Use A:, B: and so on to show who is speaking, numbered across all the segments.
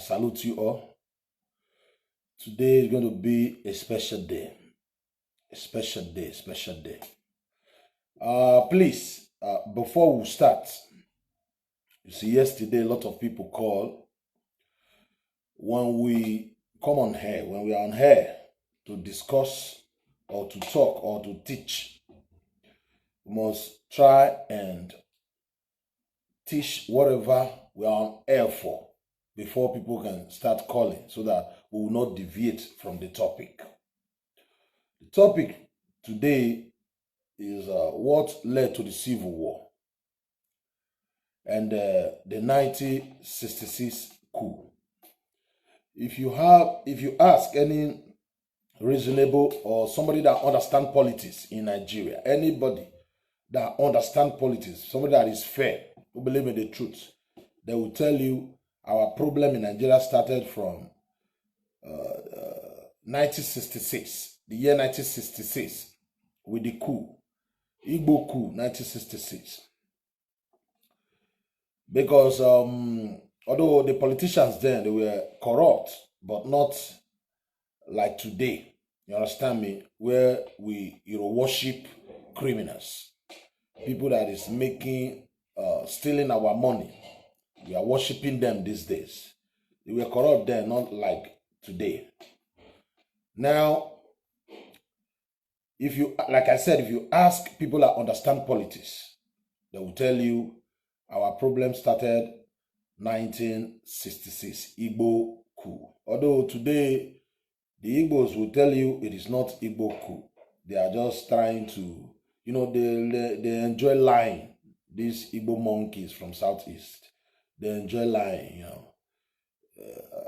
A: salute you all. Today is going to be a special day. A special day, special day. Please, before we start, you see, yesterday a lot of people call when we come on here, when we are on here to discuss or to talk or to teach. We must try and teach whatever we are on air for before people can start calling so that we will not deviate from the topic. The topic today is what led to the Civil War and the 1966 coup. If you ask any reasonable or somebody that understands politics in Nigeria, anybody that understands politics, somebody that is fair, who believe in the truth, they will tell you our problem in Nigeria started from 1966, the year 1966, with the coup, Igbo coup, 1966. Because although the politicians then, they were corrupt, but not like today, you understand me, where we worship criminals, people that is making, stealing our money. We are worshiping them these days. They were corrupt then, not like today. Now, if you, like I said, if you ask people that understand politics, they will tell you our problem started 1966, Igbo coup. Although today, the Igbos will tell you it is not Igbo coup. They are just trying to, they enjoy lying. These Igbo monkeys from Southeast. They enjoy lying,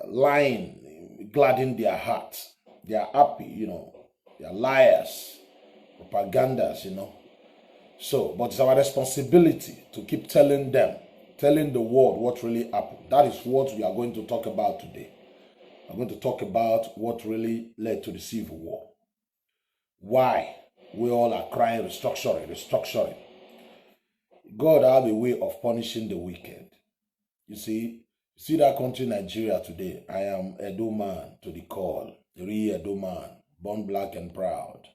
A: lying, gladden their hearts. They are happy, they are liars, propagandas, So, but it's our responsibility to keep telling them, telling the world what really happened. That is what we are going to talk about today. I'm going to talk about what really led to the Civil War. Why we all are crying restructuring. God have a way of punishing the wicked. You see that country, Nigeria, today. I am Edo man to the call, a real Edo man, born black and proud.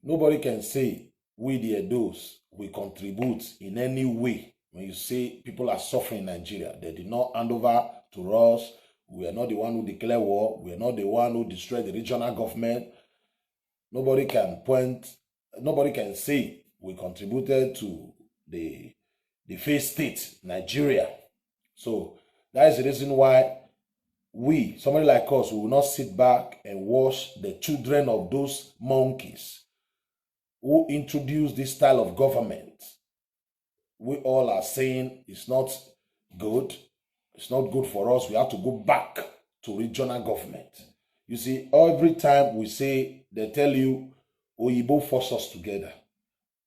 A: Nobody can say we the Edos, we contribute in any way. When you say people are suffering in Nigeria, they did not hand over to us. We are not the one who declared war. We are not the one who destroyed the regional government. Nobody can say we contributed to the failed state, Nigeria. So that is the reason why somebody like us, will not sit back and watch the children of those monkeys who introduced this style of government. We all are saying it's not good. It's not good for us. We have to go back to regional government. You see, every time we say, they tell you, Oyibo forced us together.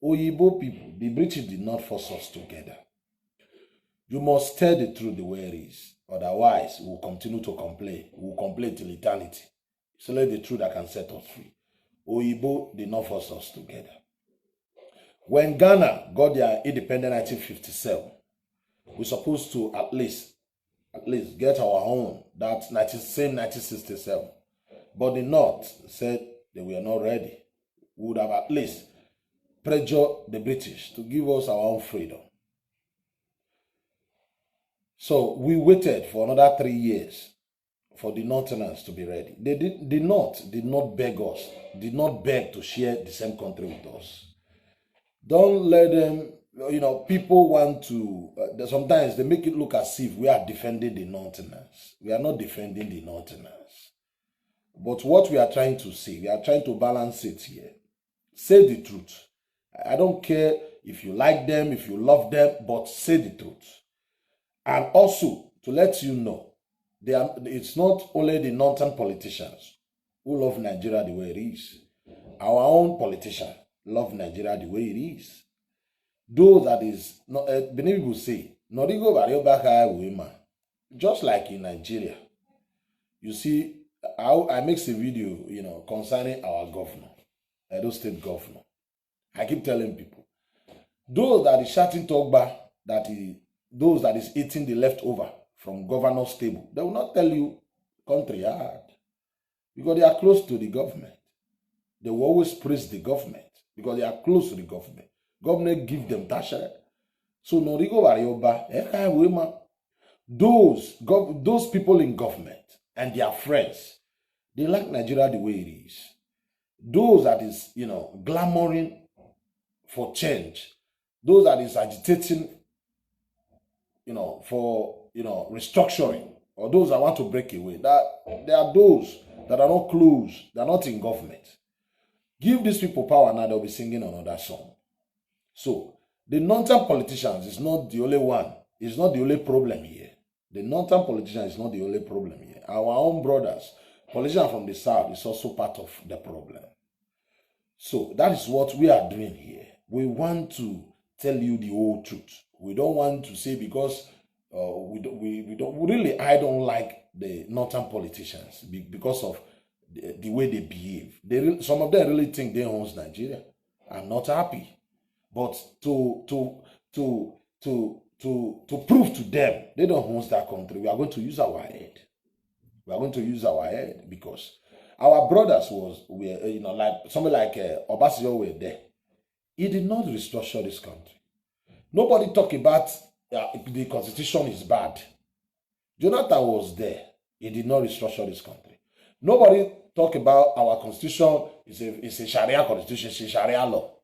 A: Oyibo people, the British did not force us together. You must tell the truth the way it is. Otherwise, we will continue to complain. We will complain till eternity. So let the truth that can set us free. Oyibo did not force us together. When Ghana got their independence in 1957, we're supposed to at least get our own, that same 1967. But the North said they were not ready. We would have at least pressured the British to give us our own freedom. So we waited for another 3 years for the Northerners to be ready. The North did not beg us, did not beg to share the same country with us. Don't let them, people want to, sometimes they make it look as if we are defending the Northerners. We are not defending the Northerners. But what we are trying to say, we are trying to balance it here. Say the truth. I don't care if you like them, if you love them, but say the truth. And also, to let you know, it's not only the northern politicians who love Nigeria the way it is. Our own politicians love Nigeria the way it is. Those that is, many people say, just like in Nigeria. You see, I make a video, concerning our governor, Edo State governor. I keep telling people, those that is shouting Togba, those that is eating the leftover from governor's table, they will not tell you country hard because they are close to the government. They will always praise the government because they are close to the government. Government give them tasha. So Norigo Warioba, those people in government and their friends, they like Nigeria the way it is. Those that is, glamoring for change, those that is agitating, for, restructuring, or those that want to break away, that there are those that are not close, they are not in government. Give these people power now, they'll be singing another song. So, the non-term politicians is not the only one, it's not the only problem here. The non-term politician is not the only problem here. Our own brothers, politicians from the south, is also part of the problem. So that is what we are doing here. We want to tell you the whole truth. We don't want to say because I don't like the northern politicians because of the way they behave. Some of them really think they own Nigeria. I'm not happy, but to prove to them they don't own that country, we are going to use our head. We are going to use our head because our brothers were, like somebody like Obasanjo were there. He did not restructure this country. Nobody talk about the constitution is bad. Jonathan was there. He did not restructure this country. Nobody talk about our constitution is a Sharia constitution, it's a Sharia law.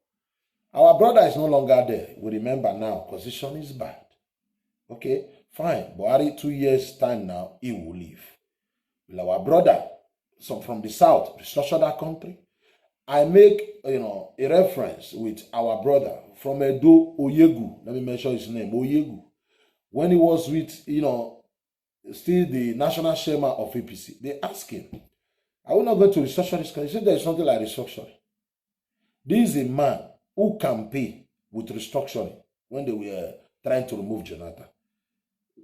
A: Our brother is no longer there. We remember now, constitution is bad. Okay, fine. Buhari, 2 years time now, he will leave. Will our brother, some from the south, restructure that country? I make a reference with our brother from Edo, Oyegu. Let me mention his name, Oyegu. When he was with, still the national chairman of APC, they asked him, are we not going to restructure this country? He said there is something like restructuring. This is a man who campaigned with restructuring when they were trying to remove Jonathan.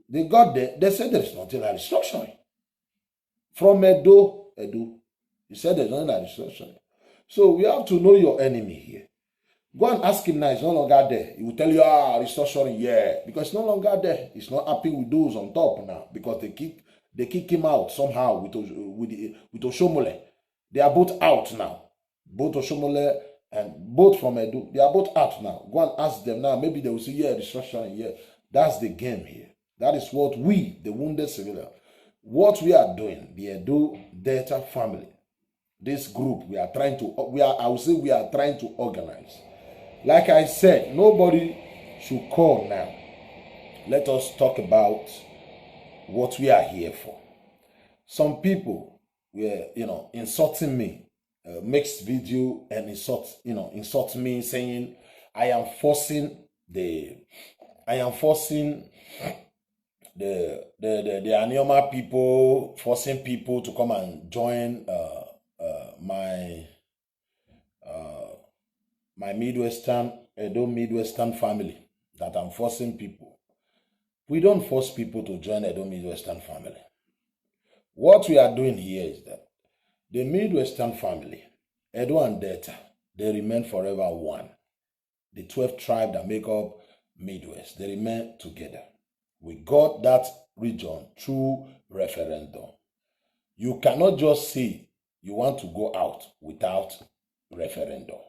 A: They got there, they said there is nothing like restructuring. From Edo, he said there's nothing like restructuring. So we have to know your enemy here. Go and ask him now, he's no longer there. He will tell you, restructuring, yeah. Because it's no longer there. He's not happy with those on top now. Because they kick him out somehow with Oshomole. They are both out now. Both Oshomole and both from Edo. They are both out now. Go and ask them now. Maybe they will say, yeah, restructuring, yeah. That's the game here. That is what we, the wounded civilian, what we are doing, the Edo Delta family, this group, we are trying to organize. Like I said, nobody should call now. Let us talk about what we are here for. Some people were, insulting me, mixed video and insult me saying I am forcing the Anioma people, forcing people to come and join my Edo Midwestern family, that I'm forcing people. We don't force people to join Edo Midwestern family. What we are doing here is that the Midwestern family, Edo and Delta, they remain forever one. The 12 tribes that make up Midwest, they remain together. We got that region through referendum. You cannot just say you want to go out without referendum.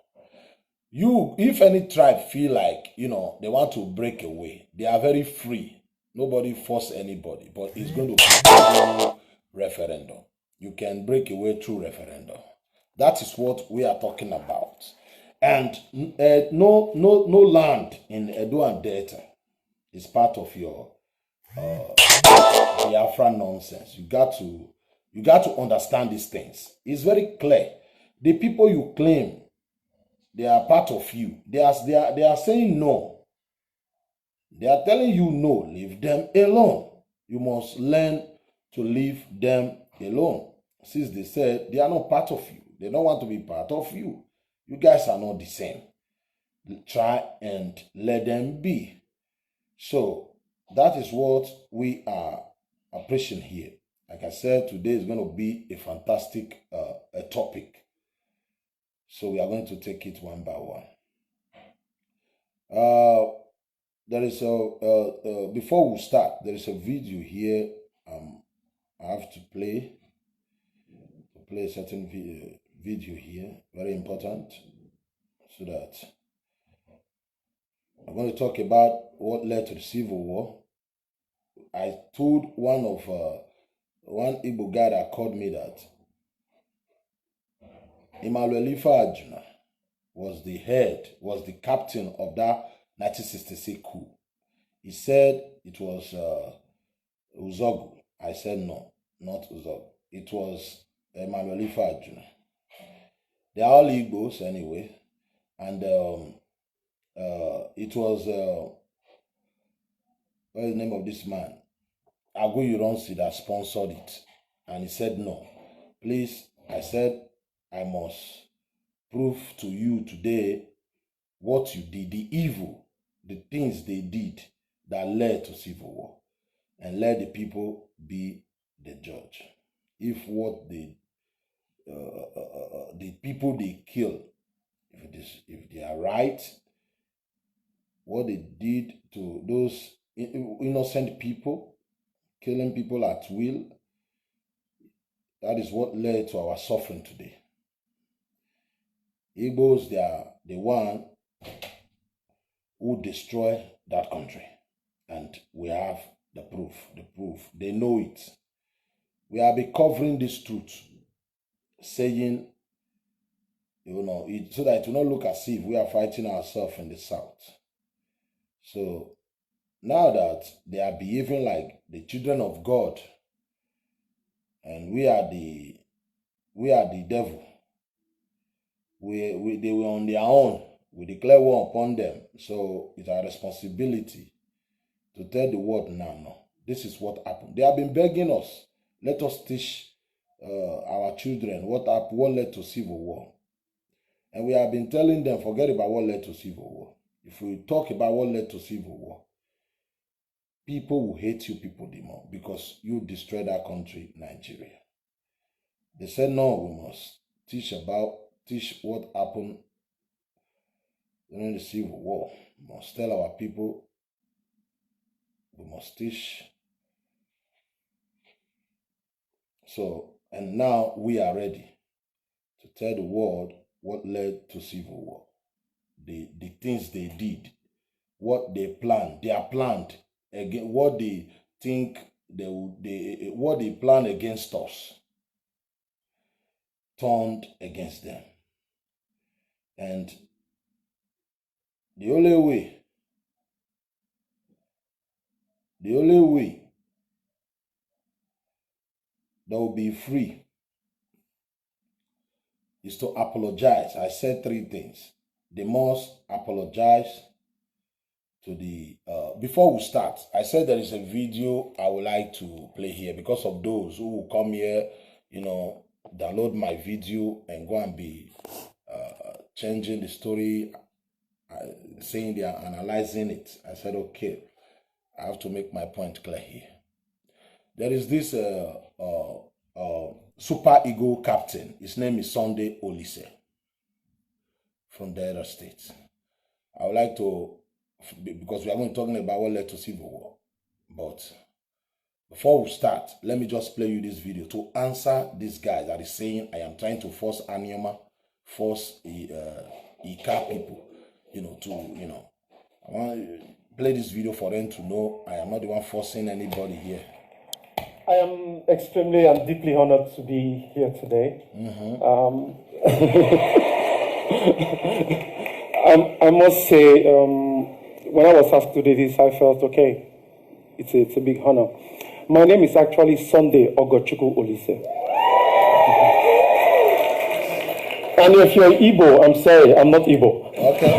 A: If any tribe feel like, they want to break away, they are very free. Nobody force anybody, but it's going to be through referendum. You can break away through referendum. That is what we are talking about. And no land in Edo and Delta is part of your Biafra nonsense. You got to understand these things. It's very clear. The people you claim they are part of you, they are saying no. They are telling you no, leave them alone. You must learn to leave them alone. Since they said they are not part of you, they don't want to be part of you. You guys are not the same. Try and let them be. So that is what we are appreciating here. Like I said, today is going to be a fantastic topic. So we are going to take it one by one. there is a before we start, there is a video here. I have to play a certain video here, very important, so that I'm going to talk about what led to the Civil War. I told one Igbo guy that called me that Emmanuel Ajuna was the captain of that 1966 coup. He said it was Uzogu. I said no, not Uzogu. It was Emmanuel Ajuna. They are all Igbos anyway, and it was what is the name of this man? Agu Yuronsi that sponsored it, and he said no. Please, I said I must prove to you today what you did, the evil, the things they did that led to civil war, and let the people be the judge. If what the people they kill, if they are right, what they did to those innocent people, killing people at will, that is what led to our suffering today. Igbos, they are the one who destroy that country. And we have the proof. They know it. We have been covering this truth, saying, so that it will not look as if we are fighting ourselves in the South. So now that they are behaving like the children of God, and we are the devil, they were on their own. We declare war upon them. So it's our responsibility to tell the world now, no, this is what happened. They have been begging us, let us teach our children what led to civil war. And we have been telling them, forget about what led to civil war. If we talk about what led to civil war, people will hate you people the more because you destroyed our country, Nigeria. They said, no, we must teach what happened during the civil war. We must tell our people, we must teach. So, and now we are ready to tell the world what led to civil war. The things they did, what they planned, again, what they think what they plan against us, turned against them. And the only way that will be free is to apologize. I said three things. They must apologize to the before we start. I said there is a video I would like to play here because of those who will come here, download my video and go and be changing the story, saying they are analyzing it. I said, okay, I have to make my point clear here. There is this super ego captain. His name is Sunday Olise from the other states. I would like to, because we are going to talking about what led to civil war. But before we start, let me just play you this video to answer this guy that is saying I am trying to force Anyama, force Ika people, I want to play this video for them to know I am not the one forcing anybody here.
B: I am extremely and deeply honored to be here today. I must say, when I was asked to do this, I felt okay. It's a big honor. My name is actually Sunday Ogochukwu Olise. And if you're Igbo, I'm sorry, I'm not Igbo.
A: Okay.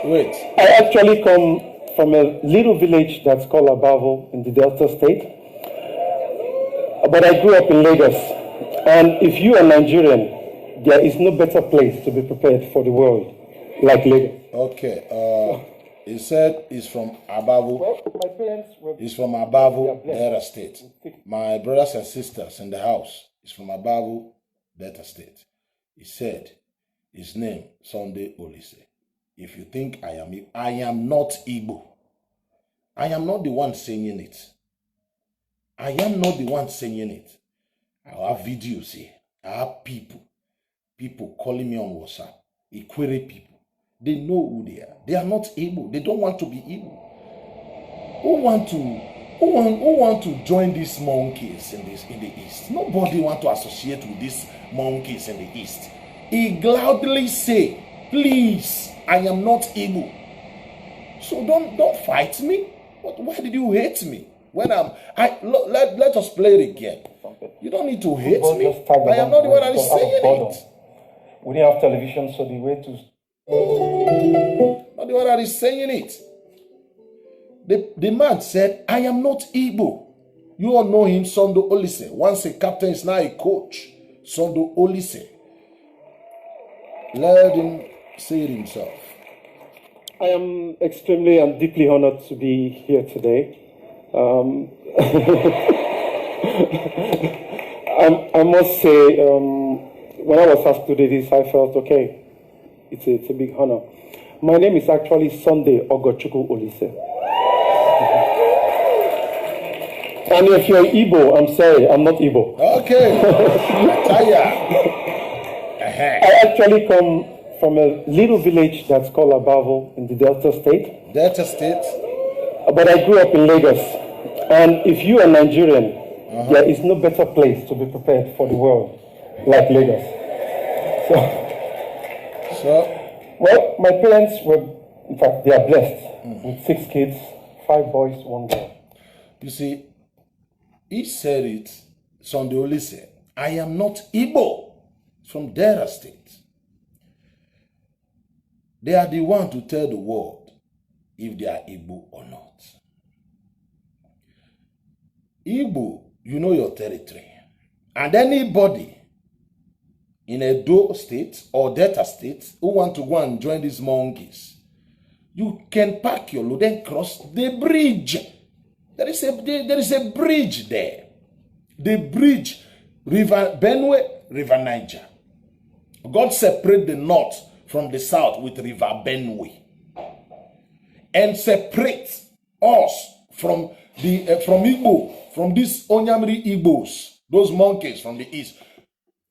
A: Wait.
B: I actually come from a little village that's called Abavo in the Delta State. But I grew up in Lagos. And if you are Nigerian, there is no better place to be prepared for the world like Lagos.
A: Okay. He said he's from Abavo.
B: Well, my parents were...
A: He's from Abavo, Delta State. My brothers and sisters in the house is from Abavo, Delta State. He said his name, Sunday Olise. if you think I am not Igbo. I am not the one saying it. I am not the one saying it. I have videos here. I have people calling me on WhatsApp, Ikwere people. They know who they are. They are not Igbo. They don't want to be Igbo. Who want to join these monkeys in the East? Nobody want to associate with these monkeys in the East. He loudly say, please, I am not Igbo. So don't fight me. Why did you hate me? When let us play it again. You don't need to hate me. I am not the one that is saying it.
B: We didn't have television, so the way to...
A: Not the one that is saying it. The man said, I am not Igbo. You all know him, Sondo Olise. Once a captain is now a coach. Sondo Olise. Let him say it himself.
B: I am extremely and deeply honored to be here today. I must say, when I was asked to do this, I felt okay. It's a big honor. My name is actually Sunday Ogochukwu Olise. And if you're Igbo, I'm sorry, I'm not Igbo.
A: Okay.
B: I actually come from a little village that's called Abavo in the Delta State.
A: Delta State?
B: But I grew up in Lagos. And if you are Nigerian, there is no better place to be prepared for the world like Lagos. Well, my parents were, in fact, they are blessed with 6 kids, 5 boys, 1 girl.
A: You see, he said it, Sunday Olise, I am not Igbo from Delta State. They are the one to tell the world if they are Igbo or not. Igbo, you know your territory. And anybody in Edo State or Delta State who want to go and join these monkeys, you can pack your load and cross the bridge. There is a bridge there. The bridge, River Benue, River Niger. God separate the north from the south with River Benue. And separate us from Igbo, from these Onyamiri Igbos, those monkeys from the east,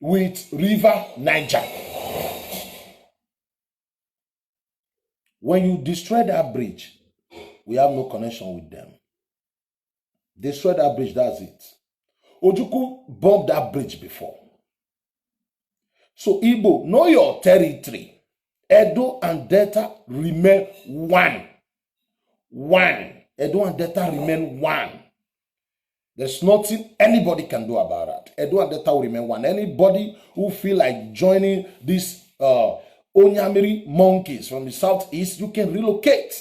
A: with River Niger. When you destroy that bridge, we have no connection with them. Destroy that bridge, that's it. Ojukwu bombed that bridge before. So Igbo, know your territory. Edo and Delta remain one. Edo and Delta remain one. There's nothing anybody can do about it. Edo and Delta will remain one. Anybody who feel like joining these Onyamiri monkeys from the southeast, you can relocate.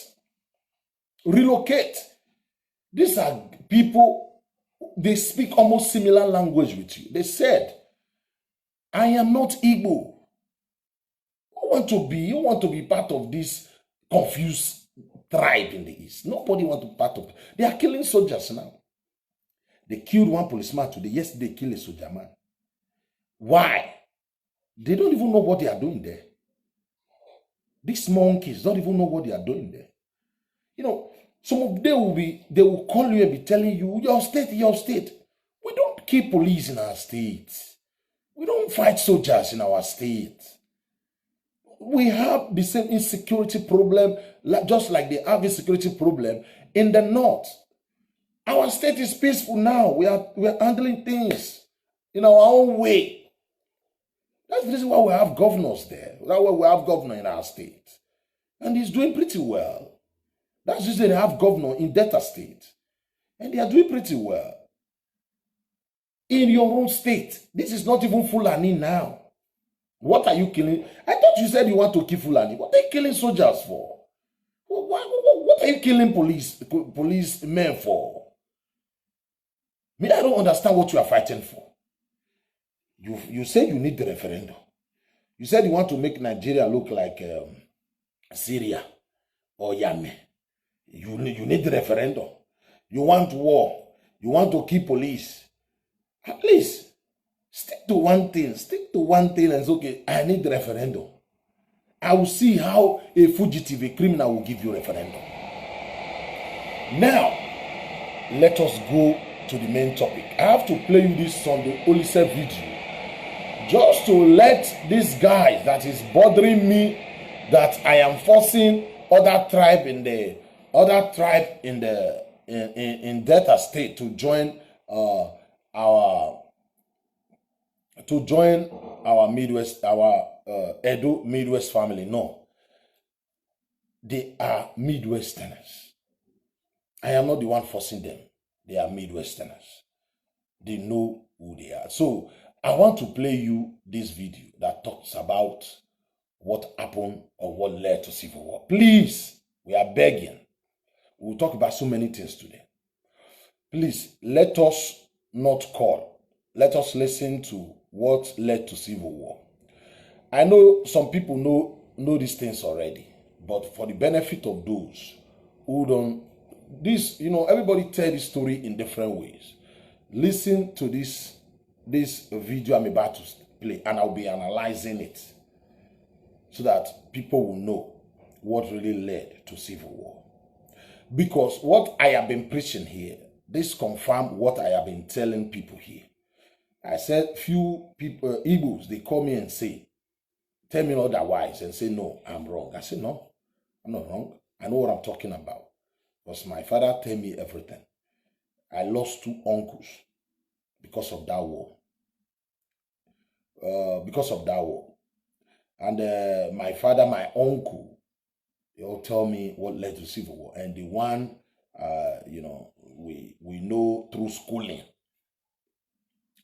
A: Relocate. These are people, they speak almost similar language with you. They said, I am not Igbo. You want to be part of this confused tribe in the east. Nobody want to be part of it. They are killing soldiers now. They killed one policeman today. Yesterday, they killed a soldier man. Why? They don't even know what they are doing there. These monkeys don't even know what they are doing there. You know, some of them they will call you and be telling you, your state. We don't keep police in our state. We don't fight soldiers in our state. We have the same insecurity problem, just like they have insecurity problem in the north. Our state is peaceful now. We are handling things in our own way. That's the reason why we have governors there. That's why we have governor in our state. And he's doing pretty well. That's the reason they have governor in Delta State. And they are doing pretty well. In your own state, this is not even Fulani now. What are you killing? I thought you said you want to kill Fulani. What are you killing soldiers for? What are you killing policemen for? I don't understand what you are fighting for. You said you need the referendum. You said you want to make Nigeria look like Syria or Yemen. You need the referendum. You want war. You want to keep police. At least stick to one thing. Stick to one thing and say, okay, I need the referendum. I will see how a fugitive, a criminal will give you referendum. Now, let us go to the main topic. I have to play you this Sunday Olise video just to let these guys that is bothering me that I am forcing other tribe in Delta State to join our Midwest, our Edo Midwest family. No, they are Midwesterners. I am not the one forcing them. They are Midwesterners. They know who they are. So I want to play you this video that talks about what happened or what led to civil war. Please, we are begging. We'll talk about so many things today. Please, let us not call. Let us listen to what led to civil war. I know some people know these things already, but for the benefit of those who don't, everybody tell this story in different ways. Listen to this video I'm about to play, and I'll be analyzing it so that people will know what really led to civil war. Because what I have been preaching here, this confirms what I have been telling people here. I said few people, Igbos, they call me and say, tell me otherwise, and say, no, I'm wrong. I said, no, I'm not wrong. I know what I'm talking about. Because my father tell me everything. I lost 2 uncles because of that war. And my father, my uncle, they all tell me what led to civil war. And the one, we know through schooling.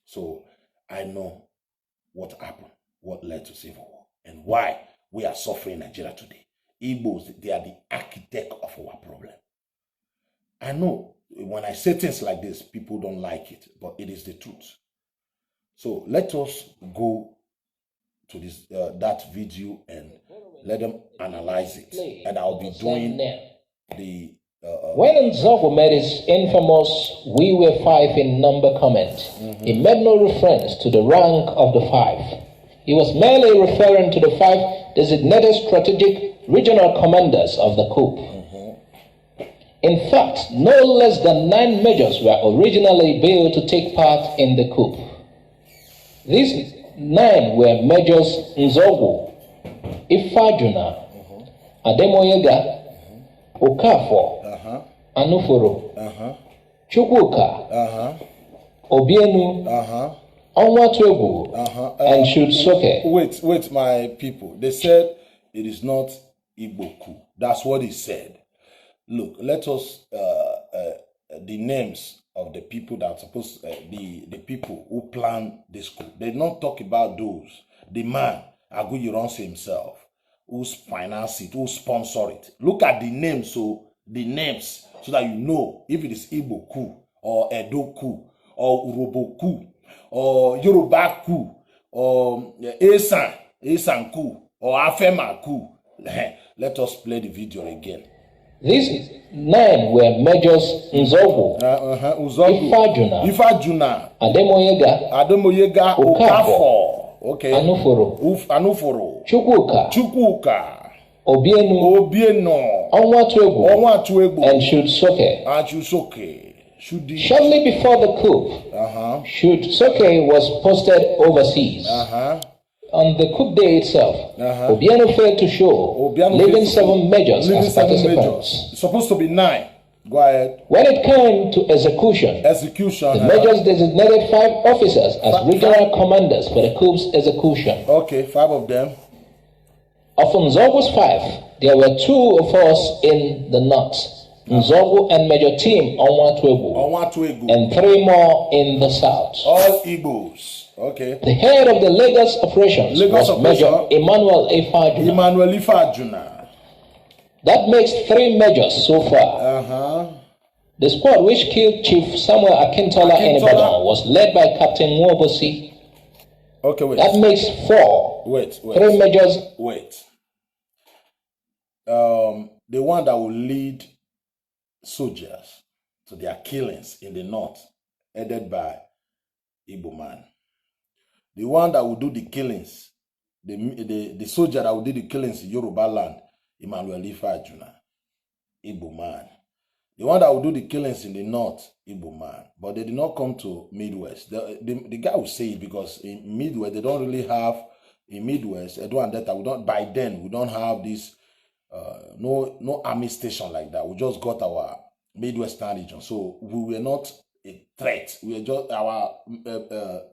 A: So I know what happened, what led to civil war, and why we are suffering in Nigeria today. Igbos, they are the architect of our problem. I know when I say things like this, people don't like it, but it is the truth. So let us go to this that video and let them analyze it. And I'll be doing the...
C: when Nzogu made his infamous "We were 5 in number" comment, he made no reference to the rank of the 5. He was merely referring to the 5 designated strategic regional commanders of the coup. In fact, no less than 9 majors were originally billed to take part in the coup. These 9 were Majors Nzogu, Ifajuna, Ademoyega, Okafor, Anuforo, Chukwuka, Obienu, Onwatuegwu, and Shudsoke.
A: Wait, my people. They said it is not Igbo coup. That's what he said. Look, let us the names of the people that are supposed the people who plan this coup. They don't talk about those. The man Aguiyi himself, who finance it, who sponsor it. Look at the names, so that you know if it is Igbo coup or Edo coup or Urobo coup or Yoruba coup or Esan coup or Afema coup. Let us play the video again.
C: These 9 were Majors Nzogu,
A: Ifajuna,
C: Ademoyega,
A: Okafor, okay,
C: Anuforo, Chukwuka,
A: Obieno,
C: Onwatuegwu, and Shudsoke. Shortly before the coup, Shudsoke was posted overseas. On the coup day itself, Obieno failed to show, leaving 7 majors as participants.
A: It's supposed to be 9. Go ahead.
C: When it came to execution, the majors designated 5 officers as regional commanders for the coup's execution.
A: Okay, 5 of them.
C: Of Nzogu's 5, there were 2 of us in the north, Nzogu and Major Team Onwatuegwu, and 3 more in the south.
A: All Igbos. Okay.
C: The head of the Lagos operations was Major Emmanuel Ifajuna. That makes 3 majors so far. The squad which killed Chief Samuel Akintola in Ibadan was led by Captain Nwobosi.
A: Okay, wait.
C: That makes 4.
A: Wait.
C: 3 majors.
A: Wait. The one that will lead soldiers to their killings in the north, headed by Igbo man. The one that will do the killings the soldier that did the killings in Yoruba land, Emmanuel Ifa Juna, Igbo man. The one that will do the killings in the north, Igbo man. But they did not come to Midwest. The guy will say it because in Midwest, they don't really have, in Midwest, by then, we don't have this, no army station like that. We just got our Midwestern region. So we were not a threat. We were just, our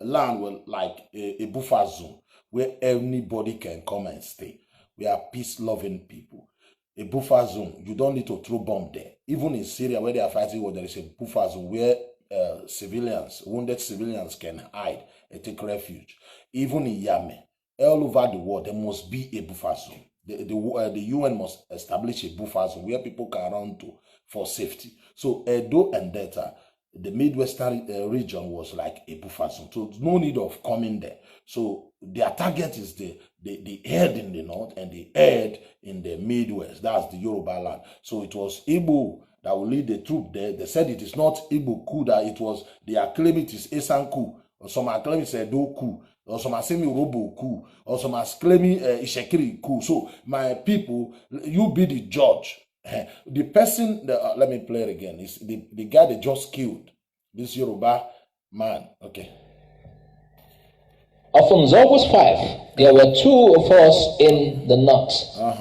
A: land was like a buffer zone where anybody can come and stay. We are peace-loving people. A buffer zone, you don't need to throw bomb there. Even in Syria, where they are fighting war, there is a buffer zone where wounded civilians can hide and take refuge. Even in Yemen, all over the world, there must be a buffer zone. The UN must establish a buffer zone where people can run to for safety. So Edo and Delta, the Midwestern region was like a buffer zone. So no need of coming there. So their target is the head in the north and the head in the Midwest. That's the Yoruba land. So it was Igbo that will lead the troop there. They said it is not Igbo coup, that it was, they are claiming it is Esan coup, or some are claiming it's Edo coup, or some are saying Robo coup, or some are claiming Ishekiri coup. So my people, you be the judge. The person, let me play it again, is the guy they just killed, this Yoruba man. Okay.
C: Of Nzogu's 5, there were 2 of us in the north,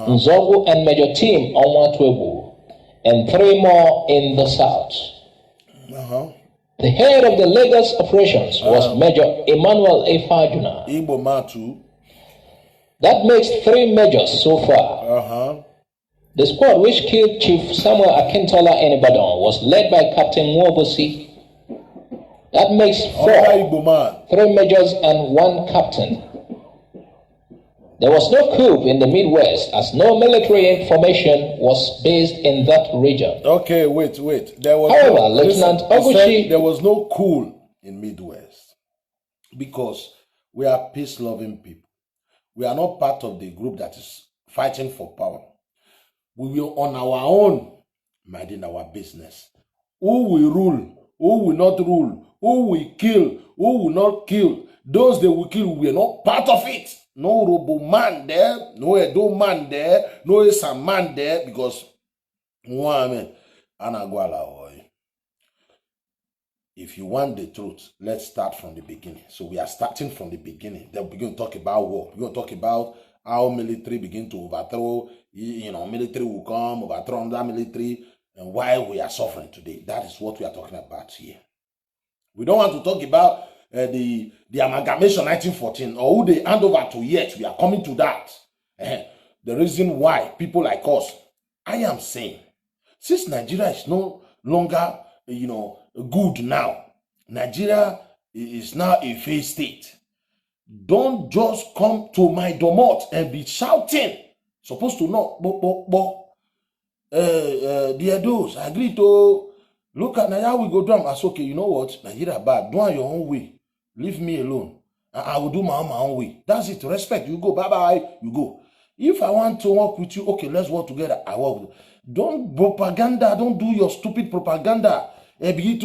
C: Nzogu and Major Tim Onwatwebu, and 3 more in the south. The head of the Lagos operations was Major Emmanuel Ifajuna.
A: Igbo Matu.
C: That makes 3 majors so far. The squad which killed Chief Samuel Akintola in Ibadan was led by Captain Mwobosi. That makes 4, 3 majors and 1 captain. There was no coup in the Midwest as no military formation was based in that region.
A: Okay, wait. There was
C: However, Lieutenant Oguchi...
A: There was no coup in Midwest because we are peace-loving people. We are not part of the group that is fighting for power. We will on our own, minding our business. Who will rule? Who will not rule? Who will kill? Who will not kill? Those they will kill, we are not part of it. No Robo man there, no Edo man there, no Esa man there, because if you want the truth, let's start from the beginning. So we are starting from the beginning. Then we begin to talk about war. We're going to talk about how military begin to overthrow, military will come, overthrow that military, and why we are suffering today. That is what we are talking about here. We don't want to talk about the amalgamation 1914 or who they hand over to yet. We are coming to that. The reason why people like us, I am saying, since Nigeria is no longer, good now, Nigeria is now a failed state. Don't just come to my domot and be shouting. Supposed to know, the Edos agree to look at now how we go down. I say, okay, you know what? Nigeria bad. Do it your own way. Leave me alone. I will do my own way. That's it. Respect. You go. Bye-bye. You go. If I want to work with you, okay, let's work together. I work with you. Don't propaganda. Don't do your stupid propaganda and begin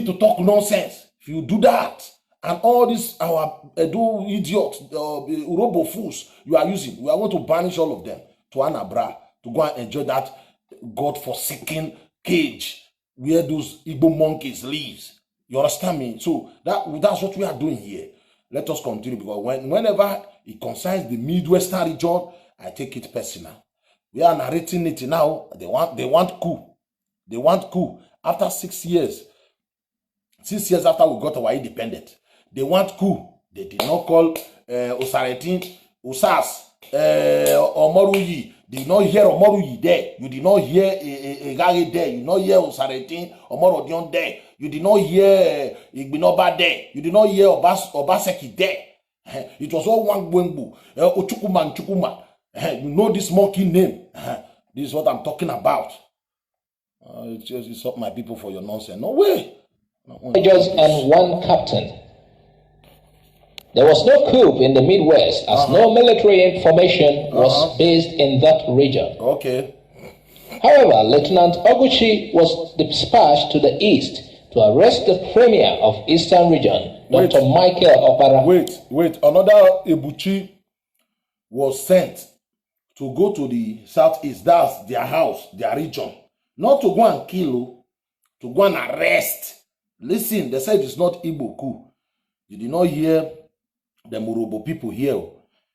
A: to talk nonsense. If you do that, and all this our Edo idiots, robo fools you are using, we are going to banish all of them to Anabra to go and enjoy that God-forsaken cage where those Igbo monkeys live. You understand me? So that's what we are doing here. Let us continue, because whenever it concerns the Midwestern region, I take it personal. We are narrating it now. They want coup. They want coup. After 6 years, 6 years after we got our independence, they want coup. They did not call Osaretin, Usas, Omoruyi. They did not hear Omoruyi there. You did not hear Egari there. You did not hear Osaretin, Omorodion there. You did not hear Igbinoba there. You did not hear Obaseki there. It was all one Gwembu, Chukuma. You know this monkey name. This is what I'm talking about. It's up my people for your nonsense. No way.
C: Majors and 1 captain. There was no coup in the Midwest as no military formation was based in that region.
A: Okay.
C: However, Lieutenant Oguchi was dispatched to the east to arrest the premier of Eastern Region, Dr. Michael Opara.
A: Wait. Another Ebuchi was sent to go to the southeast, that's their house, their region, not to go and kill, to go and arrest. Listen, they said it's not Igbo coup. You did not hear the Murobo people here.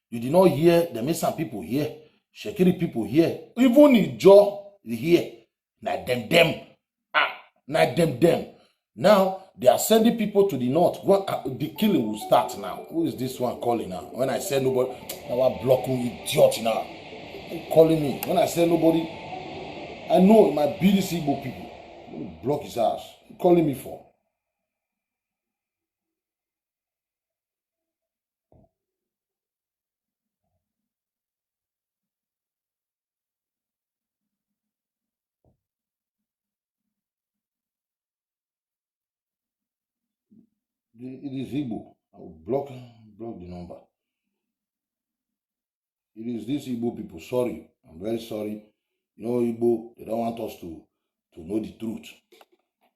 A: You did not hear the Mesan people here, Shekiri people here, even Ijo here. Now them. Now they are sending people to the north. The killing will start now. Who is this one calling now? When I say nobody, now I'm blocking idiot now. Calling me. When I say nobody, I know my BDC Igbo people. Block his ass. Calling me for. It is Igbo. I will block the number. It is these Igbo people. Sorry. I'm very sorry. You know, Igbo, they don't want us to know the truth.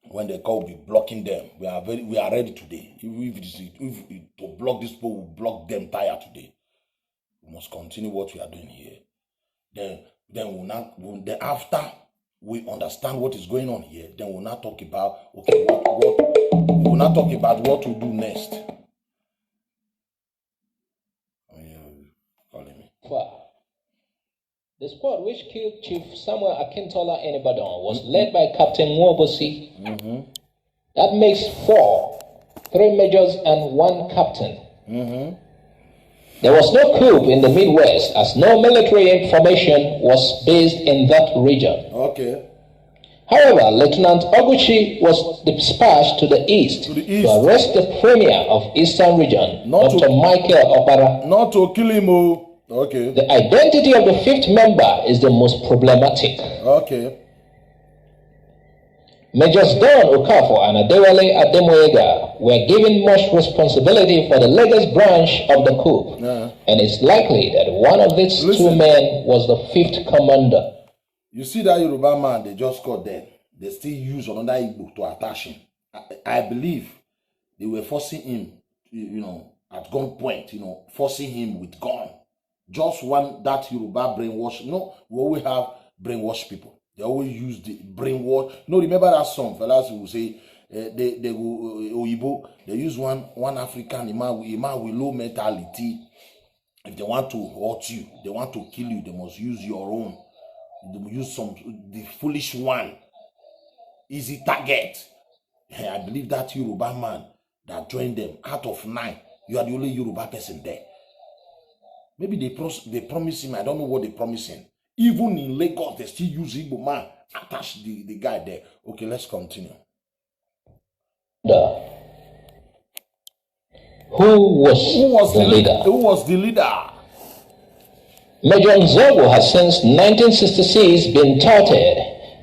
A: When they call, we'll be blocking them. We are ready today. If to block these people, we'll block them tire today. We must continue what we are doing here. Then after we understand what is going on here, then we'll not talk about we'll not talk about what to do next. Calling me.
C: The squad which killed Chief Samuel Akintola in Ibadan was led by Captain Mwobosi. That makes 4, 3 majors and 1 captain. There was no coup in the Midwest as no military formation was based in that region.
A: Okay.
C: However, Lieutenant Oguchi was dispatched to the east to arrest the premier of Eastern Region, Dr. Michael Opara.
A: Not to kill him. Okay.
C: The identity of the 5th member is the most problematic.
A: Okay. Majors Don
C: Okafor and Adewale Ademoyega were given much responsibility for the Lagos branch of the coup, and it's likely that one of these 2 men was the 5th commander.
A: You see that Yoruba man they just got dead. They still use another Igbo to attach him. I believe they were forcing him, at gunpoint, forcing him with gun. Just one that Yoruba brainwash. We always have brainwash people. They always use the brainwash. Remember that song, fellas who say they go Oyibo. They use one African imam with low mentality. If they want to hurt you, they want to kill you, they must use your own. They will use the foolish one. Easy target. I believe that Yoruba man that joined them out of 9, you are the only Yoruba person there. Maybe they promise him. I don't know what they promise him. Even in Lagos, they still use Igbo man. Attach the guy there. Okay, let's continue.
C: Who was the leader?
A: Who was the leader?
C: Major Nzogo has since 1966 been touted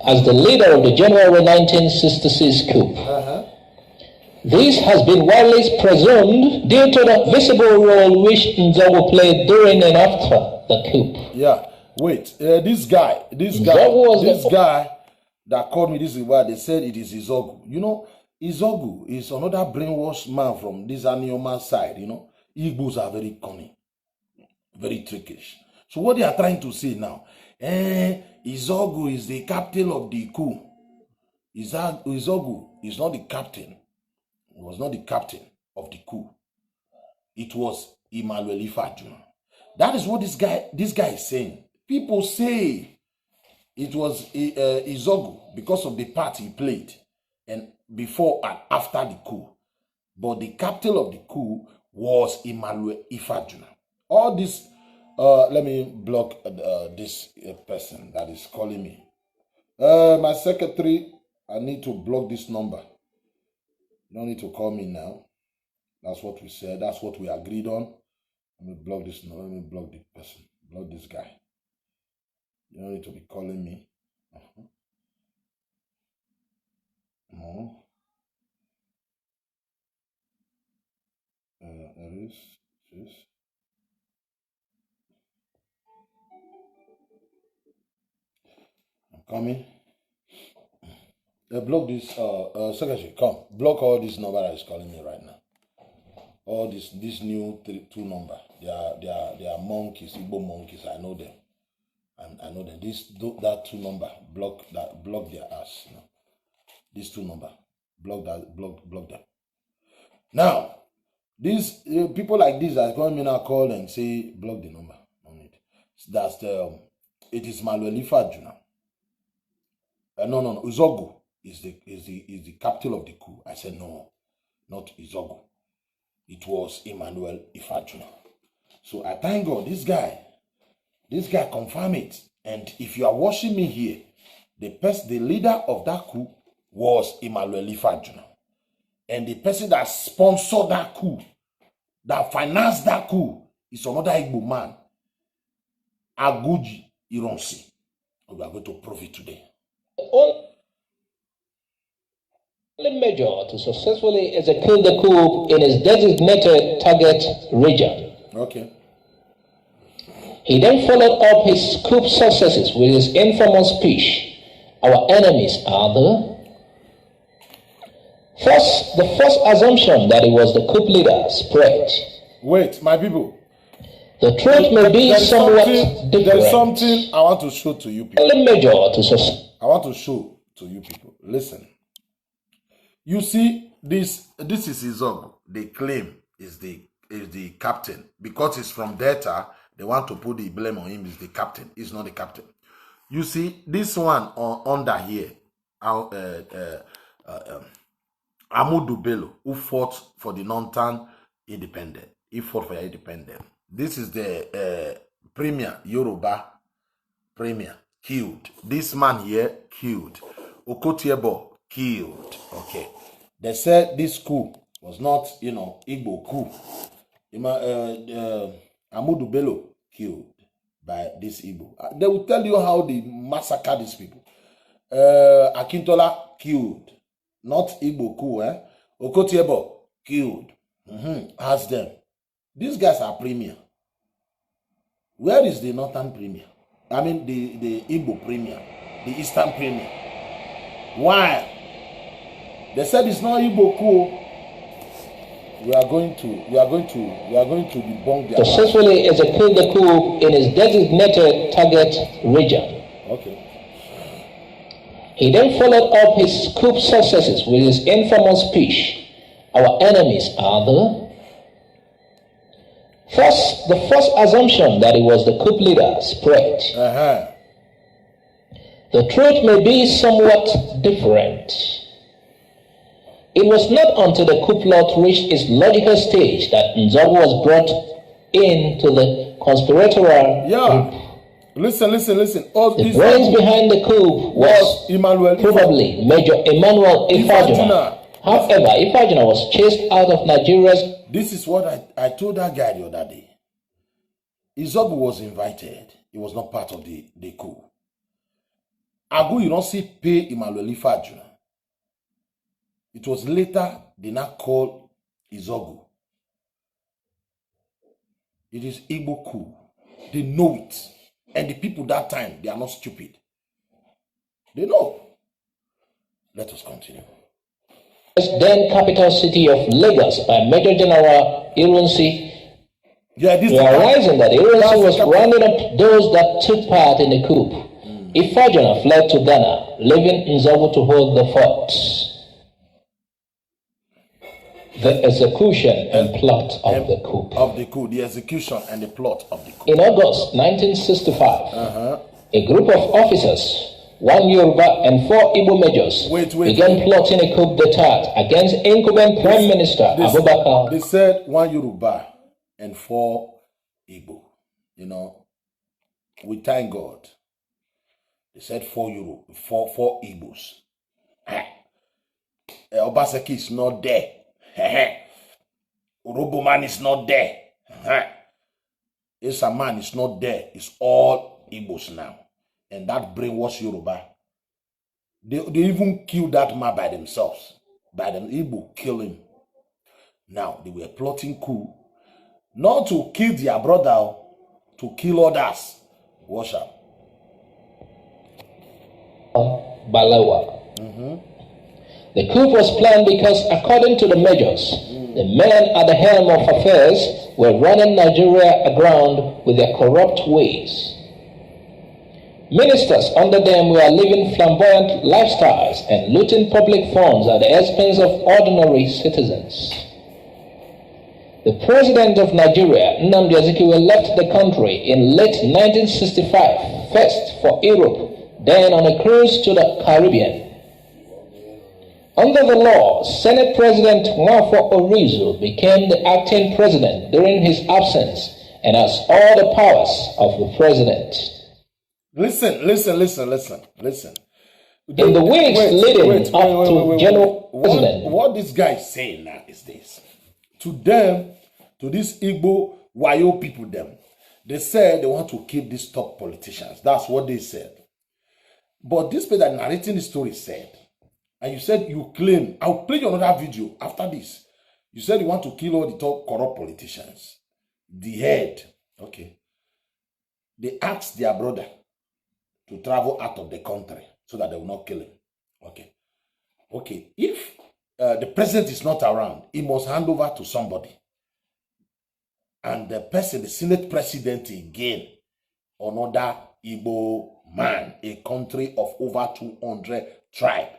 C: as the leader of the January 1966 coup. This has been widely presumed due to the visible role which Nzogo played during and after the coup.
A: Yeah, wait. This guy that called me, this is why they said it is Izogu. Izogu is another brainwashed man from this Anioma side. Igbos are very cunning, very trickish. So what they are trying to say now, Izogu is the captain of the coup. Izogu is not the captain. It was not the captain of the coup. It was Emmanuel Ifajuna. That is what this guy is saying. People say it was Izogu because of the part he played and before and after the coup. But the captain of the coup was Emmanuel Ifajuna. All this, let me block this person that is calling me. My secretary, I need to block this number. You don't need to call me now. That's what we said. That's what we agreed on. Let me block this. No, let me block the person. Block this guy. You don't need to be calling me. No. There is. This. I'm coming. Block this. Secretary, come. Block all this number that is calling me right now. all these new two number. They are monkeys, Igbo monkeys. I know them. And I know that that two number block their ass. You know? These two number block them. Now, these people like this are going to call and say block the number on it. That's it is Maluelifa Juna. No. Uzogu is the capital of the coup. I said no, not Uzogu. It was Emmanuel Ifajuna. So I thank God this guy confirmed it. And if you are watching me here, the leader of that coup was Emmanuel Ifajuna. And the person that sponsored that coup, that financed that coup, is another Igbo man, Aguji Ironsi. We are going to prove it today.
C: Only measure to successfully execute the coup in his designated target region.
A: Okay.
C: He then followed up his coup successes with his infamous speech, "Our enemies are the..." The first assumption that he was the coup leader spread.
A: Wait, my people.
C: The truth may be somewhat different.
A: There is something I want to show to you people.
C: Only measure to
A: I want to show to you people. Listen. You see, this is Izogu. They claim is the captain. Because he's from Delta, they want to put the blame on him. He's the captain. He's not the captain. You see, this one under here, Amadou Bello, who fought for the non-tan independent. He fought for the independent. This is the premier, Yoruba premier, killed. This man here, killed. Okotiebo, killed. Okay. They said this coup was not, Igbo coup. Amadou Bello killed by this Igbo. They will tell you how they massacre these people. Akintola killed. Not Igbo coup, Okotiebo killed. Ask them. These guys are premier. Where is the northern premier? I mean the Igbo premier, the eastern premier. Why? They said it's not Igbo coup. We are going to debunk their
C: successfully execute the coup in his designated target region.
A: Okay.
C: He then followed up his coup successes with his infamous speech, "Our enemies are the..." The first assumption that he was the coup leader spread. The truth may be somewhat different. It was not until the coup plot reached its logical stage that Nzogu was brought into the conspiratorial group.
A: Listen. All
C: the brains behind the coup was probably Major Emmanuel Ifajuna. However, Ifajuna was chased out of Nigeria's...
A: This is what I told that guy the other day. Izogu was invited. He was not part of the coup. Agu, you don't see pay Emmanuel Ifajuna. It was later they now called Izogu. It is Igbo coup. They know it. And the people that time, they are not stupid. They know. Let us continue.
C: Then capital city of Lagos by Major General Ironsi. Realizing that Ironsi was rounding up those that took part in the coup. Ifajuna fled to Ghana, leaving Nzogu to hold the fort. The execution and plot of the coup.
A: The execution and the plot of the coup.
C: In August 1965, a group of officers, 1 Yoruba and 4 Igbo majors, began plotting a coup d'etat against incumbent Prime Minister Abubakar.
A: They said 1 Yoruba and 4 Igbo. We thank God. They said 4 Igbos. Obaseki is not there. Uroboman is not there. Esa man is not there. It's all Igbos now. And that brainwash Yoruba. They even killed that man by themselves. By them, Igbo kill him. Now, they were plotting coup. Not to kill their brother, to kill others. Watch out.
C: Balawa. The coup was planned because, according to the majors, The men at the helm of affairs were running Nigeria aground with their corrupt ways. Ministers under them were living flamboyant lifestyles and looting public funds at the expense of ordinary citizens. The president of Nigeria, Nnamdi Azikiwe, left the country in late 1965, first for Europe, then on a cruise to the Caribbean. Under the law, Senate President Nwafọ Orizu became the acting president during his absence and has all the powers of the president.
A: Listen.
C: In the weeks leading up to General President.
A: What this guy is saying now is this. To them, to these Igbo Wayo people, they said they want to keep these top politicians. That's what they said. But this person narrating the story said, and you said you claim, I'll play you another video after this. You said you want to kill all the top corrupt politicians. The head, okay. They asked their brother to travel out of the country so that they will not kill him. Okay. If the president is not around, he must hand over to somebody. And the person, the Senate president again, another Igbo man, a country of over 200 tribes.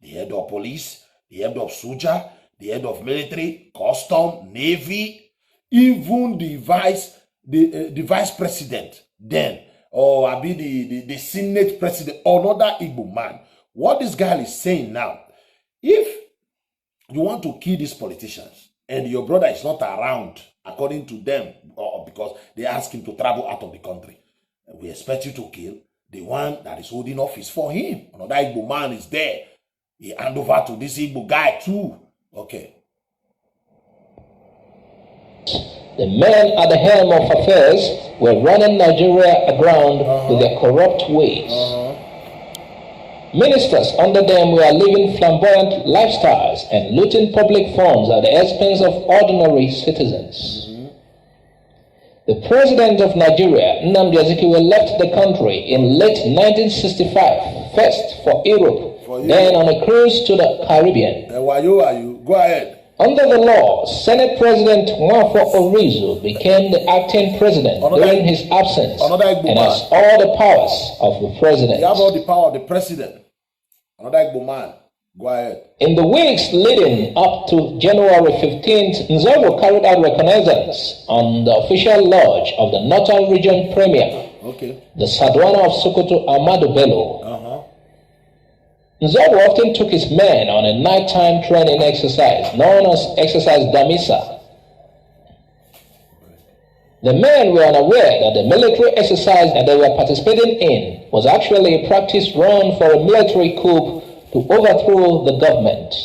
A: The head of police, the head of soldier, the head of military, custom, navy, even the vice president then, or I be the Senate president, another Igbo man. What this guy is saying now, if you want to kill these politicians and your brother is not around, according to them, or because they ask him to travel out of the country, we expect you to kill the one that is holding office for him. Another Igbo man is there. He hand over to this Igbo guy too. Okay.
C: The men at the helm of affairs were running Nigeria aground with their corrupt ways. Ministers under them were living flamboyant lifestyles and looting public funds at the expense of ordinary citizens. The president of Nigeria, Nnamdi Azikiwe, left the country in late 1965, first for Europe, then on a cruise to the Caribbean.
A: Go ahead.
C: Under the law, Senate President Nwafọ Orizu became the acting president during his absence and has all the powers of the president.
A: He has all the power of the president. Another Igbo man. Go ahead.
C: In the weeks leading up to January 15th, Nzobo carried out reconnaissance on the official lodge of the Northern Region Premier, the Sadwana of Sokoto, Ahmadu Bello. Nzobo often took his men on a nighttime training exercise known as Exercise Damisa. The men were unaware that the military exercise that they were participating in was actually a practice run for a military coup to overthrow the government.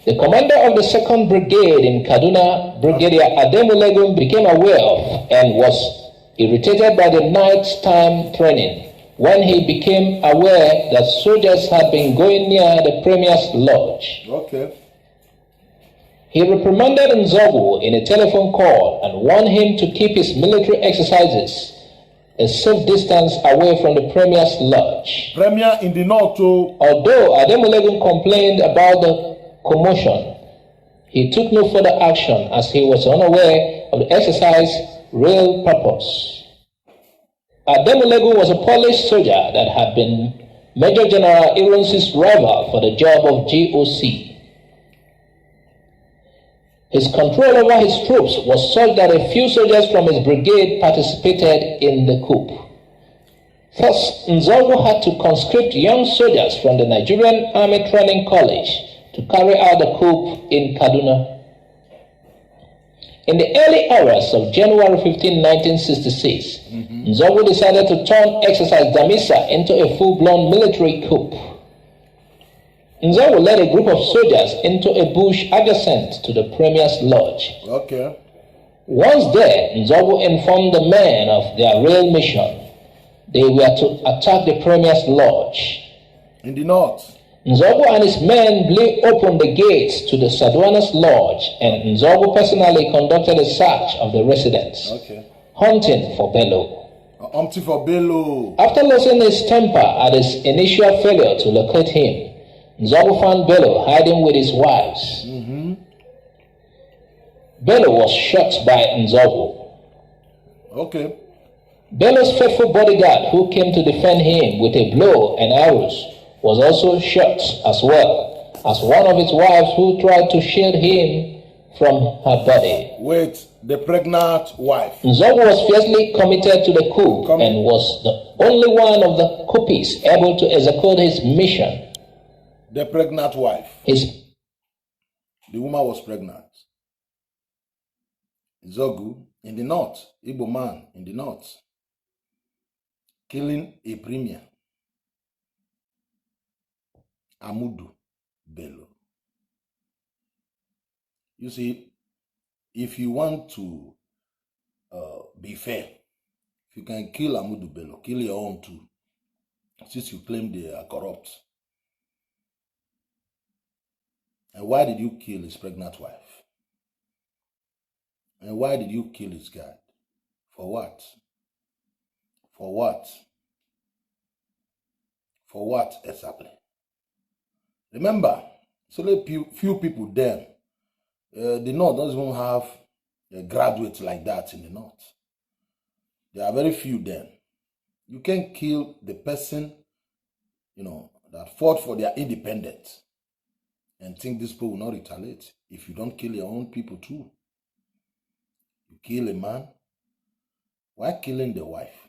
C: The commander of the 2nd Brigade in Kaduna, Brigadier Ademulegun, became aware of and was irritated by the nighttime training when he became aware that soldiers had been going near the Premier's lodge. He reprimanded Nzobo in a telephone call and warned him to keep his military exercises a safe distance away from the Premier's lodge.
A: Premier in the north too.
C: Although Ademulegun complained about the commotion, he took no further action as he was unaware of the exercise's real purpose. Ademulegun was a Polish soldier that had been Major General Ironsi's rival for the job of GOC. His control over his troops was such that a few soldiers from his brigade participated in the coup. Thus, Nzobo had to conscript young soldiers from the Nigerian Army Training College to carry out the coup in Kaduna. In the early hours of January 15, 1966, Nzobo decided to turn Exercise Damisa into a full-blown military coup. Nzobo led a group of soldiers into a bush adjacent to the Premier's lodge. Once there, Nzobo informed the men of their real mission. They were to attack the Premier's lodge.
A: In the north.
C: Nzobo and his men blew open the gates to the Sadwana's lodge, and Nzobo personally conducted a search of the residence, hunting for Bello.
A: Hunting for Bello.
C: After losing his temper at his initial failure to locate him, Nzogu found Bello hiding with his wives. Bello was shot by Nzogu.
A: Okay.
C: Bello's faithful bodyguard, who came to defend him with a blow and arrows, was also shot as well as one of his wives who tried to shield him from her body.
A: Wait, the pregnant wife.
C: Nzogu was fiercely committed to the coup and was the only one of the coupists able to execute his mission.
A: The pregnant wife. The woman was pregnant. Nzogu in the north, Igbo man in the north, killing a premier, Amudu Bello. You see, if you want to be fair, if you can kill Amudu Bello, kill your own too, since you claim they are corrupt. And why did you kill his pregnant wife? And why did you kill his guard? For what? For what? For what exactly? Remember, it's only few people there. The North doesn't even have a graduate like that in the North. There are very few there. You can't kill the person, that fought for their independence and think this people will not retaliate if you don't kill your own people too. You kill a man. Why killing the wife?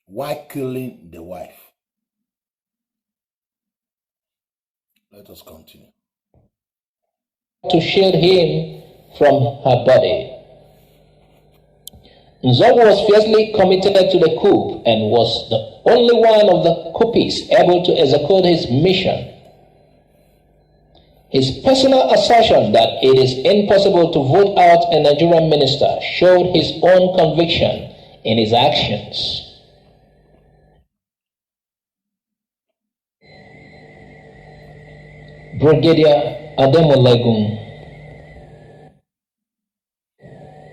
A: Why killing the wife? Let us continue.
C: To shield him from her body. Nzogu was fiercely committed to the coup and was the only one of the coupists able to execute his mission. His personal assertion that it is impossible to vote out a Nigerian minister showed his own conviction in his actions. Brigadier Ademolegun.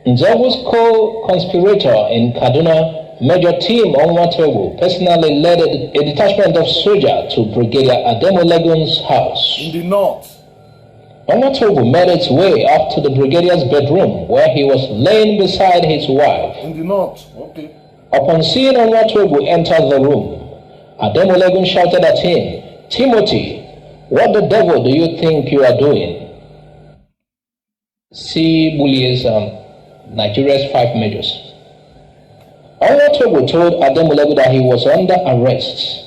C: Nzogu's co-conspirator in Kaduna, Major Tim Onwategu, personally led a detachment of soldiers to Brigadier Ademolegun's house.
A: In the north.
C: Onwategu made its way up to the brigadier's bedroom where he was laying beside his wife.
A: In the north, okay.
C: Upon seeing Onwategu enter the room, Ademolegun shouted at him, "Timothy, what the devil do you think you are doing?" See Bully's Nigeria's 5 Majors. Onwategu told Ademolegun that he was under arrest.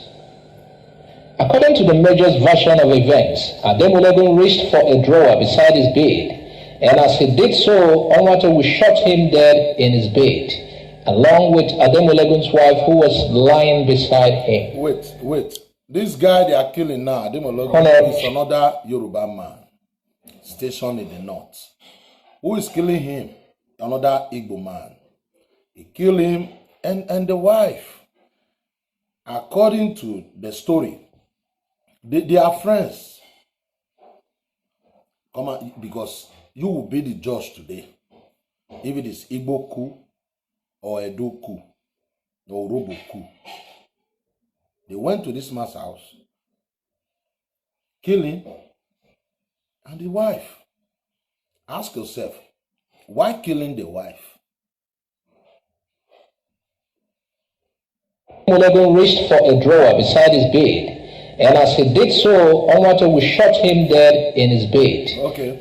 C: According to the Major's version of events, Ademolegun reached for a drawer beside his bed, and as he did so, Onwategu shot him dead in his bed, along with Ademolegun's wife who was lying beside him.
A: Wait. This guy they are killing now, Ademolegun, is another Yoruba man stationed in the north. Who is killing him? Another Igbo man. He killed him and the wife. According to the story, they are friends. Come on, because you will be the judge today. If it is Igbo coup or Edo coup or Robo coup. They went to this man's house, killing, and the wife. Ask yourself, why killing the wife?
C: Ademolegun reached for a drawer beside his bed, and as he did so, Onwategu shot him dead in his bed,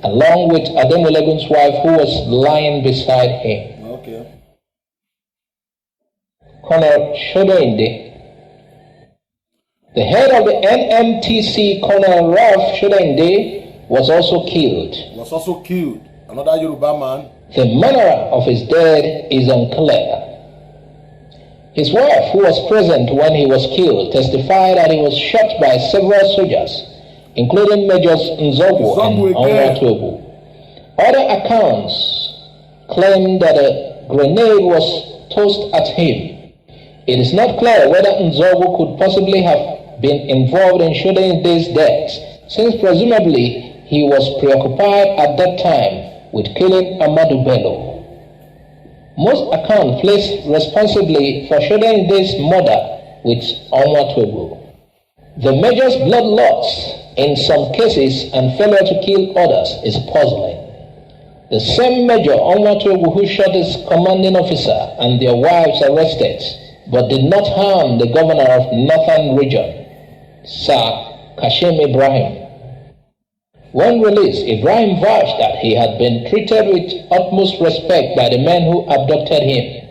C: along with Ademolegun's wife who was lying beside him.
A: Okay.
C: Colonel Shodeinde. The head of the NMTC, Colonel Ralph Shodeinde, was also killed.
A: Another Yoruba man.
C: The manner of his death is unclear. His wife, who was present when he was killed, testified that he was shot by several soldiers, including Majors Nzogu and Onwategu. Other accounts claim that a grenade was tossed at him. It is not clear whether Nzogu could possibly have been involved in Shodeinde's death, since presumably he was preoccupied at that time with killing Amadou Bello. Most accounts place responsibly for Shodeinde's murder with Onwategu. The major's blood loss in some cases and failure to kill others is puzzling. The same Major Onwatuogu who shot his commanding officer and their wives arrested, but did not harm the governor of Northern Region, Sir Kashim Ibrahim. When released, Ibrahim vouched that he had been treated with utmost respect by the men who abducted him.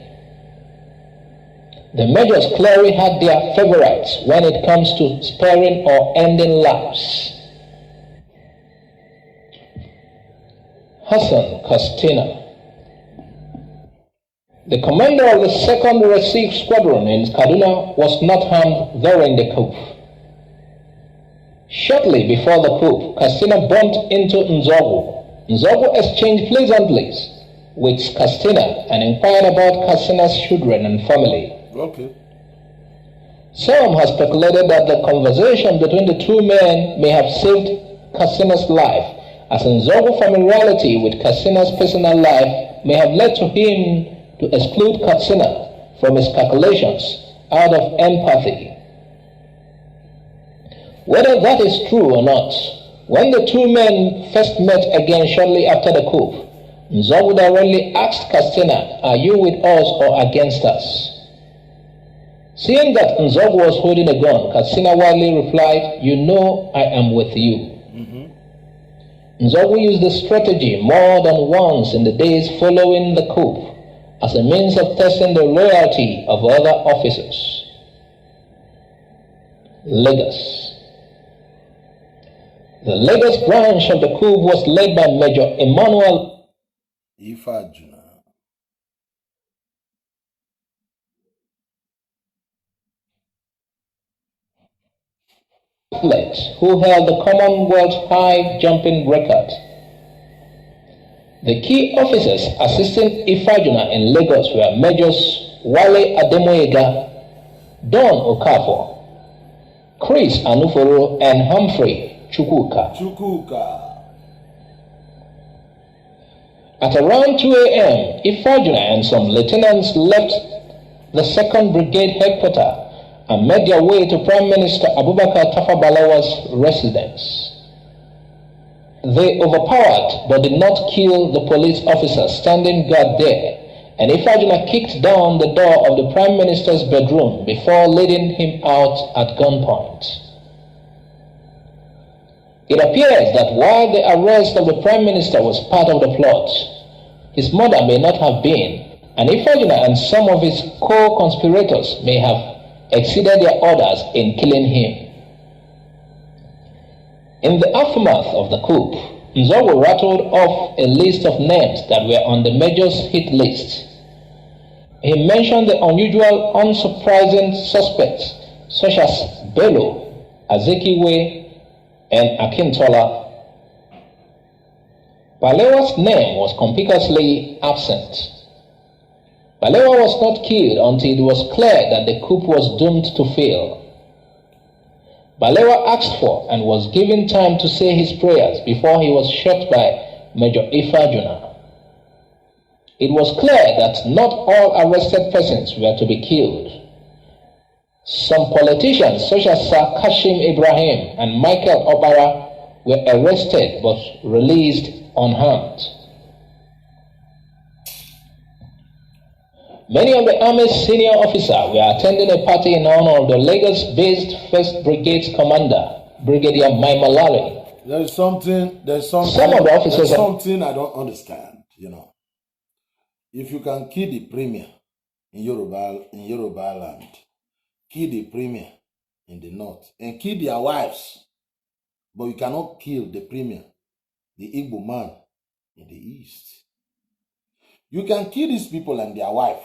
C: The majors clearly had their favorites when it comes to sparing or ending lives. Hassan Castina, the commander of the 2nd Receive Squadron in Kaduna, was not harmed during the coup. Shortly before the coup, Castina bumped into Nzogu. Nzogu exchanged pleasantries with Castina and inquired about Castina's children and family.
A: Okay.
C: Some have speculated that the conversation between the two men may have saved Castina's life, as Nzogu's familiarity with Castina's personal life may have led to him to exclude Castina from his calculations out of empathy. Whether that is true or not, when the two men first met again shortly after the coup, Nzogu directly asked Castina, "Are you with us or against us?" Seeing that Nzogu was holding a gun, Castina wildly replied, "You know I am with you." Nzogu used the strategy more than once in the days following the coup as a means of testing the loyalty of other officers. Lagos. The Lagos branch of the coup was led by Major Emmanuel
A: Ifajuna.
C: who held the Commonwealth high jumping record. The key officers assisting Ifajuna in Lagos were Majors Wale Ademoyega, Don Okafor, Chris Anuforo, and Humphrey Chukwuka. At around 2 a.m., Ifajuna and some lieutenants left the 2nd Brigade headquarters and made their way to Prime Minister Abubakar Tafawa Balewa's residence. They overpowered but did not kill the police officer standing guard there, and Ifajuna kicked down the door of the Prime Minister's bedroom before leading him out at gunpoint. It appears that while the arrest of the Prime Minister was part of the plot, his mother may not have been, and Ifajuna and some of his co-conspirators may have exceeded their orders in killing him. In the aftermath of the coup, Nzogu rattled off a list of names that were on the major's hit list. He mentioned the unusual, unsurprising suspects such as Bello, Azikiwe, and Akintola. Balewa's name was conspicuously absent. Balewa was not killed until it was clear that the coup was doomed to fail. Balewa asked for and was given time to say his prayers before he was shot by Major Ifajuna. It was clear that not all arrested persons were to be killed. Some politicians such as Sir Kashim Ibrahim and Michael Obara were arrested but released unharmed. Many of the Army's senior officers were attending a party in honor of the Lagos-based 1st Brigade's commander, Brigadier Maimalali.
A: There's something
C: Some of the officers
A: there's something I don't understand, you know. If you can kill the premier in Yoruba land, kill the premier in the north, and kill their wives, but you cannot kill the premier, the Igbo man, in the east. You can kill these people and their wife.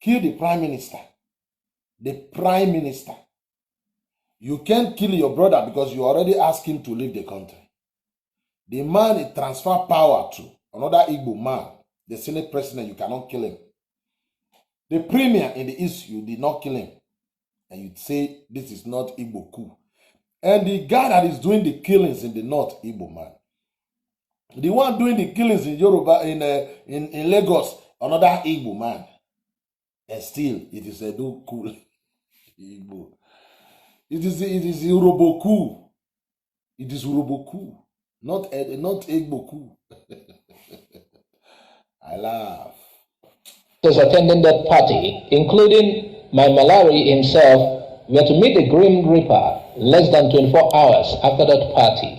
A: Kill the prime minister. The prime minister. You can't kill your brother because you already asked him to leave the country. The man it transfer power to another Igbo man, the Senate president, you cannot kill him. The premier in the east, you did not kill him. And you say this is not Igbo coup. And the guy that is doing the killings in the north, Igbo man. The one doing the killings in Yoruba, in Lagos, another Igbo man. And still, it is a do cool Igbo. It is Uroboku. It is Uroboku, not Egboku. I laugh.
C: Those attending that party, including my Malari himself, were to meet the Grim Reaper less than 24 hours after that party.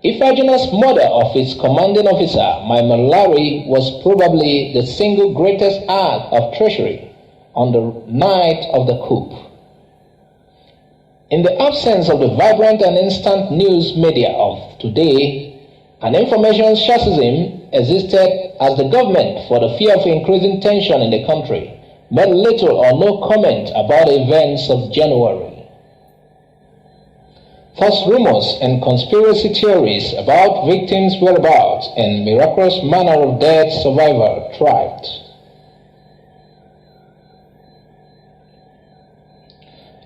C: Ifeanyi's murder of its commanding officer, my Malari, was probably the single greatest act of treachery on the night of the coup. In the absence of the vibrant and instant news media of today, an information chassis existed as the government, for the fear of increasing tension in the country, made little or no comment about the events of January. False rumors and conspiracy theories about victims' whereabouts and miraculous manner of death survival thrived.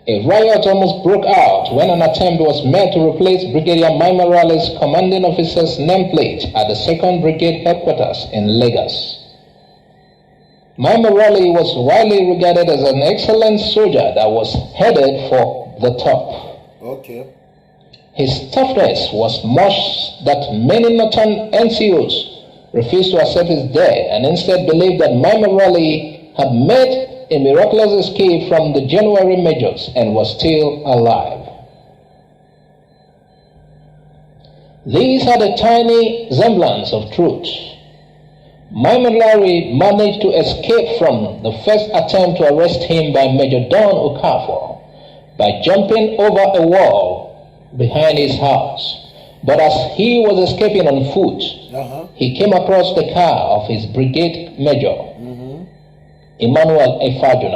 C: A riot almost broke out when an attempt was made to replace Brigadier Maimarale's commanding officer's nameplate at the 2nd Brigade headquarters in Lagos. Maimarale was widely regarded as an excellent soldier that was headed for the top.
A: Okay.
C: His toughness was much that many northern NCOs refused to accept his death and instead believed that Maimarale had made a miraculous escape from the January measures and was still alive. These had a tiny semblance of truth. Maimarale managed to escape from the first attempt to arrest him by Major Don Okafor by jumping over a wall behind his house. But as he was escaping on foot, he came across the car of his brigade major, Emmanuel Ifeanyi.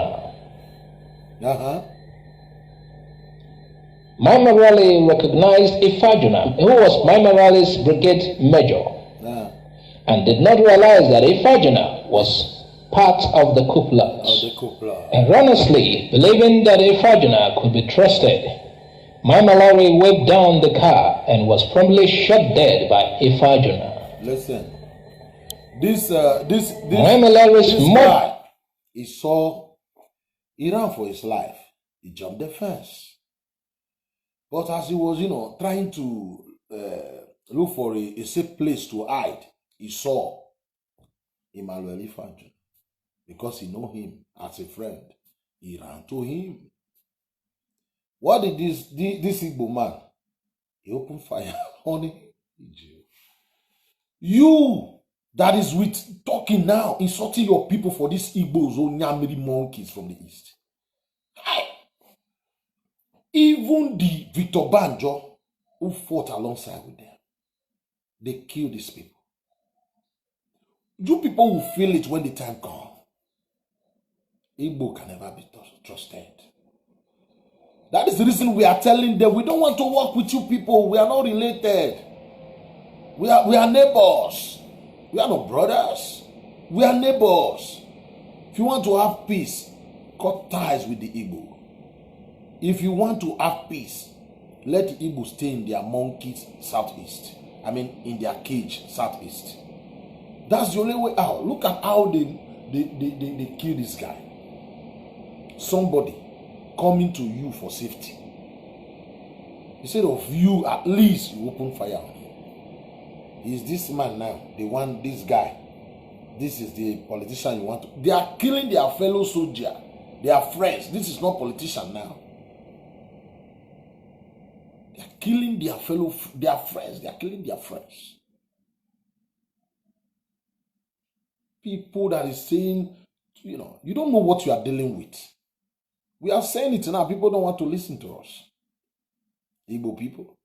C: Maimarale recognized Ifeanyi, who was Maimarale's brigade major, and did not realize that Ifeanyi was part of the coup plot. Erroneously believing that Ifeanyi could be trusted, Maimarale waved down the car and was promptly shot dead by Ifeanyi.
A: Listen, this
C: Maimarale's
A: he saw, he ran for his life. He jumped the fence. But as he was, trying to look for a safe place to hide, he saw Emmanuel Ifeanyi. Because he know him as a friend, he ran to him. What did this Igbo man? He opened fire on him. You that is with talking now, insulting your people for these Igbos or Nyamiri monkeys from the east. Even the Victor Banjo who fought alongside with them, they killed these people. You people will feel it when the time comes. Igbo can never be trusted. That is the reason we are telling them we don't want to work with you people. We are not related. We are neighbors. We are not brothers. We are neighbors. If you want to have peace, cut ties with the Igbo. If you want to have peace, let the Igbo stay in their monkeys southeast. In their cage southeast. That's the only way out. Look at how they kill this guy. Somebody coming to you for safety. Instead of you, at least you open fire on him. Is this man now the one, this guy? This is the politician you want to. They are killing their fellow soldier. They are friends. This is not politician now. They are killing their friends. They are killing their friends. People that is saying, you don't know what you are dealing with. We are saying it now. People don't want to listen to us. Igbo people.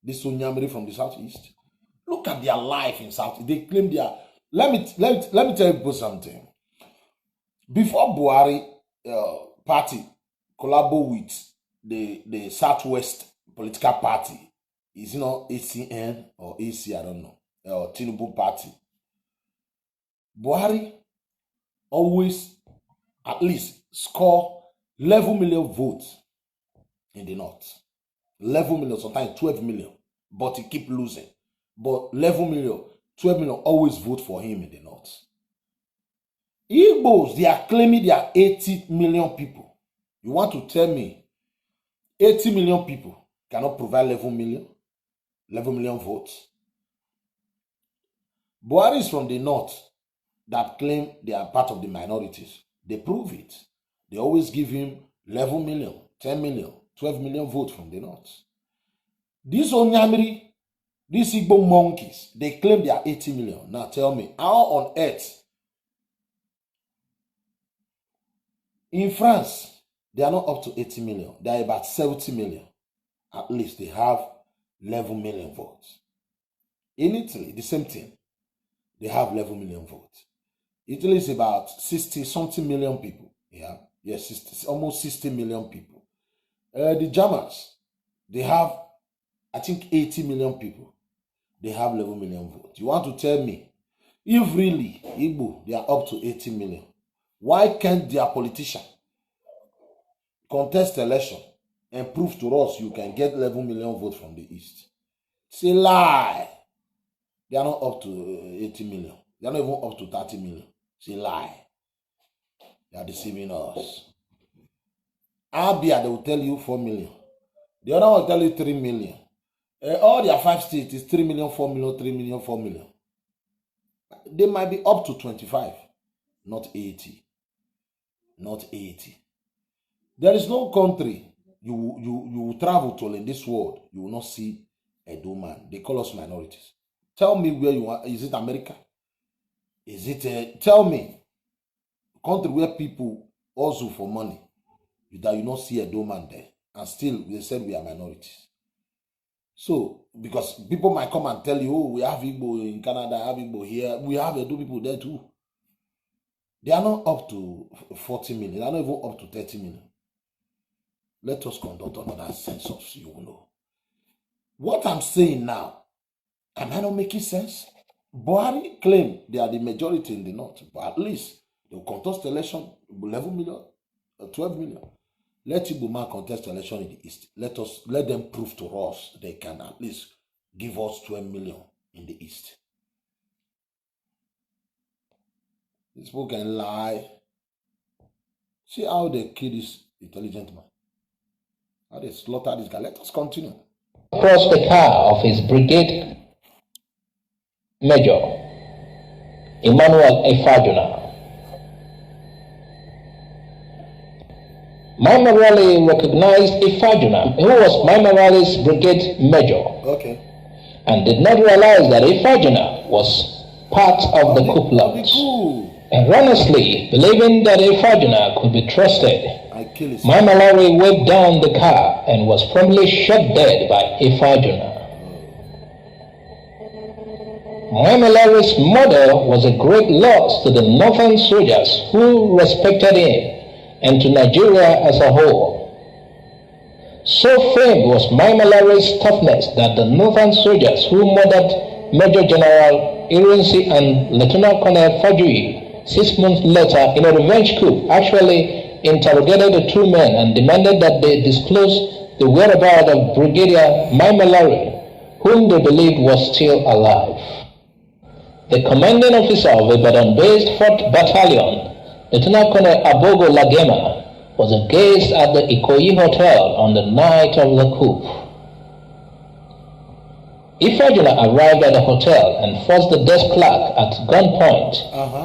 A: This Onyamiri from the southeast. Look at their life in South. They claim they are. Let me tell you people something. Before Buhari party collabo with the Southwest political party, is ACN or AC, I don't know, or Tinubu party. Buhari always at least score 11 million votes in the north. 11 million, sometimes 12 million, but he keep losing. But 11 million, 12 million always vote for him in the north. Igbos, they are claiming they are 80 million people. You want to tell me 80 million people cannot provide 11 million votes. Buhari is from the north that claim they are part of the minorities. They prove it. They always give him 11 million, 10 million, 12 million votes from the north. These Onyamiri, these Igbo monkeys, they claim they are 80 million. Now tell me, how on earth? In France, they are not up to 80 million. They are about 70 million. At least they have 11 million votes. In Italy, the same thing. They have 11 million votes. Italy is about 60-something million people. Yeah, yes, 60, almost 60 million people. The Germans, they have, I think, 80 million people. They have 11 million votes. You want to tell me, if really Igbo, they are up to 80 million, why can't their politician contest election and prove to us you can get 11 million votes from the East? It's a lie. They are not up to 80 million. They are not even up to 30 million. It's a lie. They are deceiving us. Abia, they will tell you 4 million. The other one will tell you 3 million. All their 5 states is 3 million, 4 million, 3 million, 4 million. They might be up to 25, not 80. Not 80. There is no country you will travel to in this world, you will not see a Edo man. They call us minorities. Tell me where you are. Is it America? Is it, tell me, a country where people hustle for money, that you not see a Edo man there, and still they said we are minorities. So, because people might come and tell you, oh, we have Igbo in Canada, have Igbo here, we have Edo people there too. They are not up to 40 million, they are not even up to 30 million. Let us conduct another census, you will know. What I'm saying now, am I not making sense? Buhari claim they are the majority in the north, but at least they will contest election 11 million, 12 million. Let Igbo man contest election in the east. Let them prove to us they can at least give us 12 million in the east. These people can lie. See how they kill this intelligent man. How they slaughter this guy. Let us continue.
C: Across the car of his brigade major, Emmanuel Efajuna. Maimarali recognized Efajuna, who was Maimarali's brigade major,
A: Okay.
C: and did not realize that Efajuna was part of the coup plot. Erroneously believing that Efajuna could be trusted, Maimarali waved down the car and was promptly shot dead by Efajuna. Maimarali's murder was a great loss to the northern soldiers who respected him, and to Nigeria as a whole. So famed was Maimarali's toughness that the northern soldiers who murdered Major General Ironsi and Lieutenant Colonel Fajui 6 months later in a revenge coup actually interrogated the two men and demanded that they disclose the whereabouts of Brigadier Maimarali, whom they believed was still alive. The commanding officer of Ibadan-based 4th Battalion, Lieutenant Colonel Abogo Lagema, was engaged at the Ikoyi Hotel on the night of the coup. Ifajuna arrived at the hotel and forced the desk clerk at gunpoint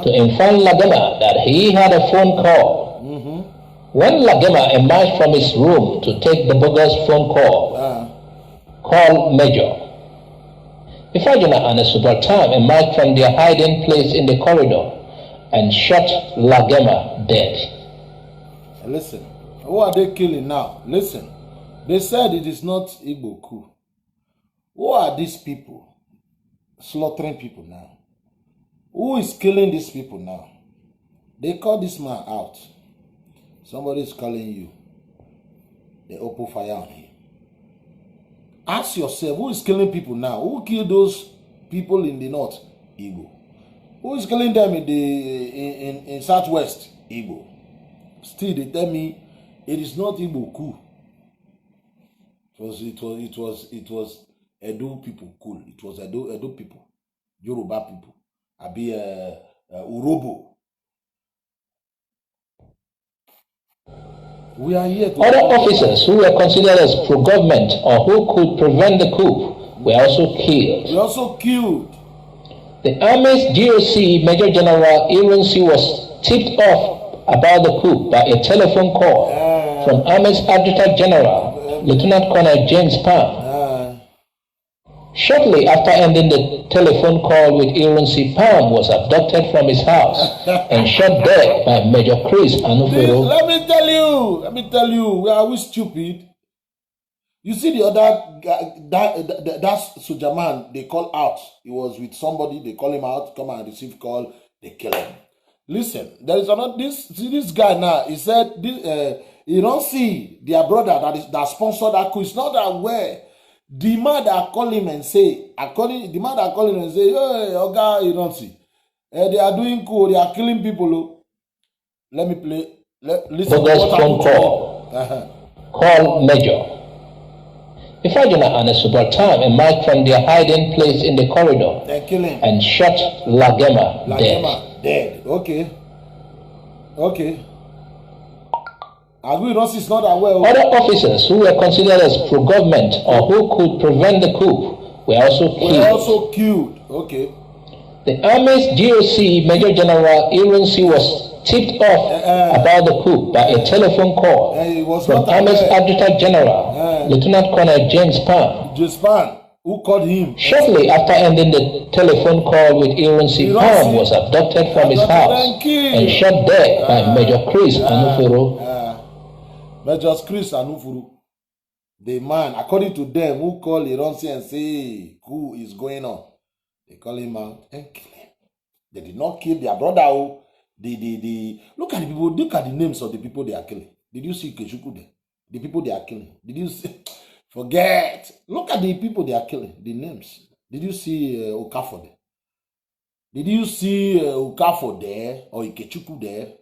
C: to inform Lagema that he had a phone call. When Lagema emerged from his room to take the bogus phone call Major, Ifajuna and a subaltern emerged from their hiding place in the corridor and shot Lagema dead.
A: Listen, who are they killing now? Listen, they said it is not Igbo coup. Who are these people slaughtering people now? Who is killing these people now? They call this man out. Somebody is calling you. They open fire on him. Ask yourself, who is killing people now? Who killed those people in the north? Igbo. Who is killing them in southwest? Igbo. Still, they tell me it is not Igbo coup. It was Edo people cool. It was Edo people, Yoruba people, Abi Urobo. We are here to
C: Other officers who were considered as pro-government or who could prevent the coup were also killed.
A: We also killed.
C: The Army's GOC Major General Irunsi was tipped off about the coup by a telephone call from Army's Adjutant General, Lieutenant Colonel James Palm. Shortly after ending the telephone call with Irunsi, Palm was abducted from his house and shot dead by Major Chris Anufero.
A: Let me tell you, are we stupid? You see the other guy, that soldier man they call out. He was with somebody, they call him out, come and receive call, they kill him. Listen, there is another this guy now. He said you don't see their brother that sponsored that coup. It's not aware. The man that call him and say, hey, Oga, you don't see. They are doing coup, they are killing people. Let me play. Listen.
C: What phone call? Call Major. Ifajina and a subaltern emerged from their hiding place in the corridor and shot Lagema dead.
A: Okay. Agui is not aware.
C: Other officers who were considered as pro-government or who could prevent the coup were also killed.
A: Okay.
C: The Army's GOC Major General Irunsi was tipped off about the coup by a telephone call from Army's Adjutant General, Lieutenant Colonel James Palm.
A: Who called him?
C: Shortly after ending the telephone call with Irunsi, Palm was abducted from his house and shot dead by Major Chris Anufero.
A: Major Chris Anufuru, the man, according to them, who call Irunsi and say, who is going on? They call him out and kill him. They did not kill their brother. Look at the people, look at the names of the people they are killing. Did you see Keshuku there? The people they are killing. Did you see? Forget. Look at the people they are killing, the names. Did you see Okafor there? Did you see Okafor there or Ikechuku there?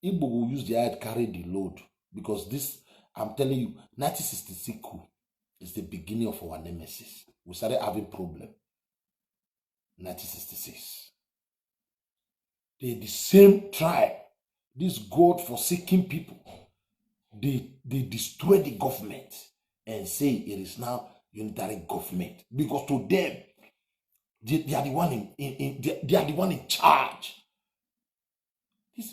A: Igbo will use their head carry the load because this, I'm telling you, 1966 coup is the beginning of our nemesis. We started having problem. 1966. They're the same tribe. These God-forsaken people. They destroy the government and say it is now unitary government because to them they are the one they are the one in charge.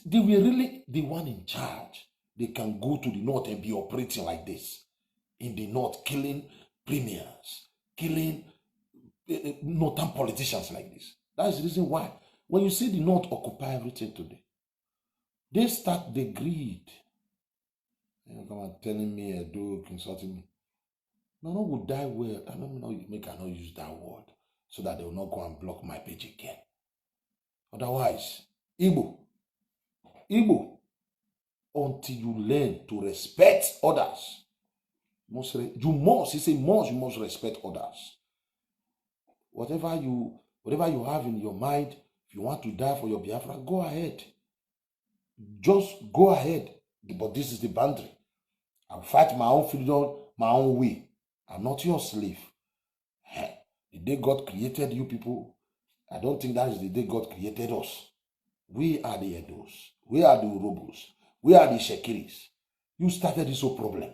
A: They were really the one in charge. They can go to the north and be operating like this. In the north, killing premiers, killing northern politicians like this. That is the reason why. When you see the north occupy everything today, they start the greed. You come and telling me, insulting me. No will die well. I don't know you cannot use that word so that they will not go and block my page again. Otherwise, Igbo, until you learn to respect others, you must respect others. Whatever you have in your mind, if you want to die for your Biafra, go ahead. Just go ahead. But this is the boundary. I'll fight my own freedom, my own way. I'm not your slave. The day God created you people, I don't think that is the day God created us. We are the Edos. We are the Urobos. We are the Shekiris. You started this whole problem.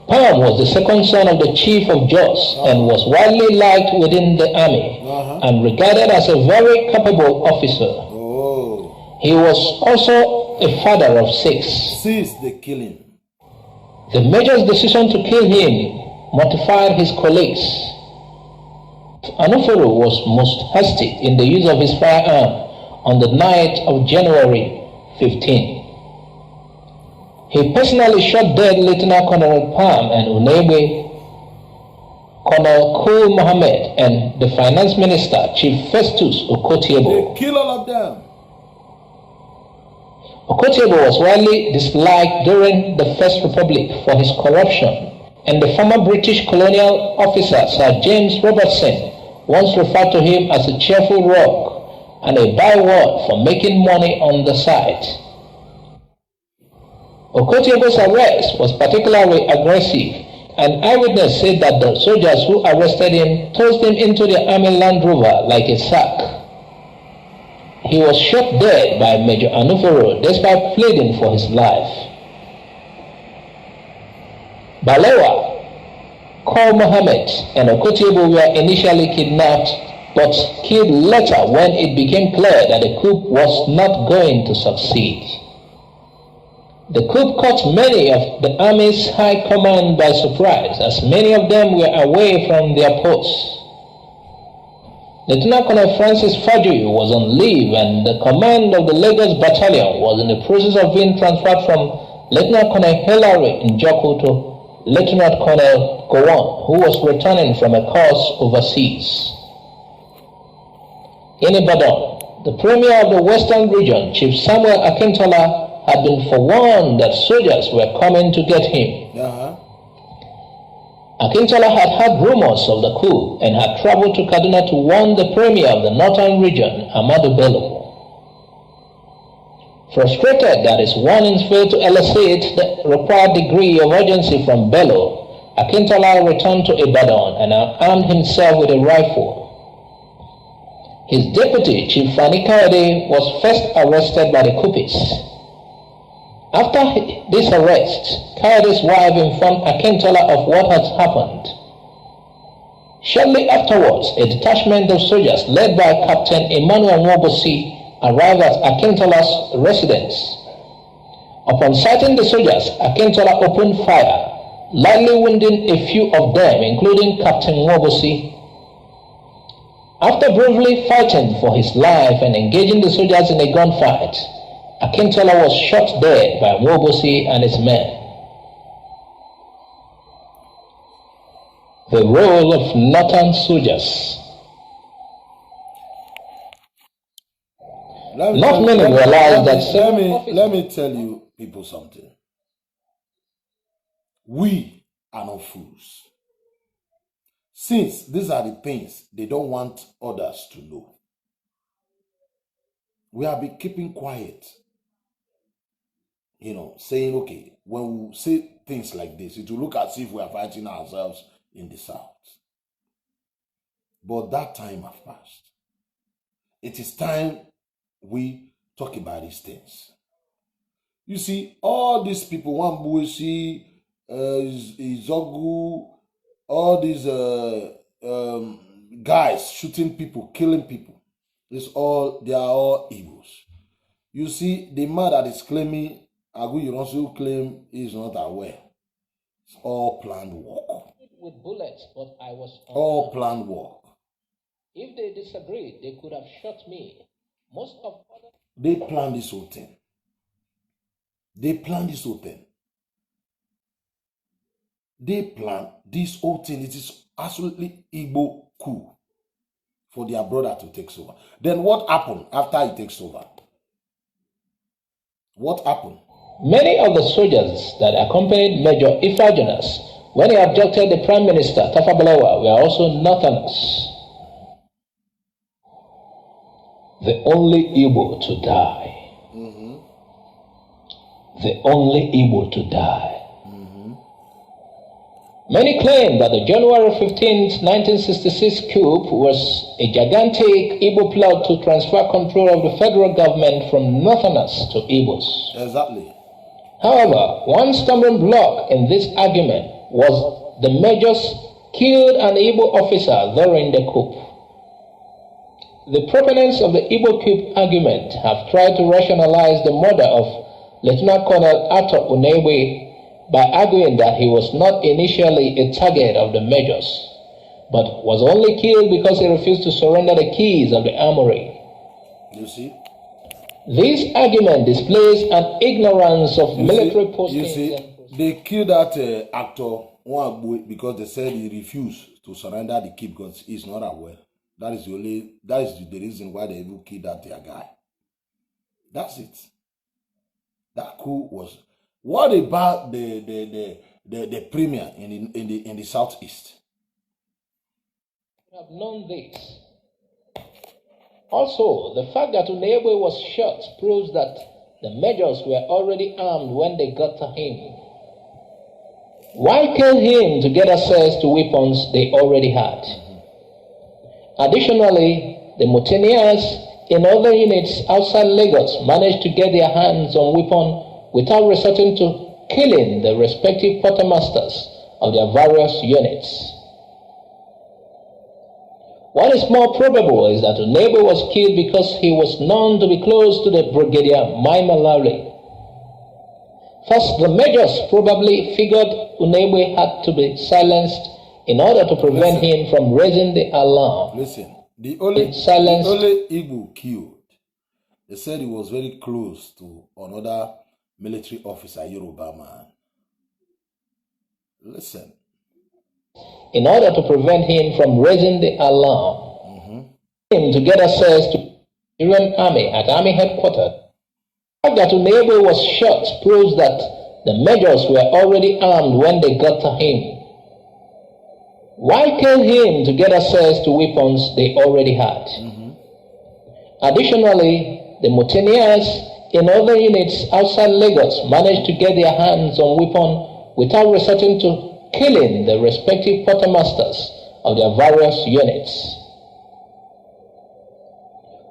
C: Palm was the second son of the chief of Jos and was widely liked within the army and regarded as a very capable officer. He was also a father of 6.
A: Since they kill him.
C: The major's decision to kill him mortified his colleagues. Anufero was most hasty in the use of his firearm on the night of January 15. He personally shot dead Lieutenant Colonel Palm and Unebe, Colonel Kul Mohammed, and the finance minister, Chief Festus Okotiebo.
A: They kill all of them.
C: Okotiebo was widely disliked during the First Republic for his corruption, and the former British colonial officer Sir James Robertson once referred to him as a cheerful rogue and a byword for making money on the side. Okotiebo's arrest was particularly aggressive. An eyewitness said that the soldiers who arrested him tossed him into the army Land Rover like a sack. he was shot dead by Major Anufero despite pleading for his life. Balewa, Kol Mohammed, and Okotiebo were initially kidnapped but killed later when it became clear that the coup was not going to succeed. The coup caught many of the army's high command by surprise, as many of them were away from their posts. Lieutenant Colonel Francis Fajoyi was on leave, and the command of the Lagos Battalion was in the process of being transferred from Lieutenant Colonel Hilary Njoku to Lieutenant Colonel Gowon, who was returning from a course overseas. In Ibadan, the Premier of the Western Region, Chief Samuel Akintola, had been forewarned that soldiers were coming to get him. Akintola had heard rumors of the coup and had traveled to Kaduna to warn the Premier of the Northern Region, Ahmadu Bello. Frustrated that his warnings failed to elicit the required degree of urgency from Bello, Akintola returned to Ibadan and armed himself with a rifle. His deputy, Chief Fani Kayode, was first arrested by the coupists. After this arrest, Kayode's wife informed Akintola of what had happened. Shortly afterwards, a detachment of soldiers led by Captain Emmanuel Nwobosi arrived at Akintola's residence. Upon sighting the soldiers, Akintola opened fire, lightly wounding a few of them, including Captain Nwobosi. After bravely fighting for his life and engaging the soldiers in a gunfight, Akintola was shot dead by Nwobosi and his men. The role of northern soldiers. Not many realize that.
A: Let me tell you people something. We are not fools. Since these are the things they don't want others to know, we have been keeping quiet. Saying, okay, when we say things like this, it will look as if we are fighting ourselves in the South. But that time has passed. It is time we talk about these things. You see, all these people, Wambushi, Izogu, all these guys shooting people, killing people, they are all evils. You see, the man that is claiming Agu Yoronsu claim he is not aware. It's all planned work.
C: With bullets, but I was
A: all planned work.
C: If they disagreed, they could have shot me.
A: They planned this whole thing. They planned this whole thing. It is absolutely Igbo coup for their brother to take over. Then what happened after he takes over? What happened?
C: Many of the soldiers that accompanied Major Ifajonas when he abducted the Prime Minister, Tafawa Balewa, were also Northerners. The only Igbo to die. The only Igbo to die. Many claim that the January 15, 1966 coup was a gigantic Igbo plot to transfer control of the federal government from Northerners to Igbos.
A: Exactly.
C: However, one stumbling block in this argument was the majors killed an Igbo officer during the coup. The proponents of the Igbo coup argument have tried to rationalize the murder of Lieutenant Colonel Arthur Unegbe by arguing that he was not initially a target of the majors, but was only killed because he refused to surrender the keys of the armory.
A: You see?
C: This argument displays an ignorance of military postings.
A: You see, they killed that actor because they said he refused to surrender the key because he's not aware. That is the reason why they even killed that guy. That's it. That coup was. What about the premier in the southeast?
C: Have known this. Also, the fact that Unegbe was shot proves that the majors were already armed when they got to him. Why kill him to get access to weapons they already had? Additionally, the mutineers in other units outside Lagos managed to get their hands on weapons without resorting to killing the respective quartermasters of their various units. What is more probable is that Unebe was killed because he was known to be close to the Brigadier Mai Malawi. First, the majors probably figured Unebe had to be silenced in order to prevent him from raising the alarm.
A: Listen, the only Igbo killed, they said he was very close to another military officer, Yoruba man. Listen.
C: In order to prevent him from raising the alarm, him to get access to the Nigerian army at army headquarters. The fact that Unebe was shot proves that the majors were already armed when they got to him. Why kill him to get access to weapons they already had? Additionally, the mutineers in other units outside Lagos managed to get their hands on weapons without resorting to killing the respective quartermasters of their various units.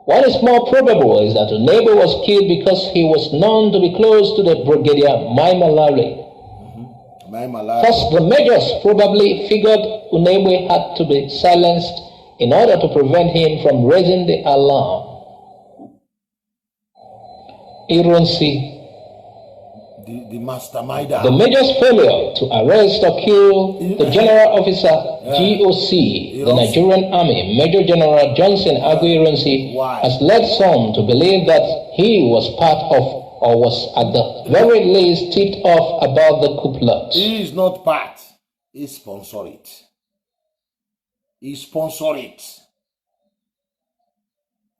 C: What is more probable is that Unebe was killed because he was known to be close to the Brigadier Mai Malawi. First, the majors probably figured Unebe had to be silenced in order to prevent him from raising the alarm. Ironsi,
A: the masterminder.
C: The major's failure to arrest or kill the general officer, GOC, the Nigerian Army, Major General Johnson Aguiyi has led some to believe that he was part of or was at the very least tipped off about the coup plot.
A: He is not part. He sponsored it. He sponsored it.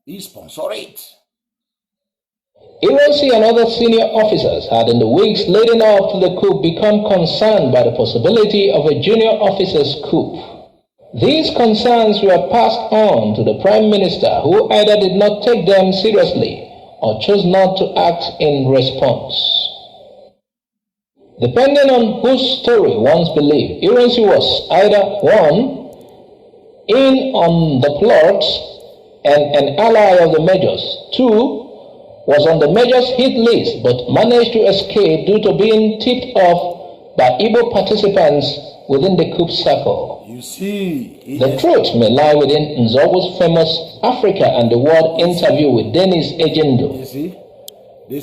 A: He sponsored it.
C: Ironsi and other senior officers had in the weeks leading up to the coup become concerned by the possibility of a junior officer's coup. These concerns were passed on to the Prime Minister, who either did not take them seriously or chose not to act in response. Depending on whose story one's believed, Ironsi was either 1. in on the plot and an ally of the majors, 2. was on the major's hit list but managed to escape due to being tipped off by Igbo participants within the coup circle.
A: You see,
C: the truth may lie within Nzogu's famous Africa and the World interview with Dennis Ejendo.
A: You see, they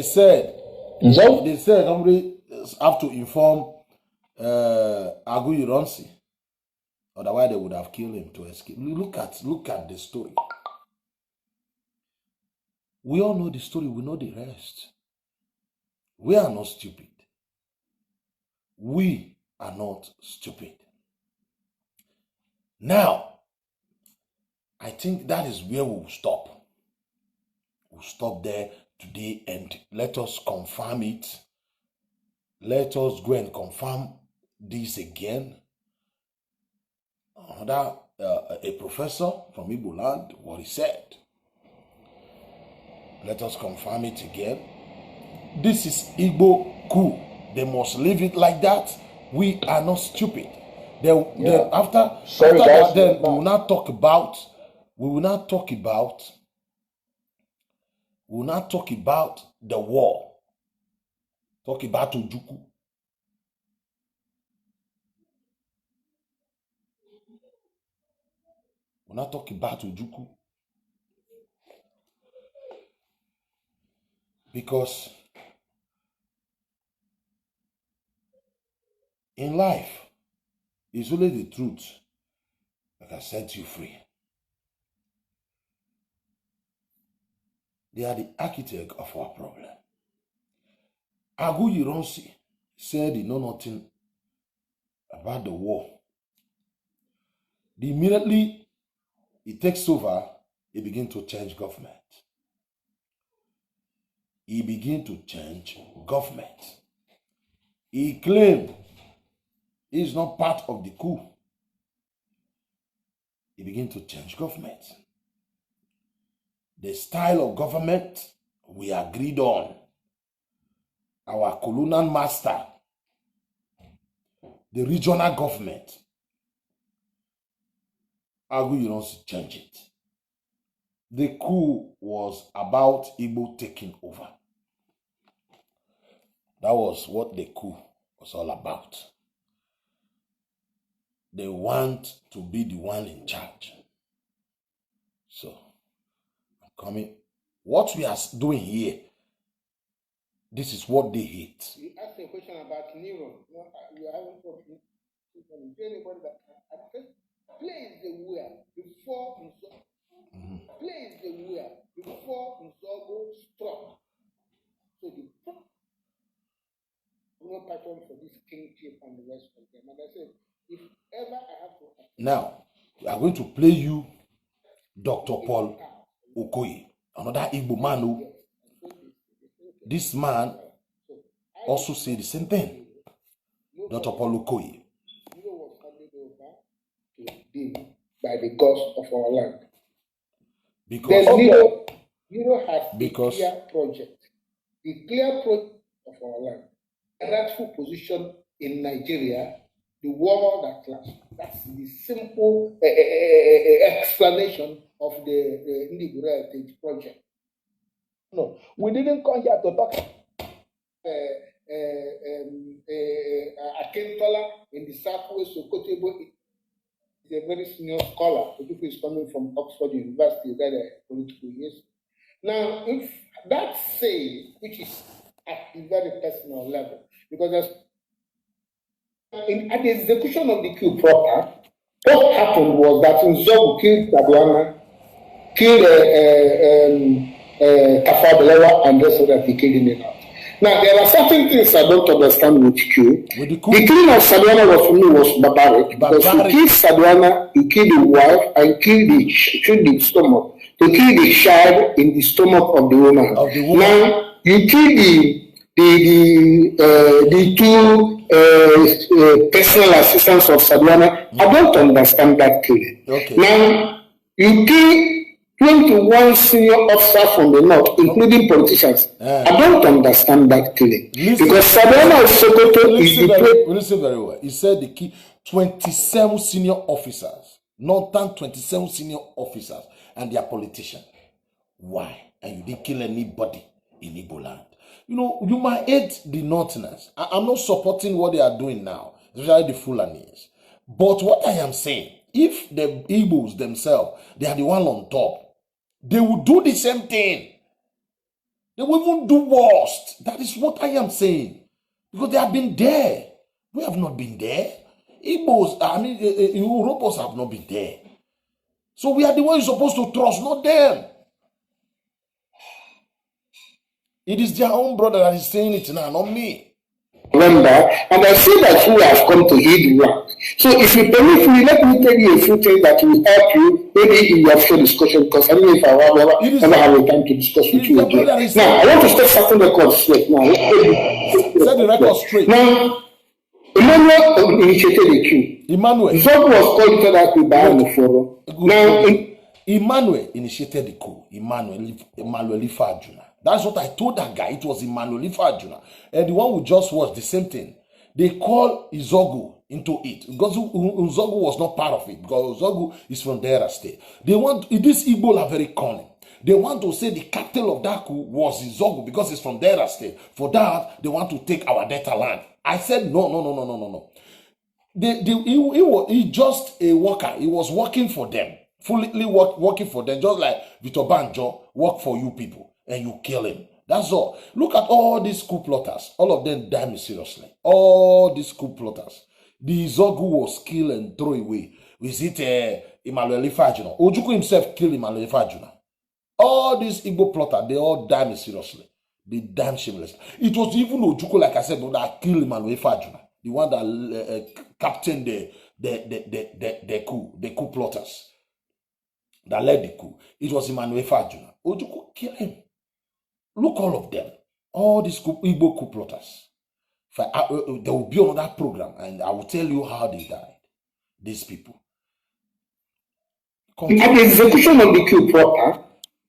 A: said somebody have to inform Aguiyi Ironsi, otherwise they would have killed him to escape. Look at the story. We all know the story, we know the rest. We are not stupid. We are not stupid. Now, I think that is where we will stop. We'll stop there today and let us confirm it. Let us go and confirm this again. A professor from Igbo land, what he said. Let us confirm it again. This is Igbo coup. They must leave it like that. We are not stupid. After that, we will not talk about the war. Talk about Ojuku. We'll not talk about Ojuku. Because in life, it's only the truth that can set you free. They are the architect of our problem. Aguiyi Ironsi said he know nothing about the war. Immediately he takes over, he begins to change government. He began to change government. He claimed he is not part of the coup. He began to change government. The style of government we agreed on. Our colonial master, the regional government, Aguiyi Ironsi changed it. the coup was about Igbo taking over. That was what the coup was all about. They want to be the one in charge. So, I'm coming. What we are doing here, this is what they hate.
D: You asked a question about Nero. No, you haven't talked to anybody that plays the where before plays the where before Nzogo struck. So the no pattern for this kingship and the rest of them. And I said, if ever I have to.
A: Now, we are going to play you Dr. Paul Okoye, another Igbo man who, this man also said the same thing. Dr. Paul Okoye.
D: Was handed over to them by the gods of our land.
A: Because
D: Nero has a clear project. The clear project of our land. A rightful position in Nigeria, the world at large. That's the simple explanation of the Indigo Heritage Project. No, we didn't come here to talk Akintola in the southwest of Kotebo is a very senior scholar who is coming from Oxford University, that political years. Now, if that say, which is at the very personal level, because at the execution of the coup proper, what happened was that Nzogu killed Tabuana, killed Tafabelewa, and rest of that he killed him out. Now, there are certain things I don't understand with coup. The killing of Saduana was, for me, was barbaric. Because he killed Saduana, he killed the wife, and killed the stomach. To kill the child in the stomach of the woman. Now, you kill the two personal assistants of Saduana. I don't understand that killing. Okay. Now, you kill 21 senior officers from the north, including politicians. I don't understand that killing. Because Saduana of Sokoto is the
A: listen very well. He said the key 27 senior officers, northern 27 senior officers, and they are politicians. Why? And you didn't kill anybody in Igbo land. You know, you might hate the Northerners. I'm not supporting what they are doing now, especially the Fulanis. But what I am saying, if the Igbos themselves, they are the one on top, they will do the same thing. They will even do worse. That is what I am saying. Because they have been there. We have not been there. Igbos, Europeans have not been there. So we are the ones supposed to trust, not them. It is their own brother that is saying it now, not me.
D: Remember, and I say that you have come to heed the word. So if you permit me, let me tell you a few things that will help you, maybe in your full discussion, because I don't know if I will ever have a time to discuss with you again. Now, I want to set certain records straight. Now,
A: set the record straight.
D: Now, Emmanuel initiated the coup.
A: Emmanuel.
D: Zob was called to that coup by the forum. Now,
A: Emmanuel initiated the coup. Emmanuel Ifajuna. That's what I told that guy. It was Emmanuel Ifajuna. And the one who just watched the same thing. They call Izogu into it. Because Izogu was not part of it. Because Izogu is from Dera State. They want, these Igbo are very cunning. They want to say the capital of that coup was Izogu because it's from Dera State. For that, they want to take our Delta land. I said, no. He just a worker. He was working for them. Fully working for them. Just like Vito Banjo work for you people. And you kill him. That's all. Look at all these coup plotters. All of them die mysteriously. All these coup plotters. The Izogu was killed and thrown away. Was it Emmanuel Ifajuna? Ojukwu himself killed Emmanuel Ifajuna. All these Igbo plotters, they all die mysteriously. They die shamelessly. It was even Ojukwu, like I said, that killed Emmanuel Ifajuna. The one that captained the coup plotters. That led the coup. It was Emmanuel Ifajuna. Ojukwu killed him. Look, all of them, all these Igbo coup plotters. There will be another program, and I will tell you how they died. These people.
D: At the execution of the coup proper,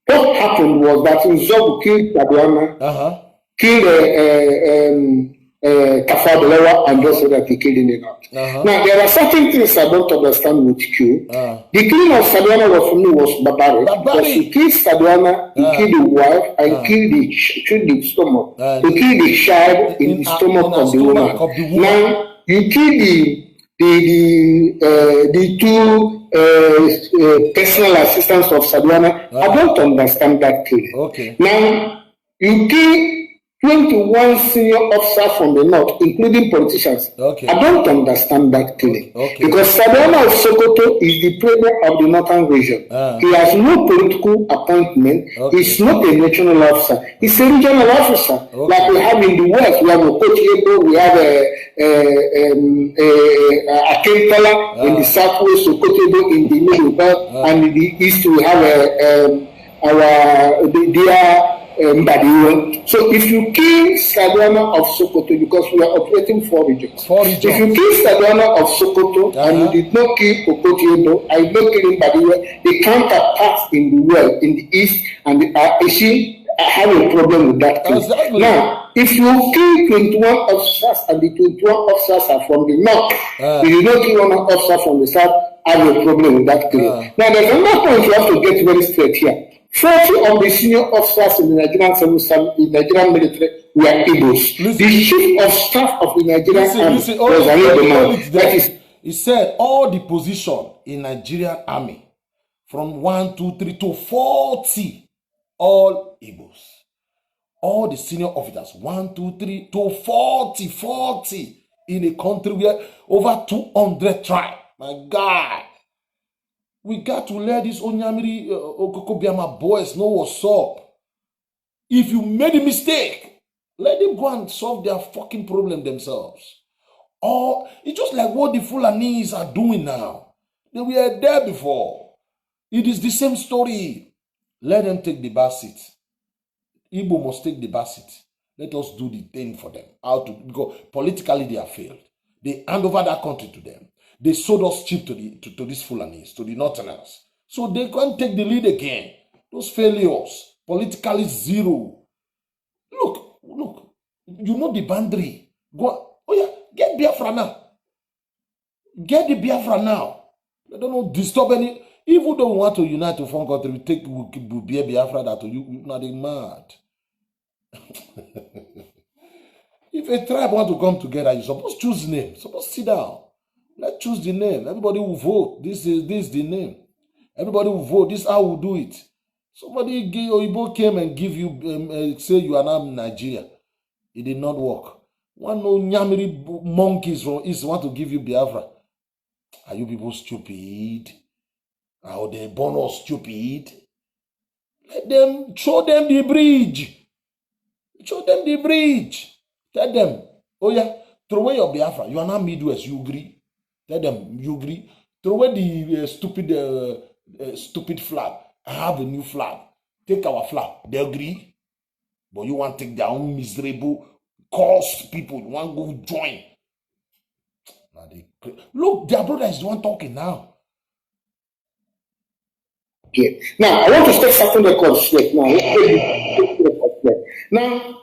D: what happened was that Nzogu killed Tabuana, killed Tafadelewa and just so that they killed him out. Now, there are certain things I don't understand with Q. The killing of Saduana for me was barbaric. Because he killed Saduana, he killed the wife, and killed the stomach. He killed the child in the stomach of the woman. Now, you kill the two personal assistants of Saduana. I don't understand that killing.
A: Okay.
D: Now, you kill 21 senior officers from the north, including politicians.
A: Okay.
D: I don't understand that killing.
A: Okay.
D: Because Saduana of Sokoto is the president of the northern region. He has no political appointment.
A: Okay.
D: He's not a national officer. He's a regional officer. Okay. Like we have in the west, we have a Kotiebo, we have a Akentala in the southwest, Kotiebo in the middle belt, and in the east we have So if you kill Saduana of Sokoto, because we are operating 4 regions. If you kill Saduana of Sokoto and you did not kill Okotiebo, I did not kill him Badiwe, the counterparts in the world, in the east and the I have a problem with that.
A: Exactly.
D: Now, if you kill 21 officers and the 21 officers are from the north, you did not kill one officer from the south, I have a problem with that claim. Now, there's another point you have to get very straight here. 40 of the senior officers in the Nigerian military were Igbos. The chief of staff of the Nigerian army was an Igbo man.
A: He said all the position in Nigerian army from 1, 2, 3 to 40, all Igbos. All the senior officers, 1, 2, 3 to 40 in a country where over 200 tribes. My God. We got to let these Onyamiri Okokobiama boys know what's up. If you made a mistake, let them go and solve their fucking problem themselves. Or it's just like what the Fulanis are doing now. They were there before. It is the same story. Let them take the back seat. Igbo must take the back seat. Let us do the thing for them. Because politically they have failed. They hand over that country to them. They sold us cheap to these Fulanis, to the Northerners. So they can't take the lead again. Those failures, politically zero. Look, you know the boundary. Go, oh yeah, get Biafra now. Get the Biafra now. They don't know, disturb any. Even though we want to unite to form country, we take Biafra that to you, not mad. If a tribe want to come together, you're supposed to choose name. You're supposed to sit down. Let's choose the name. Everybody will vote. This is the name. Everybody will vote. This is how we do it. Somebody Oyibo came and give you, say you are now in Nigeria. It did not work. One no Nyamiri monkeys from East want to give you Biafra. Are you people stupid? Are they born us stupid? Let them, show them the bridge. Show them the bridge. Tell them, oh yeah, throw away your Biafra. You are now Midwest, you agree? Tell them, you agree? Throw away the stupid flag. I have a new flag. Take our flag. They agree? But you want to take their own miserable cursed people. You want to go join. Look, their brother is the one talking now.
D: Okay. Now, I want to state something record straight now. Now,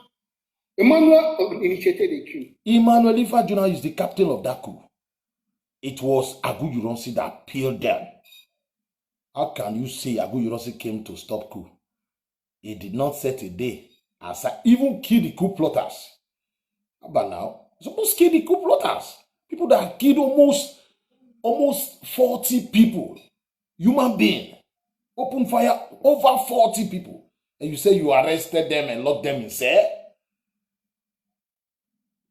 D: Emmanuel initiated a coup.
A: Emmanuel Ifajuna is the captain of that coup. It was Agu Yuronsi that peeled them. How can you say Agu Yuronsi came to stop coup? He did not set a day. As I even kill the coup plotters. But now, supposed to kill the coup plotters. People that killed almost 40 people. Human being. Open fire over 40 people. And you say you arrested them and locked them in cell?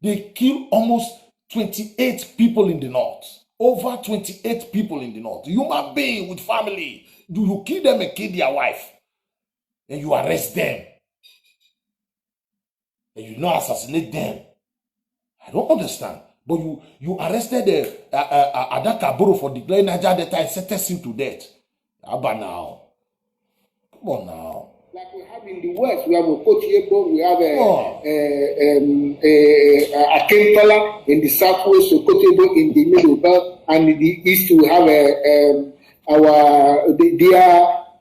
A: They killed almost 28 people in the north. Over 28 people in the north. Human being with family. Do you kill them and kill their wife? And you arrest them? And you not assassinate them? I don't understand. But you arrested Adakaburu for declaring Niger Delta and sentenced him to death. How about now? Come on now.
D: Like we have in the west, we have a Kotiebo, we have a Akentala in the southwest, a Kotiebo in the middle belt, and in the east we have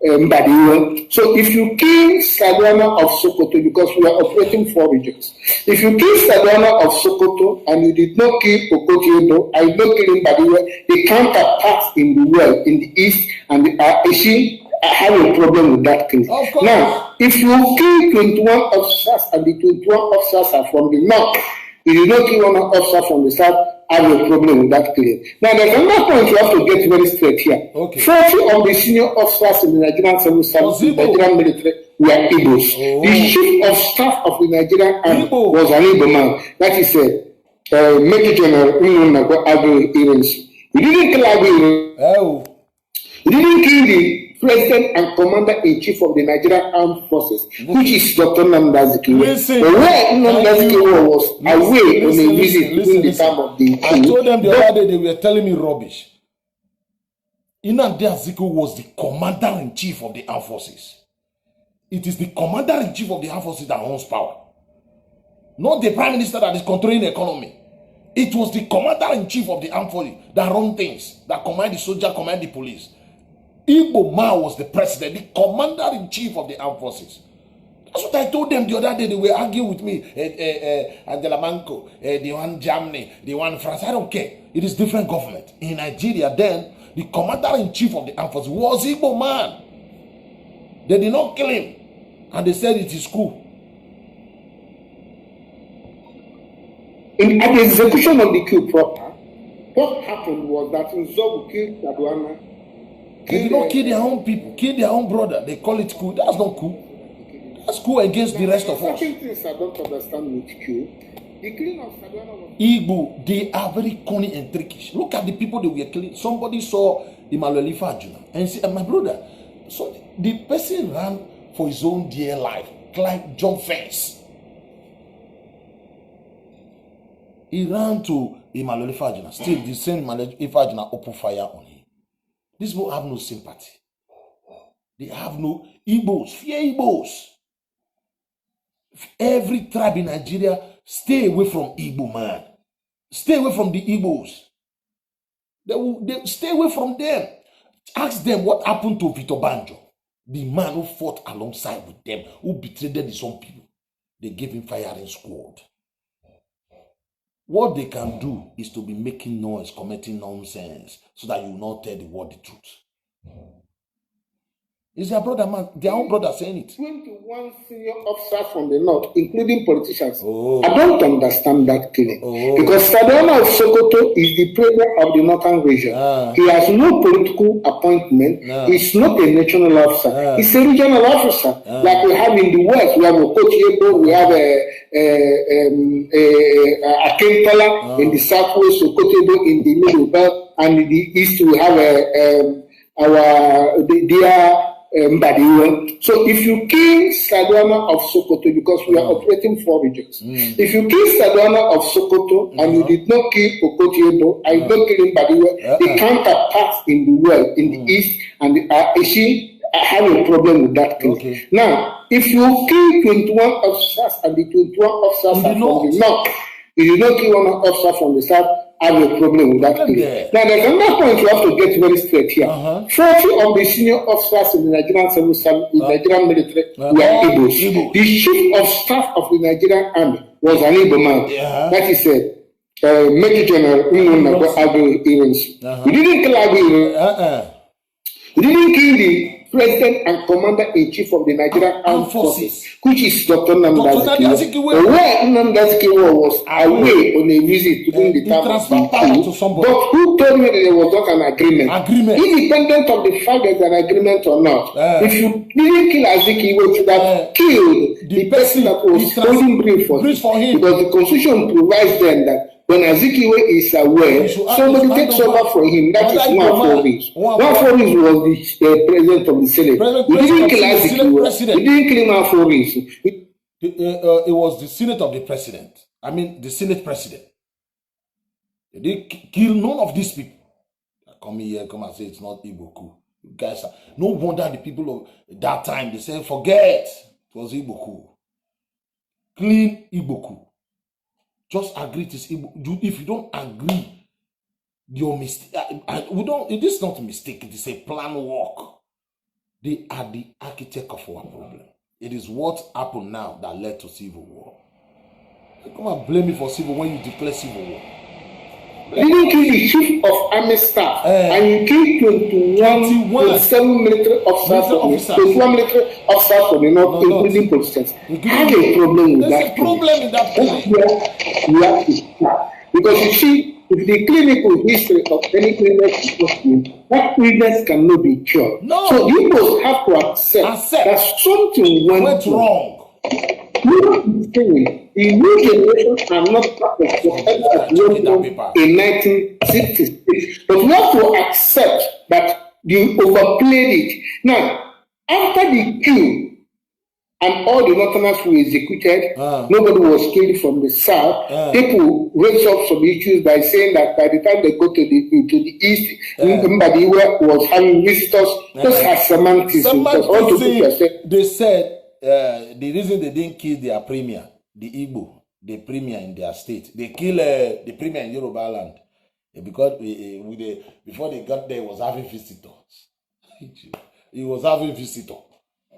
D: Mbadiwe. So if you kill Sadwana of Sokoto, because we are operating 4 regions, if you kill Sadwana of Sokoto and you did not kill Okotie-Ebo and you don't kill Mbadiwe, the counterparts in the world, in the east and the Asian, I have a problem with that killing. Now, if you kill 21 officers and the 21 officers are from the north, if you don't kill one officer from the south, I have a problem with that killing. Now, there's another point you have to get very straight here. 40 of the senior officers in the Nigerian civil service, the Nigerian military, were Igbos. The chief of staff of the Nigerian army was an Igbo man. That is Major General Unago Agui Irensu. We didn't kill Agui Irensu. We didn't kill the President and Commander-in-Chief of the Nigerian Armed Forces, which is Dr. Nnamdi Azikiwe. But where Nnamdi Azikiwe was away on a visit during the time of the coup.
A: I told them the other day they were telling me rubbish. Nnamdi Azikiwe was the Commander-in-Chief of the Armed Forces. It is the Commander-in-Chief of the Armed Forces that owns power. Not the Prime Minister that is controlling the economy. It was the Commander-in-Chief of the Armed Forces that run things, that command the soldier, command the police. Igbo Man was the president, the commander-in-chief of the armed forces. That's what I told them the other day. They were arguing with me. Angela Manco, the one Germany, the one France. I don't care. It is different government. In Nigeria, then, the commander-in-chief of the armed forces was Igbo Man. They did not kill him. And they said it is cool.
D: At the execution of the coup proper, what happened was that Nzogu killed Sadwana.
A: They did not kill their own people, kill their own brother. They call it coup. That's not coup. That's coup against the rest of us.
D: Certain things I don't understand with coup. The killing of Sadwana was...
A: Igbo, they are very cunning and trickish. Look at the people they were killing. Somebody saw Imalolifa Ajuna and said, my brother, so the person ran for his own dear life, climbed, jump fence. He ran to Imalolifa Ajuna. Still, the same Imalolifa Ajuna opened fire on him. These people have no sympathy. They have no Igbos, fear Igbos. Every tribe in Nigeria, stay away from Igbo man. Stay away from the Igbos. They stay away from them. Ask them what happened to Victor Banjo, the man who fought alongside with them, who betrayed his own people. They gave him firing squad. What they can do is to be making noise, committing nonsense, so that you will not tell the world the truth. Is their brother, man, their own brother saying it?
D: 21 senior officers from the north, including politicians. I don't understand that killing. Because Sadwana of Sokoto is the president of the northern region. He has no political appointment. He's not a national officer. He's a regional officer. Like we have in the west, we have Okotie-Ebo, we have Akintola in the southwest, Okotie-Ebo in the middle belt, and in the east we have Mbadiwe. So if you kill Sadwana of Sokoto, because we are operating 4 regions, if you kill Sadwana of Sokoto and you did not kill Okotie-Ebo and you don't kill Mbadiwe, the counterparts in the world, in the east and the Asian, I have a problem with that thing. Now, if you kill 21 officers and the 21 officers are from the north, if you don't kill one officer from the south, I have a problem with that thing. Now, there's another point you have to get very straight here. 40 of the senior officers in the Nigerian civil service, the Nigerian military, were Igbos. The chief of staff of the Nigerian army was an Igbo man. That is Major General Unago Agui Irensu. We didn't kill Agui Irensu. We didn't kill the President and Commander-in-Chief of the Nigerian Armed Forces, which is Dr. Nnamdi Azikiwe. Where Nnamdi Azikiwe was away on a visit during the time of the coup. But who told me that there was not an agreement? Independent of the fact there's an agreement or not. If you didn't kill Azikiwe, you should have killed the person that was holding brief for him. Because the Constitution provides then that when Azikiwe is aware, somebody takes over for him. That is Nwaforis. Nwaforis was the president of the Senate. We didn't kill Azikiwe. We didn't kill Nwaforis.
A: It was the Senate of the president. I mean, the Senate president. They didn't kill none of these people. Come here, come and say it's not Igbo coup. You guys are, no wonder the people of that time, they say, forget, it was Igbo coup. Clean Igbo coup. Just agree it is Igbo. If you don't agree, your mistake. We don't. It is not a mistake. It is a plan work. They are the architect of our problem. It is what happened now that led to civil war. You come and blame me for civil when you declare civil war.
D: Didn't kill the chief of army staff and you killed 27 military officers, 21 military officers from the north, including politicians. I have a problem with that.
A: There's a problem in that
D: That's where we have to start. Because you see, if the clinical history of any illness is possible, that illness cannot be cured.
A: No.
D: So you must have to accept that something went wrong. The new generation are not perfect whatever has went on in 1966. But we have to accept that you overplayed it. Now, after the coup and all the northerners were executed, nobody was killed from the south. People raised up some issues by saying that by the time they go to the east, somebody was having visitors. Those are semantics.
A: They said the reason they didn't kill their premier, the Igbo, the premier in their state, they kill the premier in Yoruba land because before they got there, he was having visitors. He was having visitors.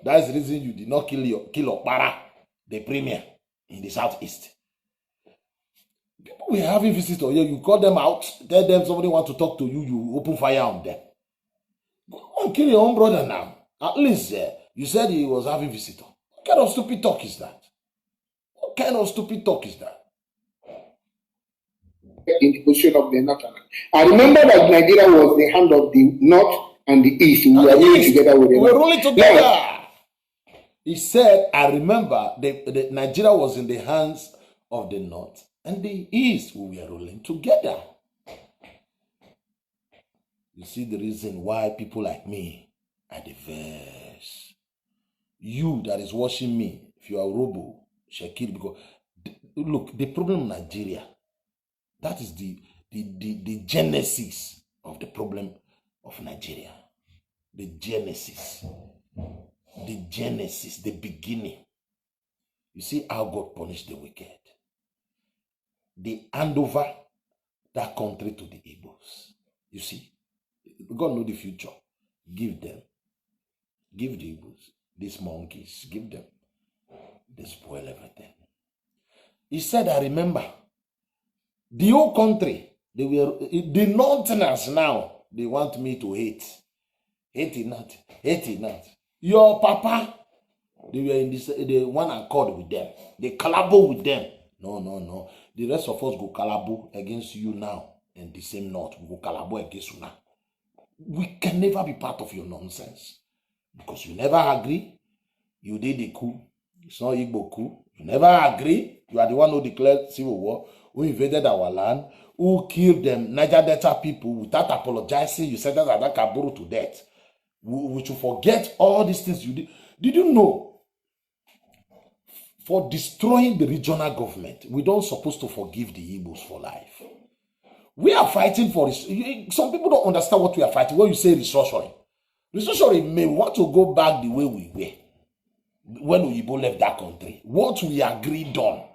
A: That's the reason you did not kill Okpara, the premier in the southeast. People were having visitors. You call them out, tell them somebody want to talk to you, you open fire on them. Go and kill your own brother now. At least you said he was having visitors. What kind of stupid talk is that? What kind of stupid talk is that?
D: In the position of the northern. I remember that Nigeria was the hand of the north and the east. We were rolling together with them.
A: We were rolling together. Yeah. He said, I remember the Nigeria was in the hands of the north and the east. We were rolling together. You see the reason why people like me are diverse. You that is watching me, if you are Robo, Shakir, because look, the problem in Nigeria, that is the genesis of the problem of Nigeria. The genesis, the beginning. You see how God punished the wicked. They hand over that country to the Igbos. You see, God knows the future. Give them. Give the Igbos. These monkeys, give them. They spoil everything. He said, I remember, the whole country, they were, the northerners now, they want me to hate. Hate it not. Your papa, they were in this, they one accord with them. They collabo with them. No. The rest of us go collabo against you now. And the same north, we go collabo against you now. We can never be part of your nonsense. Because you never agree. You did the coup. It's not Igbo coup. You never agree. You are the one who declared civil war, who invaded our land, who killed them Niger Delta people without apologizing. You said that Kaburu to death. We should forget all these things you did. Did you know? For destroying the regional government, we don't supposed to forgive the Igbos for life. We are fighting for this. Some people don't understand what we are fighting. When you say restructuring, restructuring may want to go back the way we were when Oyibo left that country. What we agreed on.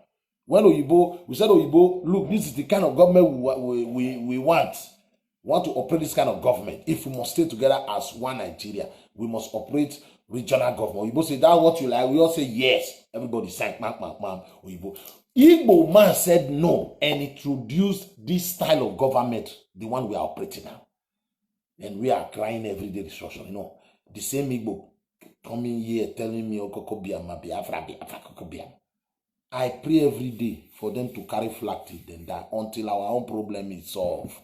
A: When we said Oyibo, look, this is the kind of government we want. We want to operate this kind of government. If we must stay together as one Nigeria, we must operate regional government. Oyibo say, that's what you like. We all say yes. Everybody sang, Oyibo. Igbo man said no and introduced this style of government, the one we are operating now. And we are crying every day destruction. You know, the same Igbo coming here telling me, I pray every day for them to carry flag till then die until our own problem is solved.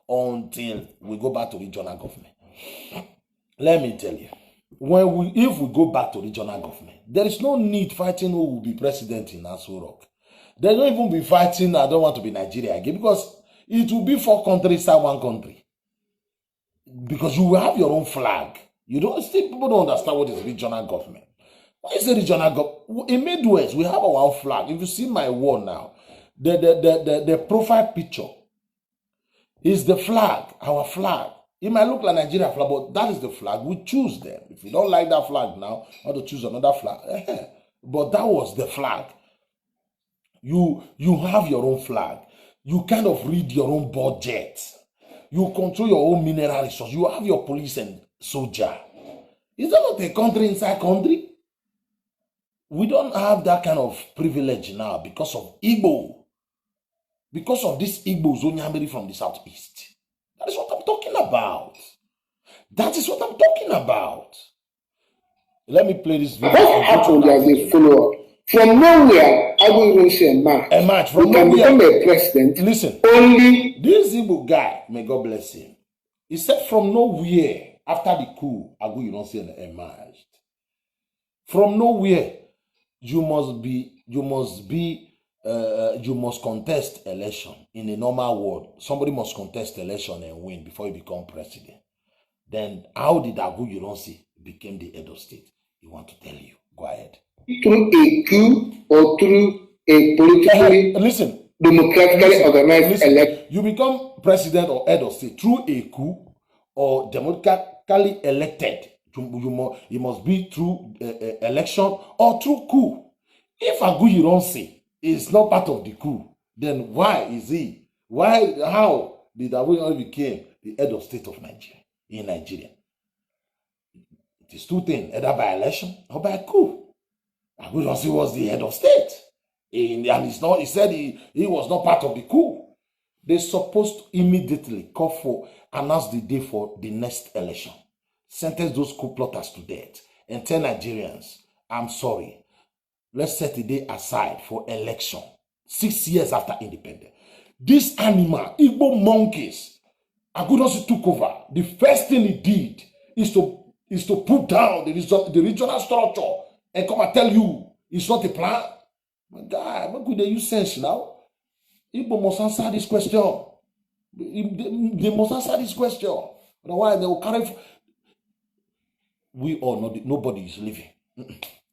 A: Until we go back to regional government. Let me tell you, if we go back to regional government, there is no need fighting who will be president in Aso Rock. There don't even be fighting, I don't want to be Nigeria again, because it will be 4 countries inside 1 country. Because you will have your own flag. People don't understand what is regional government. What is the regional government? In Midwest, we have our own flag. If you see my wall now, the profile picture is the flag, our flag. It might look like Nigeria flag, but that is the flag. We choose them. If you don't like that flag now, you want to choose another flag. But that was the flag. You have your own flag. You kind of read your own budget. You control your own mineral resources. You have your police and soldier. Is that not a country inside country? We don't have that kind of privilege now because of Igbo. Because of this Igbo Zonyamiri from the southeast. That is what I'm talking about. That is what I'm talking about. Let me play this video.
D: What happened as a follow-up? From nowhere, I will even say a match.
A: From
D: can
A: nowhere.
D: Become a president.
A: Listen,
D: only
A: this Igbo guy, may God bless him, he said from nowhere, after the coup, Agu Ironsi emerged. From nowhere, you must contest election. In a normal world, somebody must contest election and win before you become president. Then how did Agu Ironsi become the head of state? He want to tell you. Go ahead.
D: Through a coup or through a politically democratically organized election.
A: You become president or head of state through a coup or democratically elected. You must be through election or through coup. If Agu Ironsi is not part of the coup, then why is he? How did Agu Ironsi become the head of state of Nigeria in Nigeria? It is two things, either by election or by coup. Agu Ironsi was the head of state. And he said he was not part of the coup. They're supposed to immediately announce the day for the next election. Sentence those coup plotters to death. And tell Nigerians, I'm sorry. Let's set the day aside for election. 6 years after independence. This animal, Igbo monkeys, Agu Ironsi took over. The first thing he did is to put down the regional structure and come and tell you it's not a plan. My guy, what could they use sense now? Igbo must answer this question. They must answer this question. Otherwise, they will carry. We all know that nobody is living.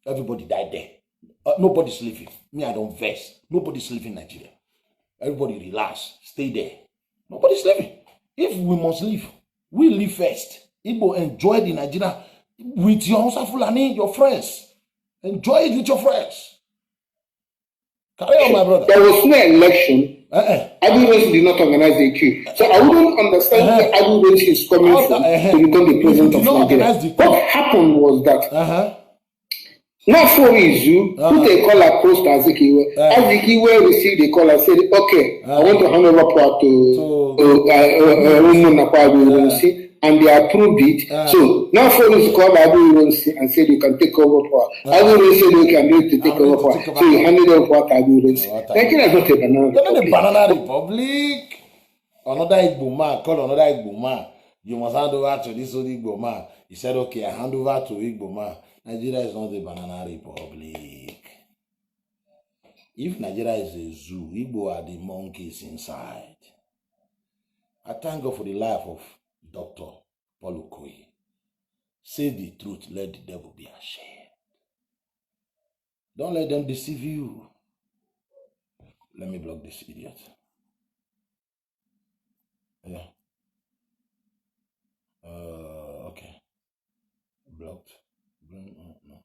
A: Everybody died there. Nobody's living. Me, I don't vex. Nobody's living in Nigeria. Everybody relax. Stay there. Nobody's living. If we must live, we live first. Igbo, enjoy the Nigeria with your Hausa Fulani, your friends. Enjoy it with your friends. Carry on, my brother.
D: There was no election. Agu Ironsi did not organize the coup. So I wouldn't understand where Agu Ironsi is coming from to become the president of Nigeria. What happened was that Nafo Izu put a call across to Azikiwe. Azikiwe received a call and said, okay, I want to hand over power to Agu Ironsi. And they approved it. So now Ironsi called Agu Ironsi and said you can take over power. Agu Ironsi said okay, I'm ready to take over power. So he handed over power to Agu Ironsi. Nigeria is not a banana republic.
A: Not a banana republic. Another Igbo man called another Igbo man. You must hand over to this old Igbo man. He said, okay, I hand over to Igbo man. Nigeria is not a banana republic. If Nigeria is a zoo, Igbo are the monkeys inside. I thank God for the life of Dr. Paul Okoye. Say the truth, let the devil be ashamed. Don't let them deceive you. Let me block this idiot. Yeah. Okay. Blocked. No.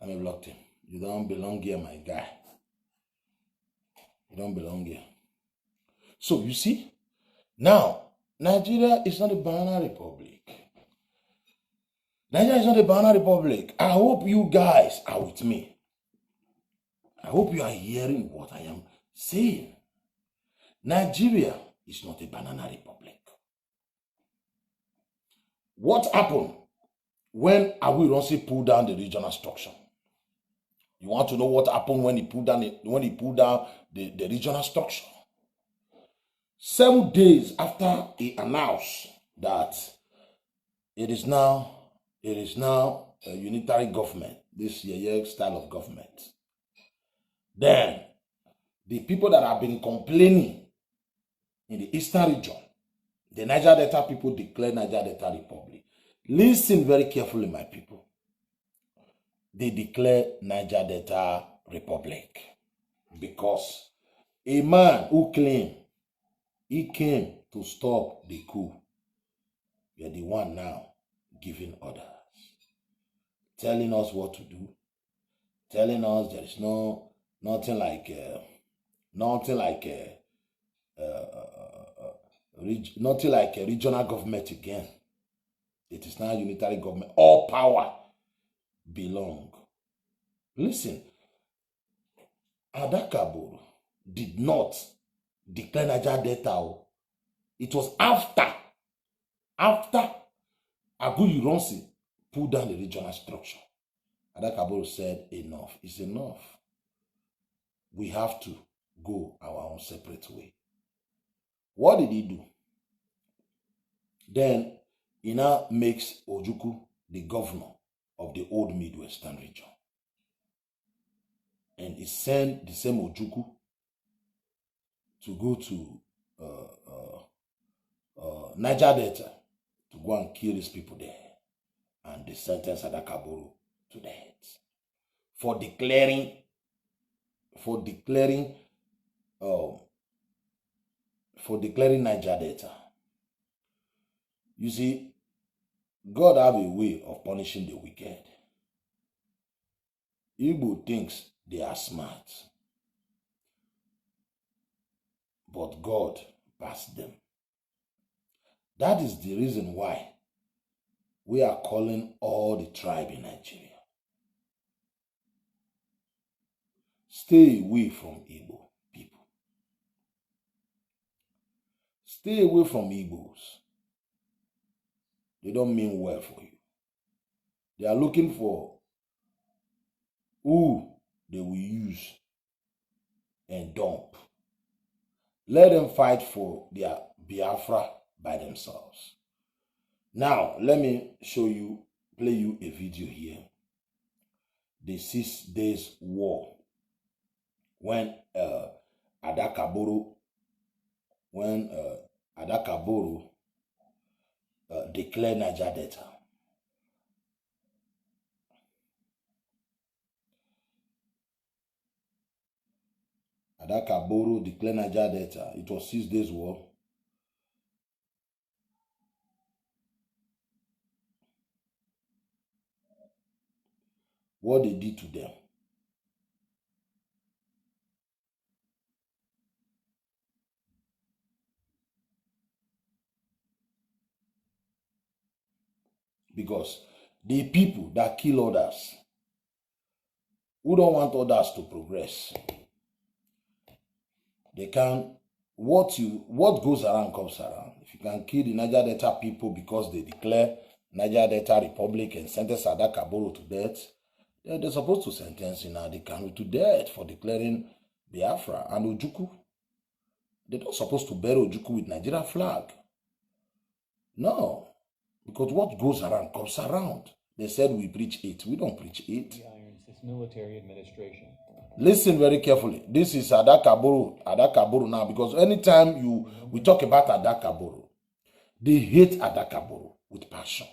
A: Let me block him. You don't belong here, my guy. You don't belong here. So you see, now Nigeria is not a banana republic. Nigeria is not a banana republic. I hope you guys are with me. I hope you are hearing what I am saying. Nigeria is not a banana republic. What happened when Agu Ironsi pulled down the regional structure? You want to know what happened when he pulled down the regional structure? 7 days after he announced that it is now a unitary government, this Yeye style of government, then the people that have been complaining in the eastern region, the Niger Delta people declared Niger Delta Republic. Listen very carefully, my people. They declare Niger Delta Republic because a man who claimed he came to stop the coup, you're the one now giving orders, telling us what to do, telling us there is nothing like a regional government again. It is now unitary government. All power belong. Listen, Adakaburu did not declare Niger Delta. It was after Aguyuronsi pulled down the regional structure. Adakaburu said, enough is enough. We have to go our own separate way. What did he do? Then he now makes Ojukwu the governor of the old Midwestern region. And he sent the same Ojukwu to go to Niger Delta to go and kill his people there. And they sentenced Adakaburu to death for declaring Niger Delta. You see, God have a way of punishing the wicked. Igbo thinks they are smart, but God passed them. That is the reason why we are calling all the tribe in Nigeria. Stay away from Igbo people. Stay away from Igbos. They don't mean well for you. They are looking for who they will use and dump. Let them fight for their Biafra by themselves. Now, let me play you a video here. The 6 days war. When Adakaburu declared Niger Delta. Adakaburu declared Niger Delta. It was 6 days war. What they did to them. Because the people that kill others, who don't want others to progress, they can, what goes around comes around. If you can kill the Niger Delta people because they declare Niger Delta Republic and sentence Adakaburu to death, they're supposed to sentence Nnamdi Kanu to death for declaring Biafra and Ojukwu. They're not supposed to bury Ojukwu with Nigeria flag. No. Because what goes around comes around. They said we preach it. We don't preach it.
E: It's military administration.
A: Listen very carefully. This is Adakaburu now, because anytime we talk about Adakaburu, they hate Adakaburu with passion.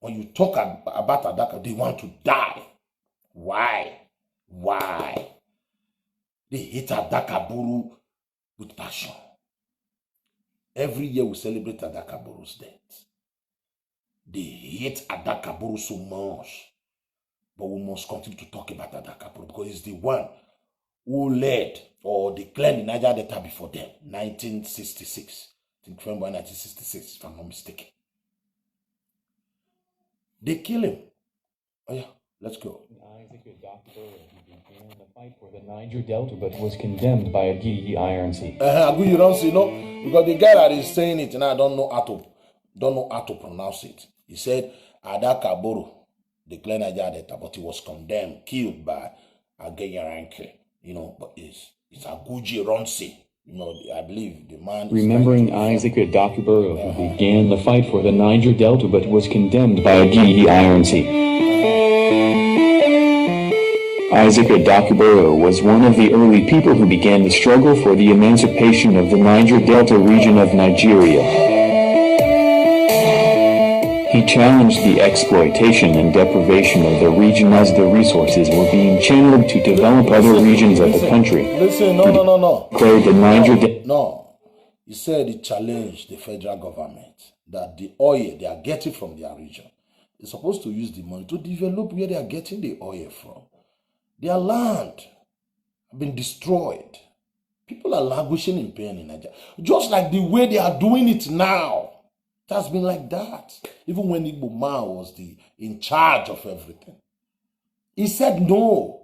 A: When you talk about Adakaburu, they want to die. Why? They hate Adakaburu with passion. Every year we celebrate Adakaburu's death. They hate Adakaburu so much. But we must continue to talk about Adakaburu because he's the one who led or declared the Niger Delta before them, 1966. I think November 1966, if I'm not mistaken. They kill him. Oh yeah, let's go.
E: Isaac began the fight for the Niger Delta, but was condemned by a Aguyuronsi.
A: Aguyuronsi, because the guy that is saying it, and I don't know how to pronounce it. He said Adakaburu declared Niger Delta, but he was condemned, killed by Aguyuronsi. But it's Aguyuronsi. I believe the man.
E: Remembering Isaac Adakaburu, who began the fight for the Niger Delta, but was condemned by Aguyuronsi. Isaac Adakaburu was one of the early people who began the struggle for the emancipation of the Niger Delta region of Nigeria. He challenged the exploitation and deprivation of the region as the resources were being channeled to develop other regions of the country.
A: No.
E: Declared the Niger Delta.
A: No. He said he challenged the federal government that the oil they are getting from their region, they're supposed to use the money to develop where they are getting the oil from. Their land have been destroyed. People are languishing in pain in Nigeria. Just like the way they are doing it now. It has been like that. Even when Igbo man was in charge of everything. He said, no,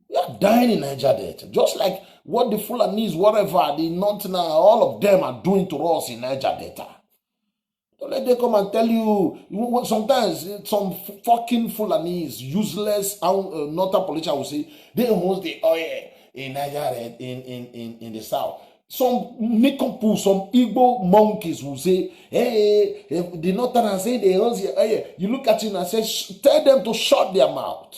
A: we are dying in Niger Delta. Just like what the Fulanese, whatever, the North now, all of them are doing to us in Niger Delta. Don't let them come and tell you. Sometimes some fucking Fulanese, useless northern politician will say, they hold the oil in Niger, in the south. Some Nikompu, some Igbo monkeys will say, hey, the northerners say they hold the oil. You look at him and say, tell them to shut their mouth.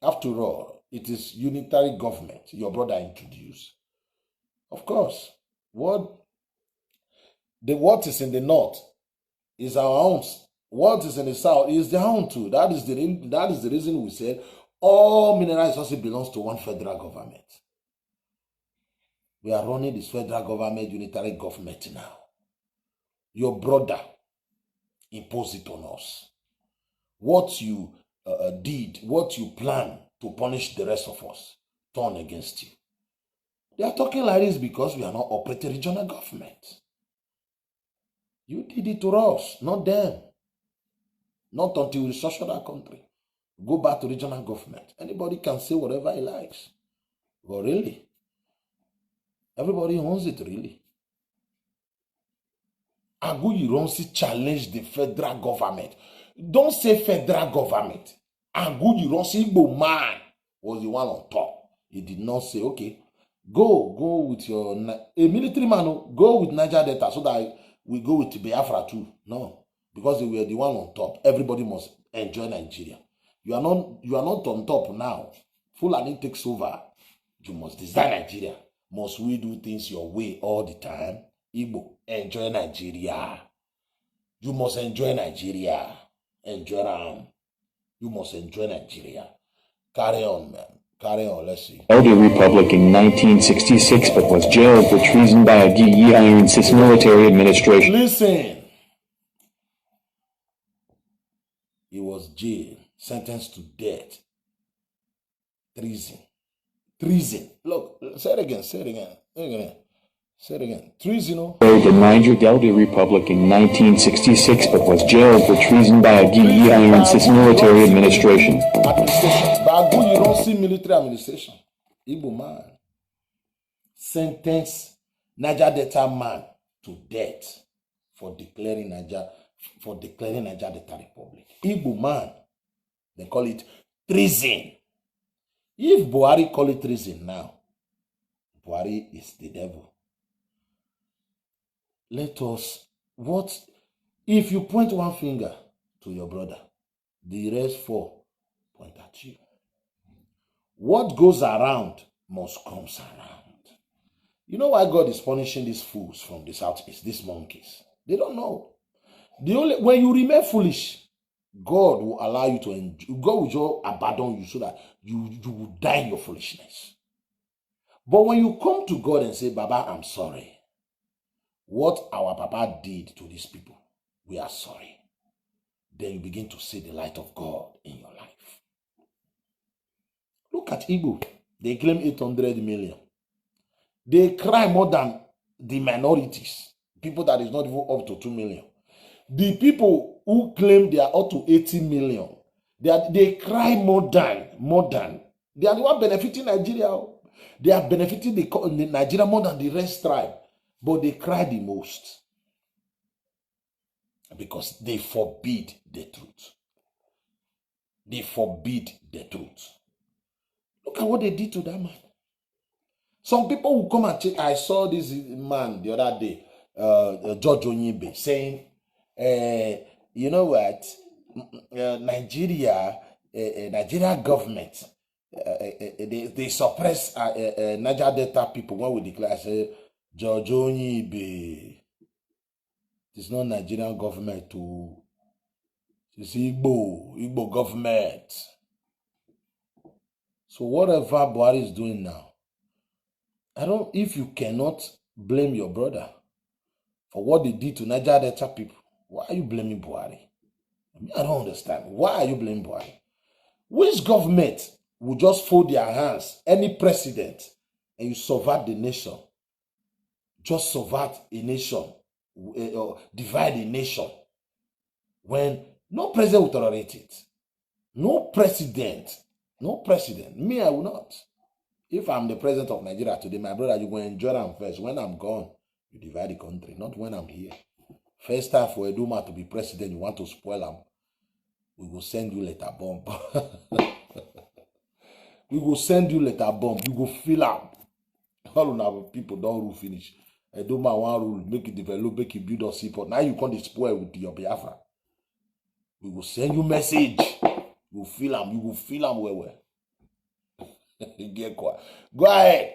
A: After all, it is unitary government your brother introduced. Of course, what is in the north is our own. What is in the south is their own too. That is the reason we said all mineral resources belongs to one federal government. We are running this federal government, unitary government now. Your brother imposed it on us. What you did, what you plan to punish the rest of us, turn against you. They are talking like this because we are not operating regional government. You did it to us, not them. Not until we restructure that country. Go back to regional government. Anybody can say whatever he likes. But really, everybody owns it, really. Aguyi Ronsi challenged the federal government. Don't say federal government. Aguyi Ronsi Igbo man was the one on top. He did not say, okay, go with your... A military man, go with Niger Delta so that we go with Biafra too. No, because they were the one on top. Everybody must enjoy Nigeria. You are not on top now. Fulani takes over. You must design Nigeria. Must we do things your way all the time? Igbo, enjoy Nigeria. You must enjoy Nigeria. Enjoy them. You must enjoy Nigeria. Carry on, man. Carry on, let's see.
E: Held a republic in 1966, but was jailed for treason by a Iron-Sys military administration.
A: Listen. He was jailed, sentenced to death. Treason. Treason. Look, say it again. Treason.
E: Held the Niger Delta Republic in 1966, but was jailed for treason by a Iron-Sys military administration.
A: Bagu, you don't see military administration. Igbo man. Sentence Niger Delta man to death for declaring Niger Delta Republic. Igbo man, they call it treason. If Buhari call it treason now, Buhari is the devil. Let us, if you point one finger to your brother, the rest four point at you. What goes around must come around. You know why God is punishing these fools from the southeast, these monkeys? They don't know. When you remain foolish, God will allow you to enjoy. God will just abandon you so that you will die in your foolishness. But when you come to God and say, Baba, I'm sorry. What our Papa did to these people, we are sorry. Then you begin to see the light of God in your life. Look at Igbo. They claim 800 million. They cry more than the minorities. People that is not even up to 2 million. The people who claim they are up to 80 million, they cry more than. They are the one benefiting Nigeria. They are benefiting the Nigeria more than the rest tribe. But they cry the most. Because they forbid the truth. They forbid the truth. Look at what they did to that man. Some people will come and check. I saw this man the other day, George Onyibe, saying, you know what, Nigeria government, they suppress Niger Delta people when we declare. I say, George Onyibe, it's not Nigerian government to. It's Igbo government. So whatever Buhari is doing now, if you cannot blame your brother for what they did to Niger Delta people, why are you blaming Buhari? I don't understand. Why are you blaming Buhari? Which government will just fold their hands, any president, and you subvert the nation? Just subvert a nation divide the nation when no president will tolerate it. No president. Me, I will not. If I'm the president of Nigeria today, my brother, you go enjoy them first. When I'm gone, you divide the country, not when I'm here. First time for Eduma to be president, you want to spoil them. We will send you letter bomb. We will send you letter bomb. You go fill up. All of our people don't rule finish. Eduma one rule, make it develop, make it build up support. Now you can't spoil with your Biafra. We will send you message. You will fill them. You will fill them well. Get quiet. Go ahead.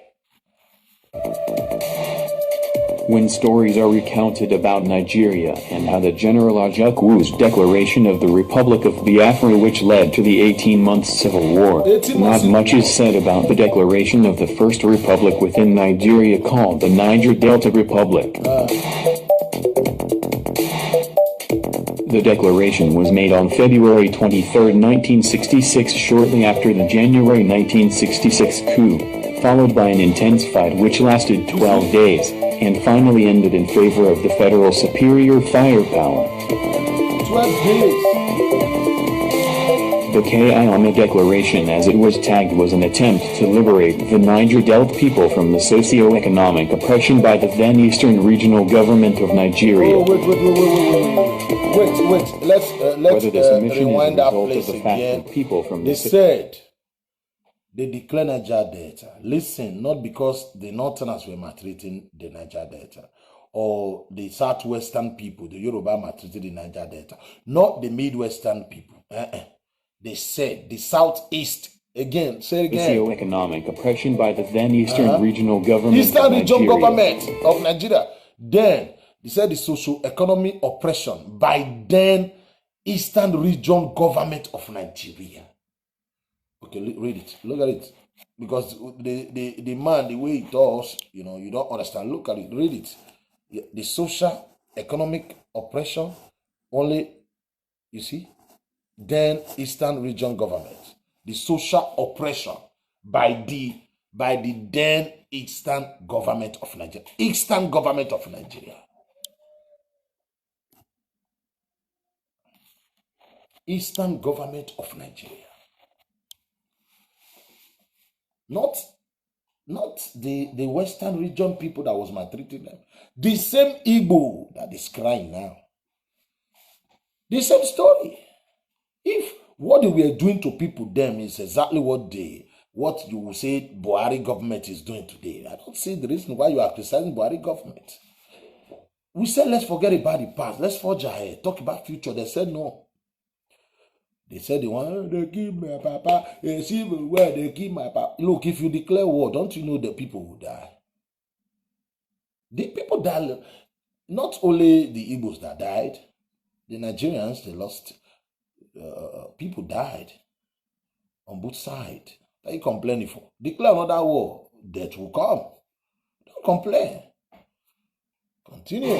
E: When stories are recounted about Nigeria and how the General Ajaku's declaration of the Republic of Biafra, which led to the 18-month civil war, not much is said about the declaration of the first republic within Nigeria called the Niger Delta Republic. The declaration was made on February 23, 1966, shortly after the January 1966 coup, followed by an intense fight which lasted 12 days, and finally ended in favor of the federal superior firepower.
A: 12 days.
E: The Kayama Declaration, as it was tagged, was an attempt to liberate the Niger Delta people from the socio-economic oppression by the then Eastern Regional Government of Nigeria.
A: Oh, wait. Let's rewind that place again. They said they declare Niger Delta. Listen, not because the Northerners were maltreating the Niger Delta, or the Southwestern people, the Yoruba maltreated the Niger Delta, not the Midwestern people. They said the Southeast. Again, say it again.
E: Socio-economic oppression by the then Eastern Regional Government
A: Eastern
E: of
A: Regional
E: Nigeria.
A: Government of Nigeria. Then they said the socio-economic oppression by then Eastern Region Government of Nigeria. Okay, read it. Look at it. Because the man, the way he talks, you don't understand. Look at it. Read it. The social economic oppression only, you see, then Eastern Region Government. The social oppression by the then Eastern Government of Nigeria. Eastern Government of Nigeria. Eastern Government of Nigeria. Not the Western region people that was maltreating them. The same Igbo that is crying now. The same story. If what they were doing to people then is exactly what you will say Buhari government is doing today, I don't see the reason why you are criticizing Buhari government. We said let's forget about the past, let's forge ahead, talk about future. They said no. They said they kill my papa, they kill my papa. Look, if you declare war, don't you know the people will die? The people died, not only the Igbos that died, the Nigerians, they lost, people died on both sides. What are you complaining for? Declare another war, death will come. Don't complain. Continue.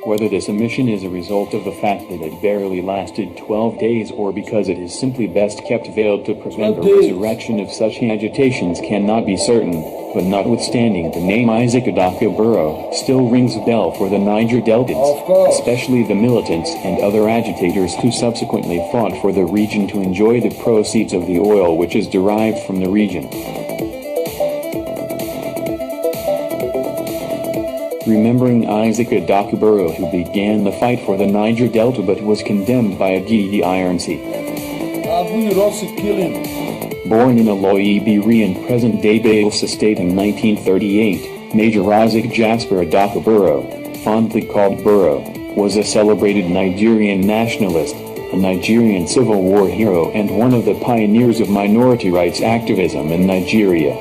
E: Whether this omission is a result of the fact that it barely lasted 12 days or because it is simply best kept veiled to prevent a resurrection of such agitations cannot be certain, but notwithstanding, the name Isaac Adakaburo still rings a bell for the Niger Deltans, especially the militants and other agitators who subsequently fought for the region to enjoy the proceeds of the oil which is derived from the region. Remembering Isaac Adakaburo, who began the fight for the Niger Delta but was condemned by Agidi Ironsi. Born in Aloyi Biri in present-day Bayelsa State in 1938, Major Isaac Jasper Adakaburo, fondly called Buro, was a celebrated Nigerian nationalist, a Nigerian Civil War hero and one of the pioneers of minority rights activism in Nigeria.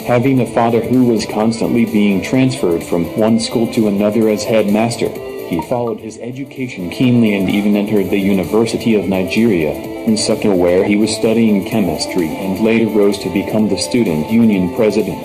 E: Having a father who was constantly being transferred from one school to another as headmaster, he followed his education keenly and even entered the University of Nigeria, Nsukka, where he was studying chemistry and later rose to become the student union president.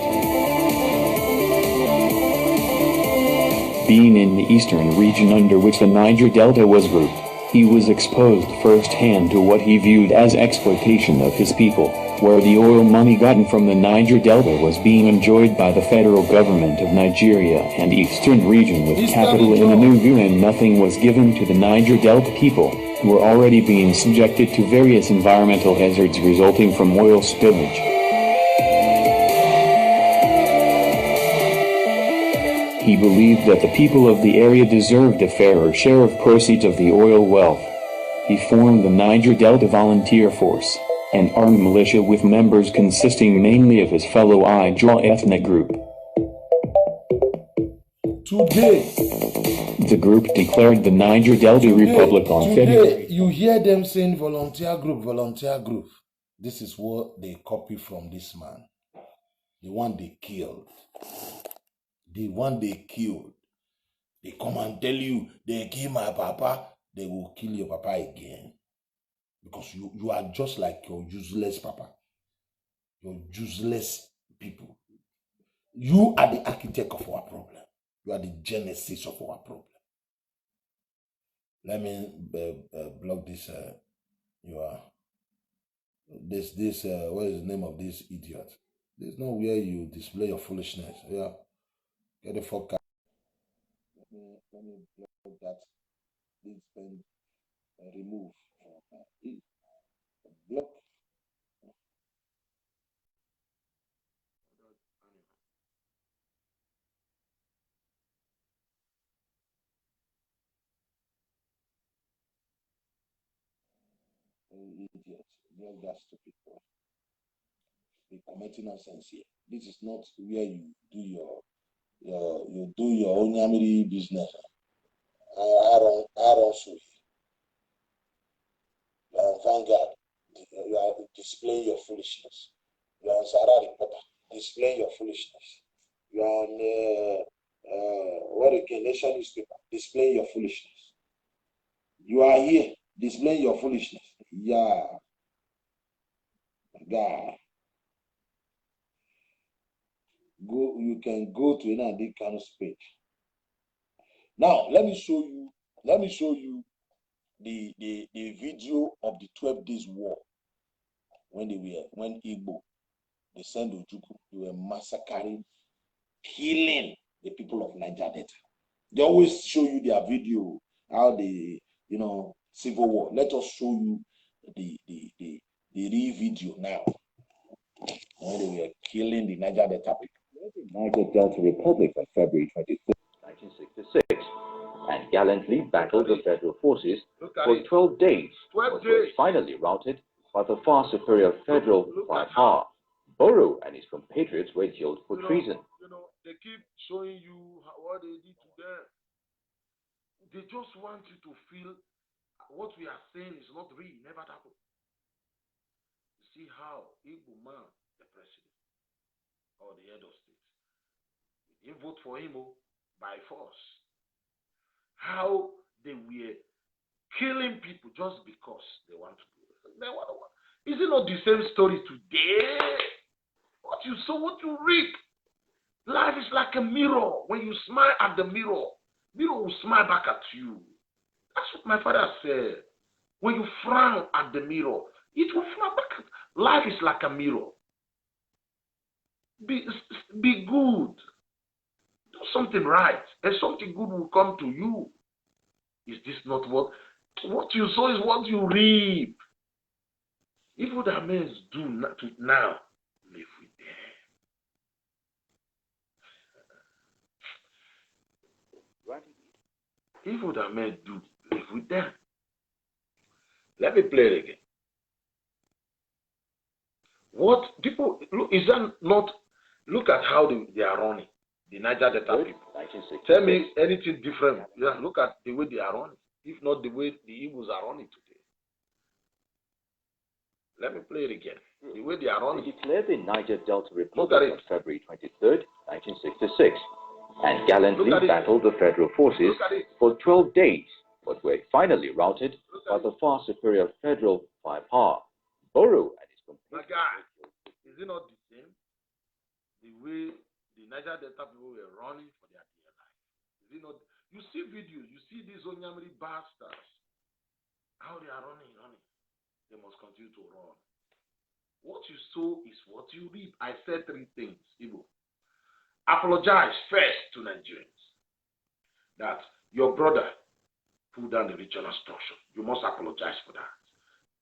E: Being in the eastern region under which the Niger Delta was grouped, he was exposed firsthand to what he viewed as exploitation of his people. where the oil money gotten from the Niger Delta was being enjoyed by the federal government of Nigeria and eastern region with capital in Enugu, and nothing was given to the Niger Delta people, who were already being subjected to various environmental hazards resulting from oil spillage. He believed that the people of the area deserved a fairer share of proceeds of the oil wealth. He formed the Niger Delta Volunteer Force, an armed militia with members consisting mainly of his fellow Ijaw ethnic group.
A: Today,
E: the group declared the Niger Delta Republic on February.
A: You hear them saying volunteer group, volunteer group. This is what they copy from this man. The one they killed. The one they killed. They come and tell you, they kill my papa, they will kill your papa again. Because you are just like your useless papa. Your useless people. You are the architect of our problem. You are the genesis of our problem. Let me block this. What is the name of this idiot? There's no where you display your foolishness. Yeah. Get the fuck out. Let me block that. Please remove. Block. Idiots. Block that stupid boy. You're committing nonsense here. This is not where you do your own yamiri business. I don't sue you. Vanguard, you are displaying your foolishness. You are on Sarah Reporter, displaying your foolishness. You are on what again, Nation newspaper, displaying your foolishness. You are here, displaying your foolishness. Yeah. God. You can go to Nnamdi Kanu's page. Now, let me show you the video of the 12 days war when Igbo, they sent Ojukwu, they were massacring, killing the people of Niger Delta. They always show you their video, how they, civil war. Let us show you the real video now. When they were killing the Niger Delta people.
F: Niger Delta Republic on February 23, 1966, and gallantly battled the federal forces for 12 days, but was finally routed by the far superior federal firepower. Boro and his compatriots were jailed for treason.
A: They keep showing you what they did to them. They just want you to feel what we are saying is not real, never happened. You see how Igbo man, the president, or the head of state, you vote for him by force. How they were killing people just because they want to do it. Is it not the same story today? What you sow, what you reap. Life is like a mirror. When you smile at the mirror will smile back at you. That's what my father said. When you frown at the mirror, it will frown back. Life is like a mirror. Be good. Do something right, and something good will come to you. Is this not what you sow is what you reap? Evil that men do now, live with them. Evil that men do, live with them. Let me play it again. What people look, is that not? Look at how they are running. The Niger Delta people. Tell me anything different. Yeah, look at the way they are running. If not the way the Igbos are running today. Let me play it again. The way they are running.
F: They declared the Niger Delta Republic on February 23, 1966, and gallantly battled the federal forces for 12 days, but were finally routed by the far superior federal firepower. Boro and his compatriots.
A: My guy, is it not the same? The way the Niger Delta people were running for their dear life. Is it not? You see videos, you see these Onyamiri bastards, how they are running. They must continue to run. What you sow is what you reap. I said 3 things, Igbo. Apologize first to Nigerians that your brother pulled down the regional structure. You must apologize for that.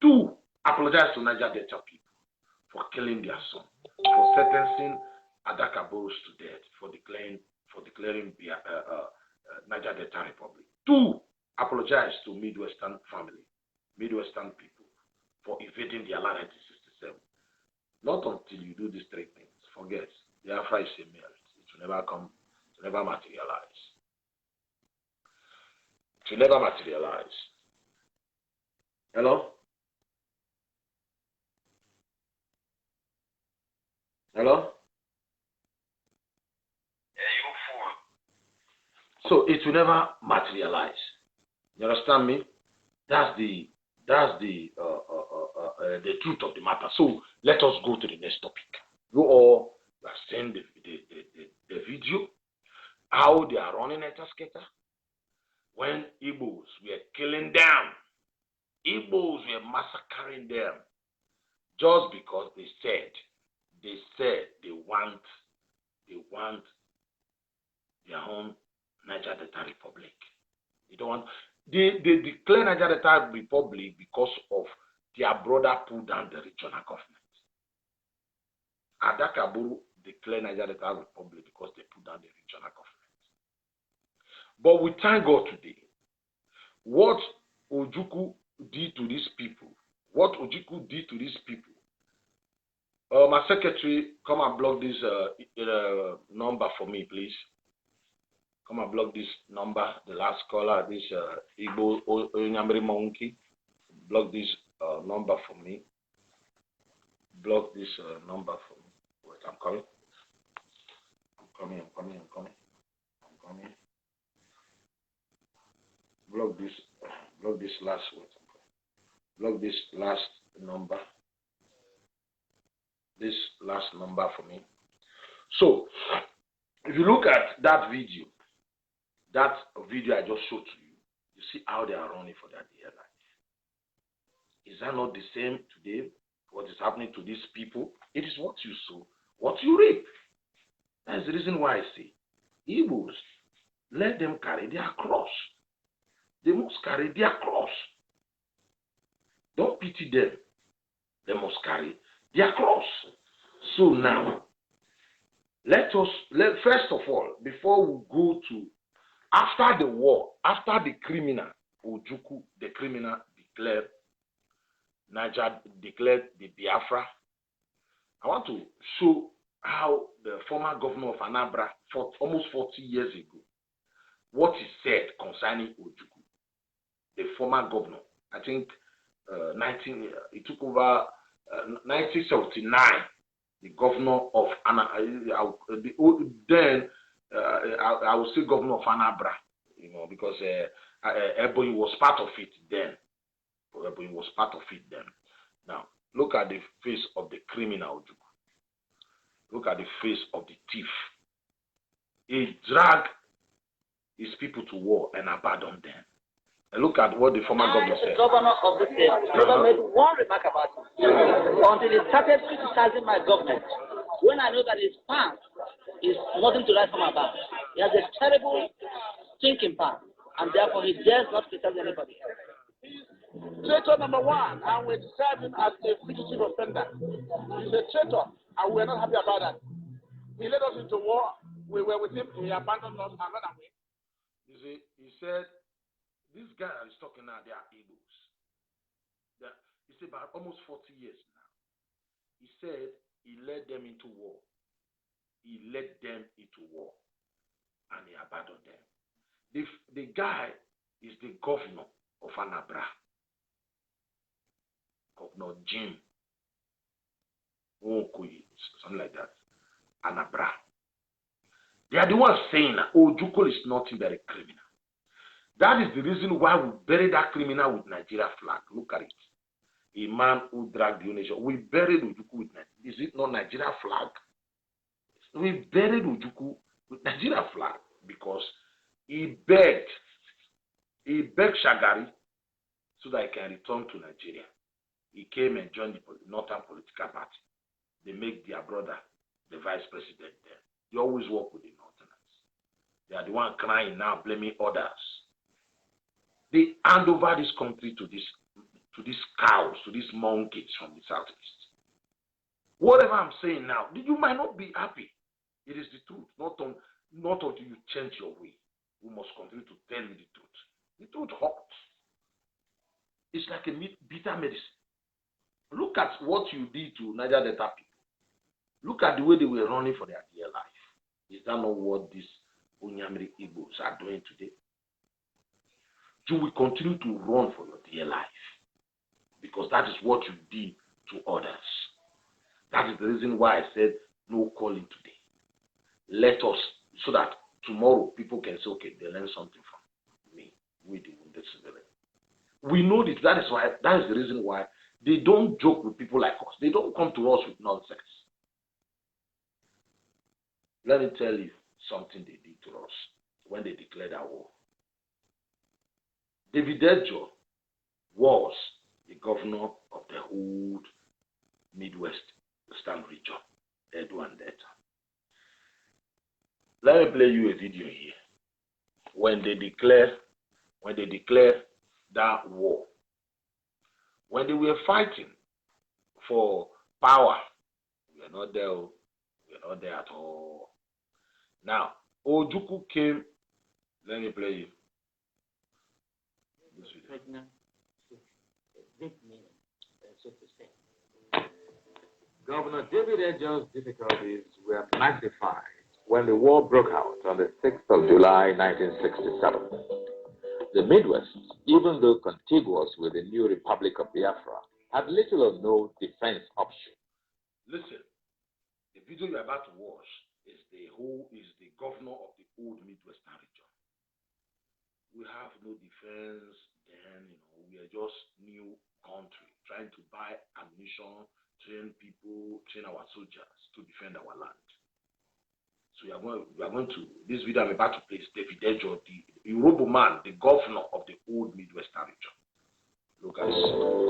A: 2, apologize to Niger Delta people for killing their son, for sentencing Adakaboros to death, for declaring Niger Delta Republic. 2, apologize to Midwestern Family, Midwestern people, for invading their land in 1967. Not until you do these 3 things. Forget, the Biafra is a merit. It will never come, it will never materialize. It will never materialize. Hello? Hello? So it will never materialize. You understand me? That's the truth of the matter. So let us go to the next topic. You all have seen the video, how they are running at Skater. When Igbos were killing them, Igbos were massacring them just because they said they want their own Niger Delta Republic. They don't want. They declare Niger Delta Republic because of their brother pulled down the regional government. Adakaburu declared Niger Delta Republic because they pulled down the regional government. But we thank God today. What Ojukwu did to these people, my secretary, come and block this number for me, please. Come and block this number, the last caller, this Igbo Onyamri Monkey. Block this number for me. Block this number for me. Wait, I'm coming. Block this last word. Block this last number. This last number for me. So, if you look at that video I just showed to you, you see how they are running for their dear life. Is that not the same today? What is happening to these people? It is what you sow, what you reap. That's the reason why I say, Igbos, let them carry their cross. They must carry their cross. Don't pity them. They must carry their cross. So now, first of all, before we go to, after the war, after the criminal, Ojukwu, the criminal declared the Biafra, I want to show how the former governor of Anambra, for almost 40 years ago, what he said concerning Ojukwu, the former governor. I think he took over 1979, the governor of I will say governor of Anambra, because Ebonyi was part of it then. Ebonyi was part of it then. Now, look at the face of the criminal Ojukwu. Look at the face of the thief. He dragged his people to war and abandoned them. And look at what the former governor said.
G: The governor of the state never made one remark about it until he started criticizing my government. When I know that his past is nothing to write home about. He has a terrible thinking past, and therefore he dares not criticize anybody else.
D: Traitor number 1, and we describe him as a fugitive offender. He's a traitor, and we're not happy about that. He led us into war. We were with him. He abandoned us and ran away.
A: You see, he said, this guy is talking now, they are Igbos. It's about almost 40 years now. He said he led them into war. He led them into war. And he abandoned them. The guy is the governor of Anambra. Governor Jim Nwokoye, something like that. Anambra. They are the ones saying that Ojukwu is nothing but a criminal. That is the reason why we buried that criminal with Nigeria flag. Look at it. A man who dragged the nation. We buried Ojukwu with Nigeria. Is it not Nigeria flag? We buried Ojukwu with Nigeria flag because he begged Shagari so that he can return to Nigeria. he came and joined the Northern political party. They make their brother the vice president there. They always work with the Northerners. They are the one crying now, blaming others. They hand over this country to these cows, to these monkeys from the southeast. Whatever I'm saying now, you might not be happy. It is the truth. Not until you change your way. You must continue to tell me the truth. The truth hurts. It's like a bitter medicine. Look at what you did to Niger Delta people. Look at the way they were running for their dear life. Is that not what these Onyamiri Igbos are doing today? You will continue to run for your dear life because that is what you did to others. That is the reason why I said no calling today. Let us, so that tomorrow people can say, okay, they learn something from me. We the wounded civilian. We know this. That is the reason why they don't joke with people like us. They don't come to us with nonsense. Let me tell you something they did to us when they declared our war. diversity.or was the governor of the whole Midwestern region, Edo and Delta. Let me play you a video here. When they declare that war, when they were fighting for power, we are not there. We are not there at all. Now, Ojukwu came. Let me play you.
H: Governor David Ejo's difficulties were magnified when the war broke out on the 6th of July, 1967. The Midwest, even though contiguous with the new Republic of Biafra, had little or no defense option.
A: Listen, the video you're about to watch is the governor of the old Midwestern region. We have no defense then, we are just new country trying to buy ammunition, train people, train our soldiers to defend our land. So we are going to this video I'm about to play is David Ejo, the Yoruba man, the governor of the old Midwestern region. Look at this.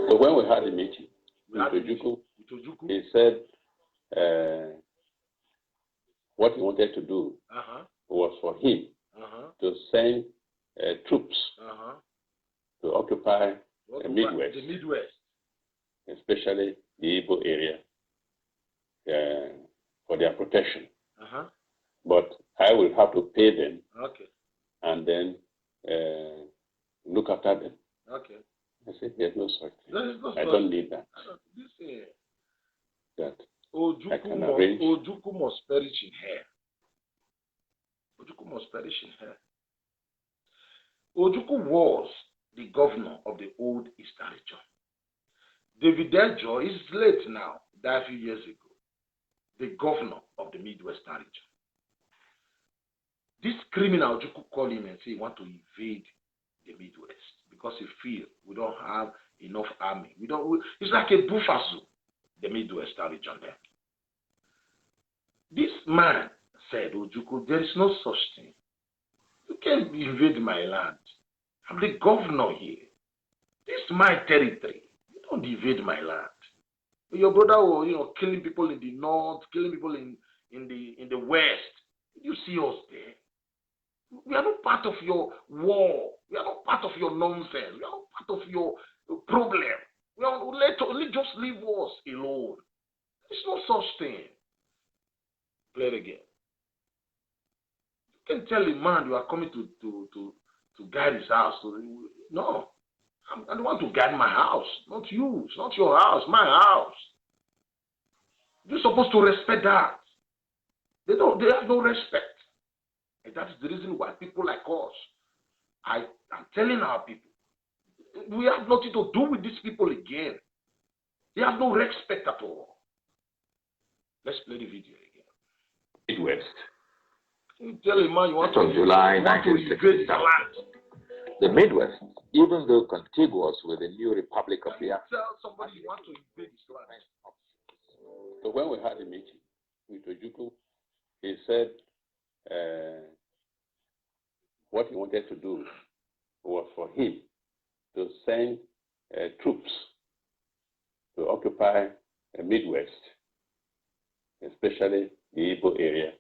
I: So when we had a meeting with Ojukwu, he said what he wanted to do was for him to send troops to occupy the Midwest, especially the Igbo area, for their protection. But I will have to pay them and then look after them. I said, there's no such thing. I don't need that. That I can arrange.
A: Ojukwu must perish in hell. Ojukwu must perish in hell. Ojukwu was the governor of the old Eastern region. David Ejo is late now, died a few years ago, the governor of the Midwestern region. This criminal Ojukwu called him and said he want to invade the Midwest because he feel we don't have enough army. It's like a buffalo, the Midwestern region there. This man said, Ojukwu, there is no such thing. You can't invade my land. I'm the governor here. This is my territory. You don't invade my land. Your brother was, killing people in the north, killing people in the west. You see us there. We are not part of your war. We are not part of your nonsense. We are not part of your problem. Let just leave us alone. There's no such thing. Play it again. You can tell a man you are coming to guide his house. No. I don't want to guide my house. Not you. It's not your house. My house. You're supposed to respect that. They have no respect. And that is the reason why people like us, I'm telling our people, we have nothing to do with these people again. They have no respect at all. Let's play the video again.
H: Midwest.
A: You tell a man you want to
H: July
A: invade the land.
H: The Midwest, even though contiguous with the new Republic of Biafra,
A: tell somebody you want to invade his land.
I: So when we had a meeting with Ojukwu, he said what he wanted to do was for him to send troops to occupy the Midwest, especially the Igbo area,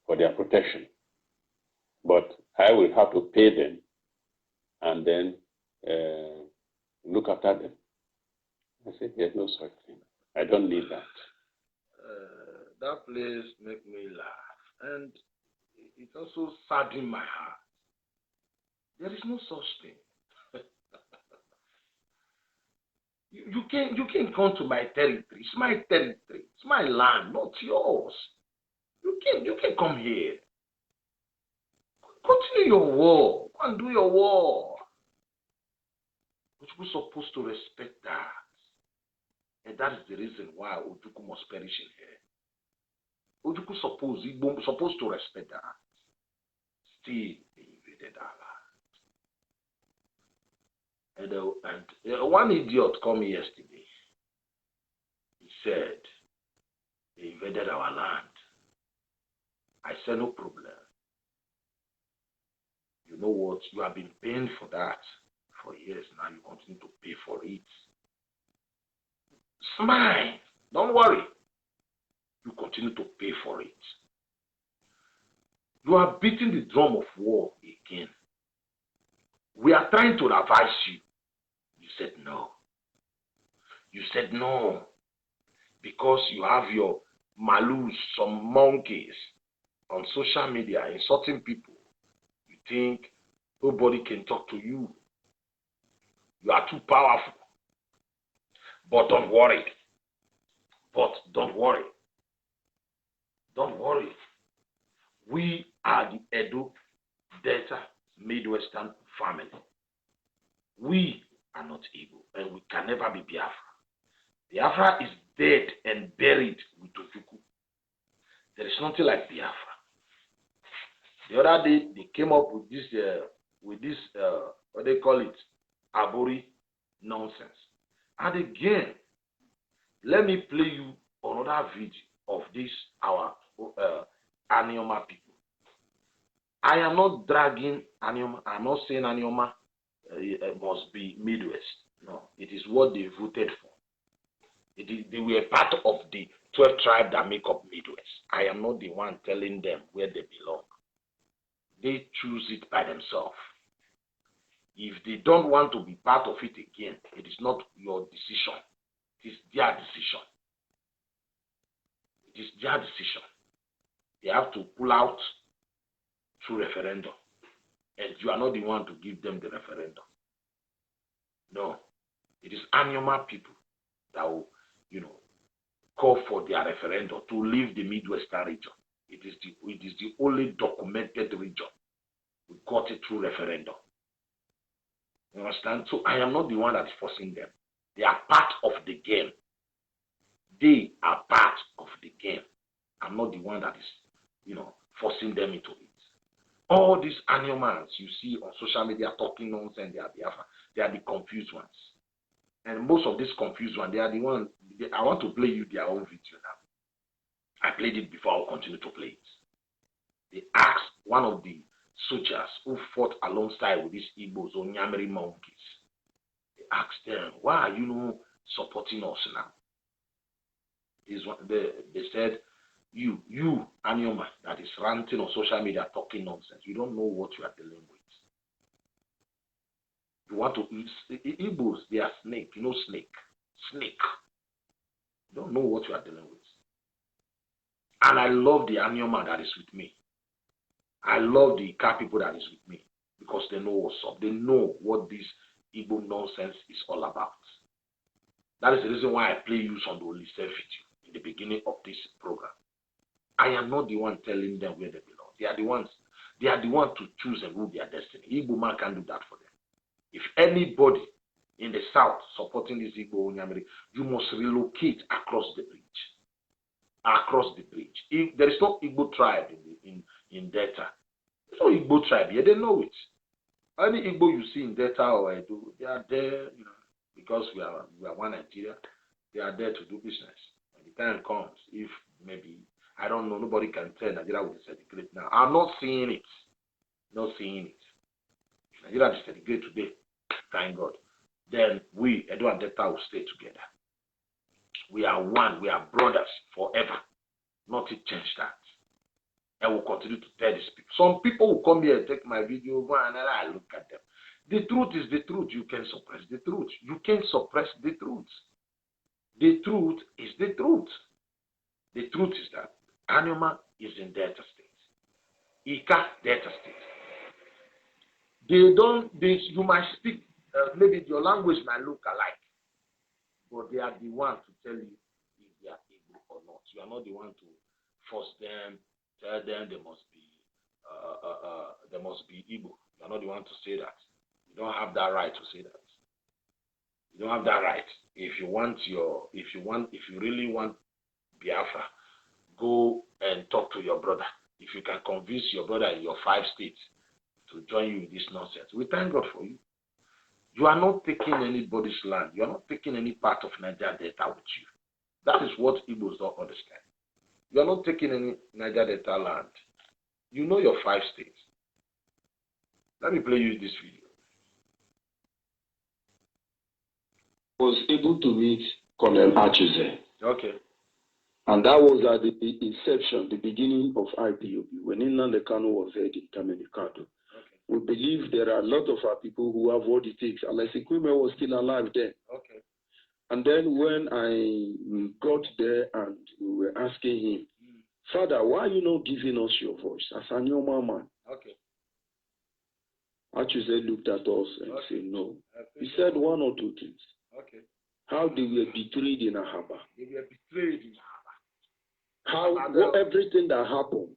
I: for their protection. But I will have to pay them and then look after them. I said, there's no such thing. I don't need that.
A: That place make me laugh, and it also saddened my heart. There is no such thing. You can't come to my territory. It's my territory. It's my land, not yours. You can't come here. Continue your war. Go and do your war. But we're supposed to respect that. And that is the reason why Ojukwu must perish in here. Ojukwu supposed to respect that. Still invaded our land. And one idiot called me yesterday. He said, they invaded our land. I said, no problem. You know what? You have been paying for that for years now. You continue to pay for it. Smile. Don't worry. You continue to pay for it. You are beating the drum of war again. We are trying to advise you. You said no. You said no. Because you have your malus, some monkeys on social media insulting people. You think nobody can talk to you. You are too powerful. But don't worry. Don't worry. We are the Edo Delta Midwestern family. We are not Igbo, and we can never be Biafra. Biafra is dead and buried with Ojukwu. There is nothing like Biafra. The other day, they came up with this what they call it, Abori nonsense. And again, let me play you another video of this, our Anioma people. I am not dragging Anioma. I'm not saying Anioma must be Midwest. No, it is what they voted for. They were part of the 12 tribes that make up Midwest. I am not the one telling them where they belong. They choose it by themselves. If they don't want to be part of it again, it is not your decision. It is their decision. It is their decision. They have to pull out through referendum. And you are not the one to give them the referendum. No. It is Anioma people that will, call for their referendum to leave the Midwestern region. It is the only documented region. We got it through referendum. You understand? So I am not the one that is forcing them. They are part of the game. They are part of the game. I'm not the one that is, forcing them into it. All these animals you see on social media talking nonsense, they are the confused ones. And most of these confused ones, they are the ones, I want to play you their own video now. I played it before, I'll continue to play it. They asked one of the soldiers who fought alongside with these Igbos or Nyamiri monkeys. They asked them, why are you supporting us now? They said, you, Anioma, that is ranting on social media talking nonsense. You don't know what you are dealing with. You want to eat Igbos, they are snake. You know snake. Snake. You don't know what you are dealing with. And I love the Anioma that is with me. I love the car people that is with me because they know what's up. They know what this Igbo nonsense is all about. That is the reason why I play you some of the Olise video in the beginning of this program. I am not the one telling them where they belong. They are the ones to choose and rule their destiny. Igbo man can't do that for them. If anybody in the south supporting this Igbo Onyamiri, you must relocate across the bridge. Across the bridge. If there is no Igbo tribe in Delta, there's no Igbo tribe here, they know it. Any Igbo you see in Delta or Edo, they are there, because we are one Nigeria, they are there to do business. When the time comes, if maybe, I don't know, nobody can tell Nigeria will disintegrate now. I'm not seeing it. Not seeing it. Nigeria disintegrate today. Thank God. then we, Edo and Delta, will stay together. We are one. We are brothers forever. Nothing change that. I will continue to tell these people. Some people will come here and take my video, go and I look at them. The truth is the truth. You can suppress the truth. You can't suppress the truth. The truth is the truth. The truth is that Anoma is in Delta State. Ika, Delta State. You might speak, maybe your language might look alike, but they are the one to tell you if they are Igbo or not. You are not the one to force them, tell them they must be Igbo. You are not the one to say that. You don't have that right to say that. You don't have that right. If you really want Biafra, go and talk to your brother. If you can convince your brother in your 5 states to join you in this nonsense, we thank God for you. You are not taking anybody's land. You are not taking any part of Niger Delta with you. That is what Igbos don't understand. You are not taking any Niger Delta land. You know your 5 states. Let me play you this video.
J: Was able to meet Colonel Achize.
A: Okay.
J: And that was at the inception, the beginning of IPOB, when Nnamdi Kanu was head in Kamenikado. Okay. We believe there are a lot of our people who have what it takes. Alex Ekwime was still alive then.
A: Okay.
J: And then when I got there and we were asking him, Father, why are you not giving us your voice as a new man?
A: Okay.
J: Achize looked at us and said, no. He said 1 or 2 things.
A: Okay.
J: How they were betrayed in Ahaba.
A: They were betrayed in Ahaba.
J: How everything that happened.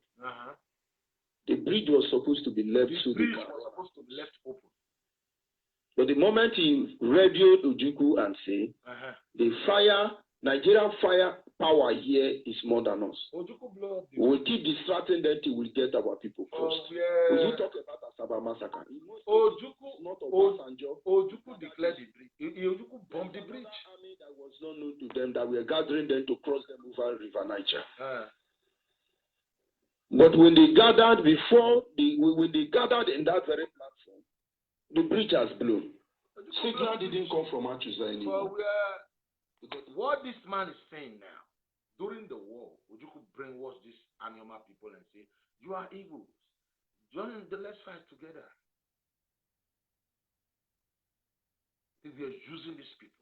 J: The bridge was supposed to be left to the car.
A: Was supposed to be left open.
J: But the moment he radioed Ojukwu and say, the fire, Nigerian fire power here is more than us. We will keep distracting them till we get our people first. Will you talk about Asaba massacre?
A: Ojukwu declared the bridge. Ojukwu bombed the bridge.
J: Army that was not known to them, that we are gathering them to cross them over River Niger. But when they gathered when they gathered in that very platform, the bridge has blown. Signal didn't come from Achusa anymore.
A: Because what this man is saying now, during the war, Ojukwu brainwash these Anioma people and say, you are Igbos. Join the let's fight together. They were using these people,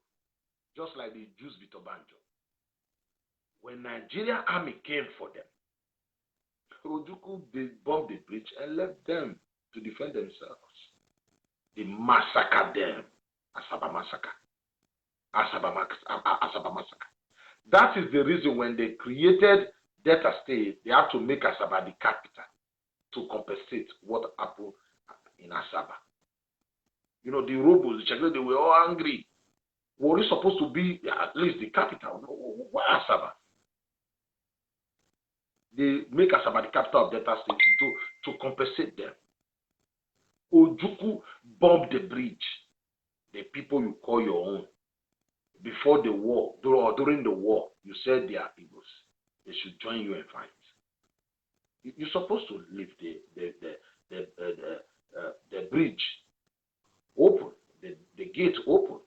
A: just like they used Vito Banjo. When Nigerian army came for them, Ojukwu, they bombed the bridge and left them to defend themselves. They massacred them. Asaba massacre. Asaba massacre. That is the reason when they created Delta State, they had to make Asaba the capital to compensate what happened in Asaba. You know, the rebels, the Chagrin, they were all angry. Were we supposed to be at least the capital? Why Asaba? They make Asaba the capital of Delta State to compensate them. Ojukwu bombed the bridge. The people you call your own. Before the war, or during the war, you said they are Igbos. They should join you and fight. You're supposed to leave the bridge open, the gate open.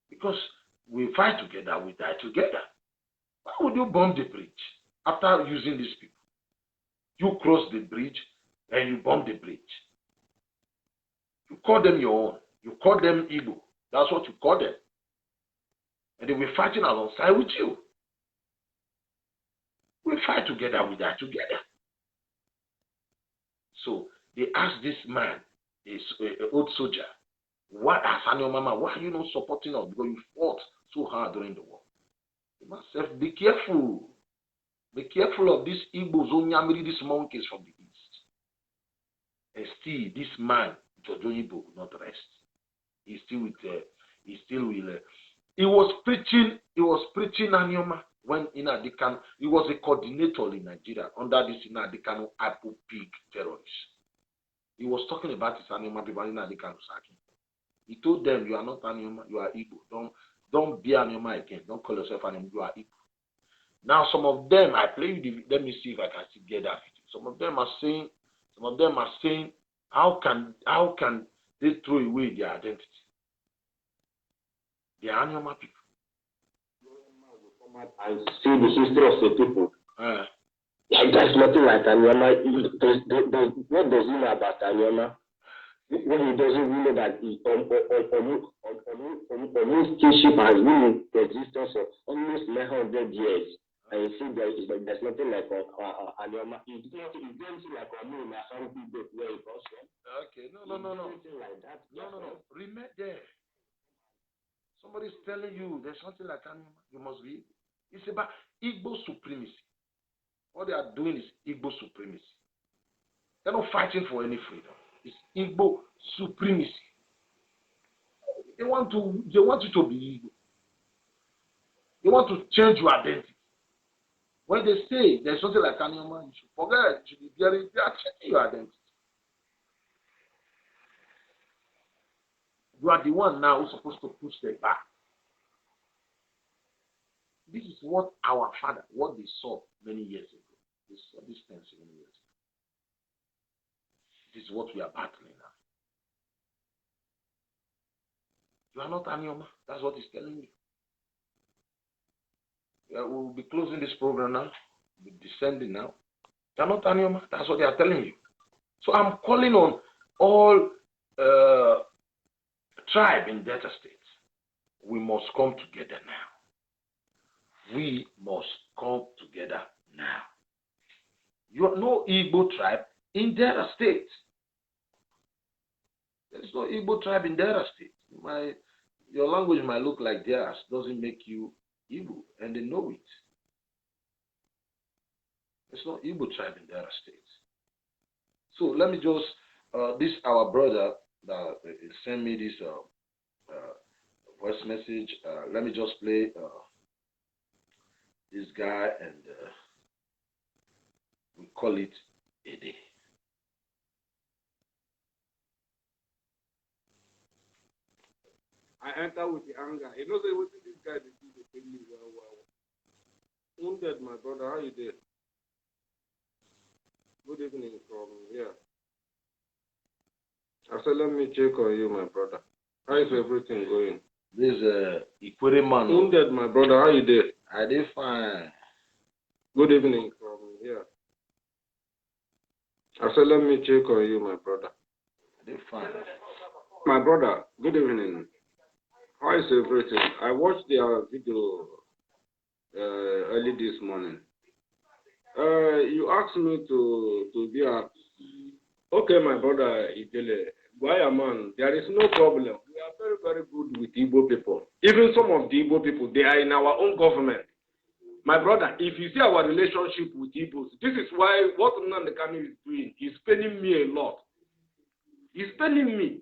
A: Because we fight together, we die together. Why would you bomb the bridge after using these people? You cross the bridge and you bomb the bridge. You call them your own. You call them Igbo. That's what you call them. And they were fighting alongside with you. We fight together, we die together. So they asked this man, this old soldier, why are you not supporting us? Because you fought so hard during the war. You must say, be careful. Be careful of these Igbos, these monkeys from the east. And still, this man, Jojo Igbo, will not rest. He was preaching Anioma when Nnamdi Kanu, he was a coordinator in Nigeria under this Nnamdi Kanu Apple Pig terrorists. He was talking about his Anioma people in Nnamdi Kanu Saki. He told them, you are not Anioma, you are Igbo. Don't be Anioma again. Don't call yourself Anioma, you are Igbo. Now some of them, I play with let me see if I can get that. Some of them are saying, how can they throw away their identity? They are Anioma people.
K: And see the history of the people. There's nothing like Anioma. What does he know about Anioma? When he doesn't really know that Omu's kingship has been in existence for almost 900 years. And you see there's nothing like Anioma. It's not like Omu in a family group where it comes from.
A: Okay, no.
K: Like that.
A: No. Remain there. Somebody's telling you there's something like Anioma. You must be. It's about Igbo supremacy. What they are doing is Igbo supremacy. They're not fighting for any freedom. It's Igbo supremacy. They want you to be Igbo. They want to change your identity. When they say there's something like Anioma, you should forget. You should be very. They are changing your identity. You are the one now who's supposed to push them back. This is what our father, what they saw many years ago. They saw this 10, 7 years ago. This is what we are battling now. You are not Anioma. That's what he's telling you. We'll be closing this program now. We'll be descending now. You are not Anioma. That's what they are telling you. So I'm calling on all tribe in Delta State. We must come together now. We must come together now. You are no Igbo tribe in Delta State. There's no Igbo tribe in Delta State. Your language might look like theirs, doesn't make you Igbo, and they know it. There's no Igbo tribe in Delta State. So let me just, this our brother that sent me this voice message. Let me just play this guy, and we call it a day.
L: I enter with the anger. You know, what this guy did, they tell me, well. Wounded, my brother, how you doing? Good evening from here. I said, let me check on you, my brother. How is everything going?
A: This Ikwere man.
L: Wounded, my brother, how you doing?
A: I did fine.
L: Good evening from here. I said, let me check on you, my brother.
A: I did fine.
L: My brother, good evening. How is everything? I watched their video early this morning. You asked me to be a... Okay, my brother, Idele, man, there is no problem. We are very, very good with Igbo people. Even some of the Igbo people, they are in our own government. My brother, if you see our relationship with Igbos, this is why what Nnamdi is doing is paining me a lot. He's paining me.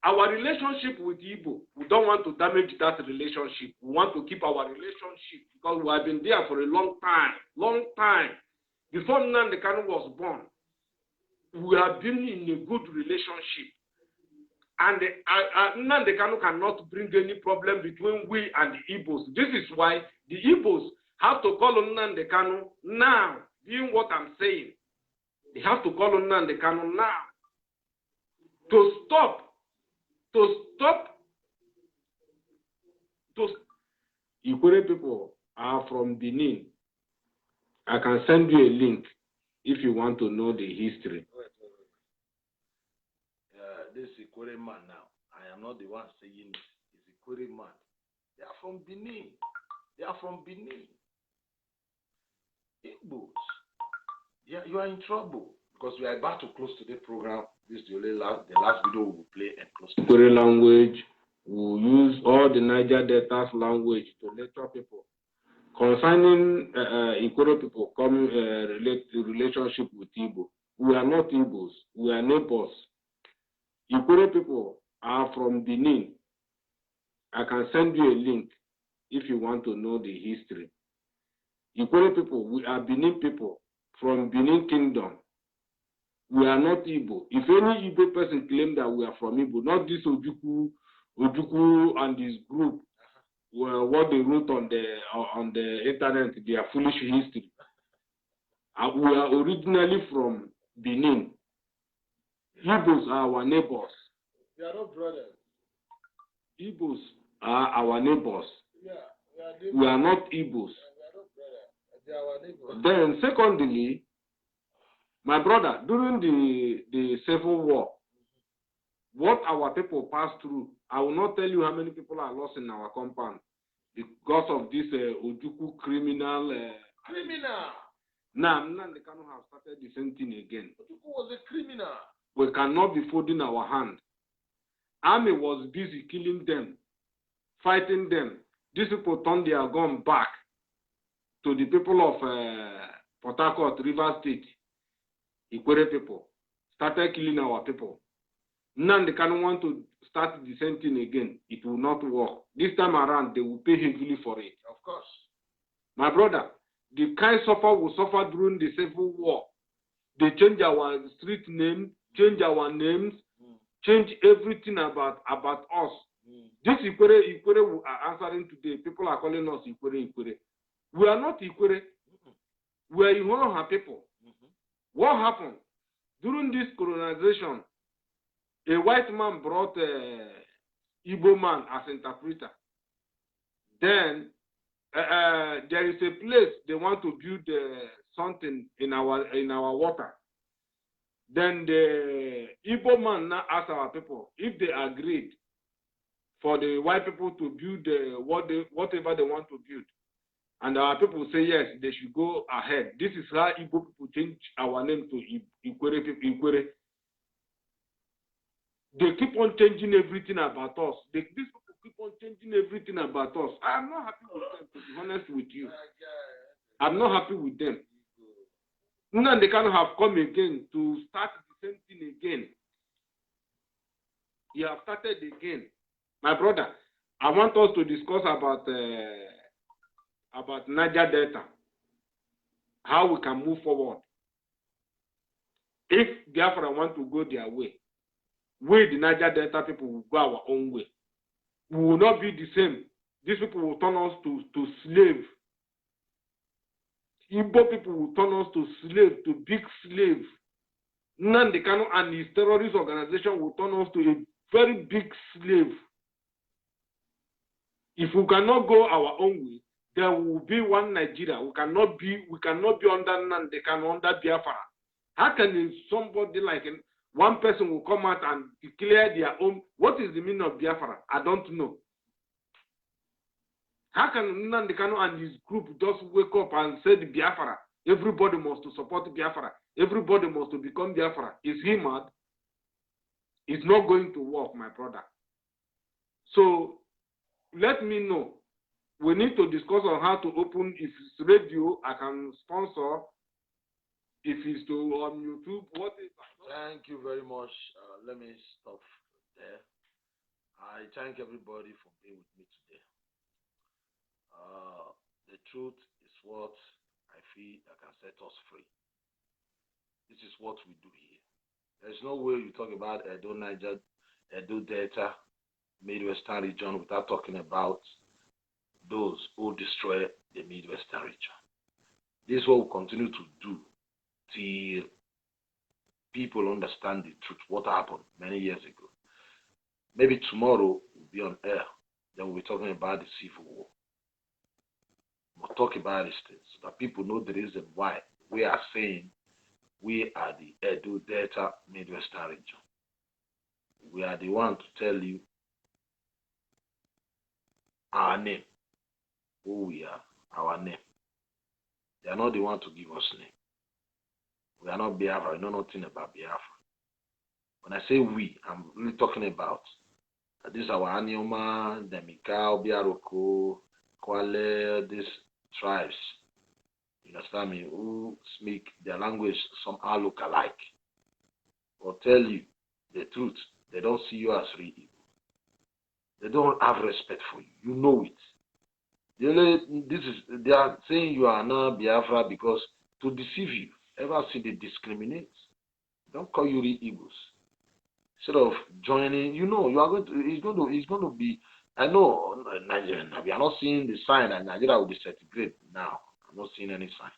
L: Our relationship with Igbo, we don't want to damage that relationship. We want to keep our relationship because we have been there for a long time. Before Nnamdi was born, we have been in a good relationship. And Nnamdi cannot bring any problem between we and the Igbos. This is why the Igbos have to call on Nnamdi Kanu now, doing what I'm saying. They have to call on Nnamdi Kanu now to stop. Ikwere people are from Benin. I can send you a link if you want to know the history.
A: This Ikwere man now, I am not the one saying this. It's Ikwere man. They are from Benin. Igbos. Yeah, you are in trouble because we are about to close today's program. This is the last video we will play and close.
L: Ikwere language. We will use all the Niger Delta's language to lecture people concerning Ikwere people coming relationship with Igbo. We are not Igbos. We are neighbors. Ikwere people are from Benin. I can send you a link if you want to know the history. Ikwere people, we are Benin people from Benin Kingdom. We are not Igbo. If any Igbo person claim that we are from Igbo, not this Ojukwu and his group, what they wrote on the internet, their foolish history. We are originally from Benin. Igbos are our neighbors.
A: We are not brothers.
L: Igbos are our neighbors.
D: Yeah,
L: We are not Igbos.
D: they are our neighbors.
L: Then, secondly, my brother, during the Civil War, what our people passed through, I will not tell you how many people are lost in our compound because of this Ojukwu criminal.
D: Criminal.
L: Now, they cannot have started the same thing again.
D: Ojukwu was a criminal.
L: We cannot be folding our hand. Army was busy killing them, fighting them. These people turned their gun back to the people of Port Harcourt, River State, Ikwere people, started killing our people. Now they cannot want to start the same thing again. It will not work. This time around, they will pay heavily for it.
D: Of course.
L: My brother, the kind suffer will suffer during the Civil War. They change our street name, change our names, change everything about us. This Ikwere we are answering today. People are calling us Ikwere. We are not Ikwere. We are Ihoroha people. What happened? During this colonization, a white man brought a Igbo man as interpreter. Then there is a place they want to build something in our water. Then the Igbo man now asked our people if they agreed for the white people to build whatever they want to build. And our people say yes, they should go ahead. This is how Igbo people change our name to Ikwere. They keep on changing everything about us. These people keep on changing everything about us. I am not happy with them, to be honest with you. I'm not happy with them. Now they cannot have come again to start the same thing again. You have started again. My brother, I want us to discuss about Niger Delta. How we can move forward. If Biafra want to go their way, we, the Niger Delta people, will go our own way. We will not be the same. These people will turn us to slave. Igbo people will turn us to slave, to big slave. Nnamdi Kanu and his terrorist organization will turn us to a very big slave. If we cannot go our own way, there will be one Nigeria. We cannot be under Nnamdi Kanu, under Biafra. How can somebody like one person will come out and declare their own? What is the meaning of Biafra? I don't know. How can Nnamdi Kanu and his group just wake up and say the Biafra? Everybody must to support Biafra. Everybody must to become Biafra. Is he mad? It's not going to work, my brother. So let me know. We need to discuss on how to open. If it's radio, I can sponsor. If it's to on YouTube, what is that?
A: Thank you very much. Let me stop there. I thank everybody for being with me today. The truth is what I feel that can set us free. This is what we do here. There's no way you talk about Edo, Niger, Edo Delta, Midwestern region without talking about those who destroy the Midwestern region. This is what we continue to do till people understand the truth, what happened many years ago. Maybe tomorrow we'll be on air, then we'll be talking about the Civil War. We'll talk about these things so that people know the reason why we are saying we are the Edo Delta Midwestern region. We are the one to tell you our name, who we are, our name. They are not the one to give us name. We are not Biafra. We know nothing about Biafra. When I say we, I'm really talking about this is our Anioma, Demika, Obiaroko, Kwale, these tribes. You understand me? Who speak their language somehow look alike. Or tell you the truth. They don't see you as real evil. They don't have respect for you. You know it. They are saying you are not Biafra because to deceive you. Ever see they discriminate? Don't call you real evils. Instead of joining, you know, you are going to. It's going to be. I know Nigeria. We are not seeing the sign that Nigeria will be centigrade now. I'm not seeing any sign.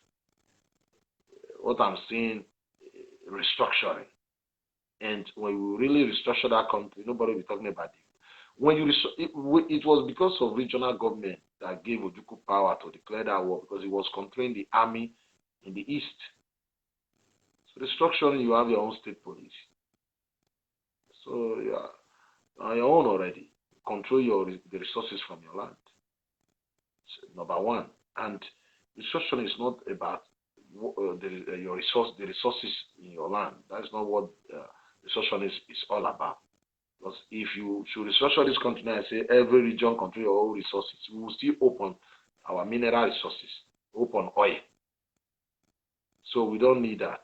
A: What I'm seeing, restructuring. And when we really restructure that country, nobody will be talking about it.
M: when you it was because of regional government that gave Ojukwu power to declare that war, because he was controlling the army in the east. So restructuring, you have your own state police. So yeah, on your own already. Control the resources from your land. So, number one. And restructuring is not about the resources in your land. That is not what restructuring is all about. Because if you should restructure this country and say every region control your own resources, we will still open our mineral resources, open oil. So we don't need that.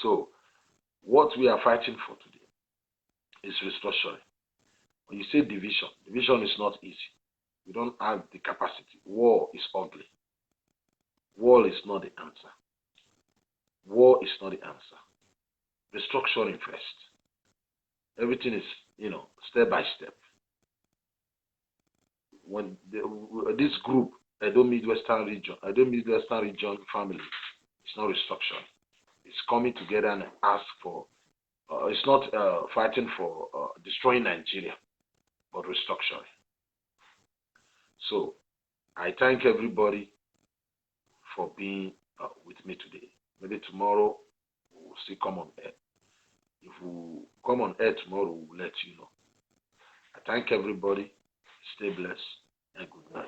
M: So what we are fighting for today is restructuring. When you say division is not easy. We don't have the capacity. War is ugly. War is not the answer. War is not the answer. Restructuring first. Everything is, step by step. When this group, Edo Midwestern region family, it's not restructuring. It's coming together and ask for. It's not fighting for destroying Nigeria, but restructuring. So, I thank everybody for being with me today. Maybe tomorrow we'll still come on air. If we come on air tomorrow, we'll let you know. I thank everybody. Stay blessed and good night.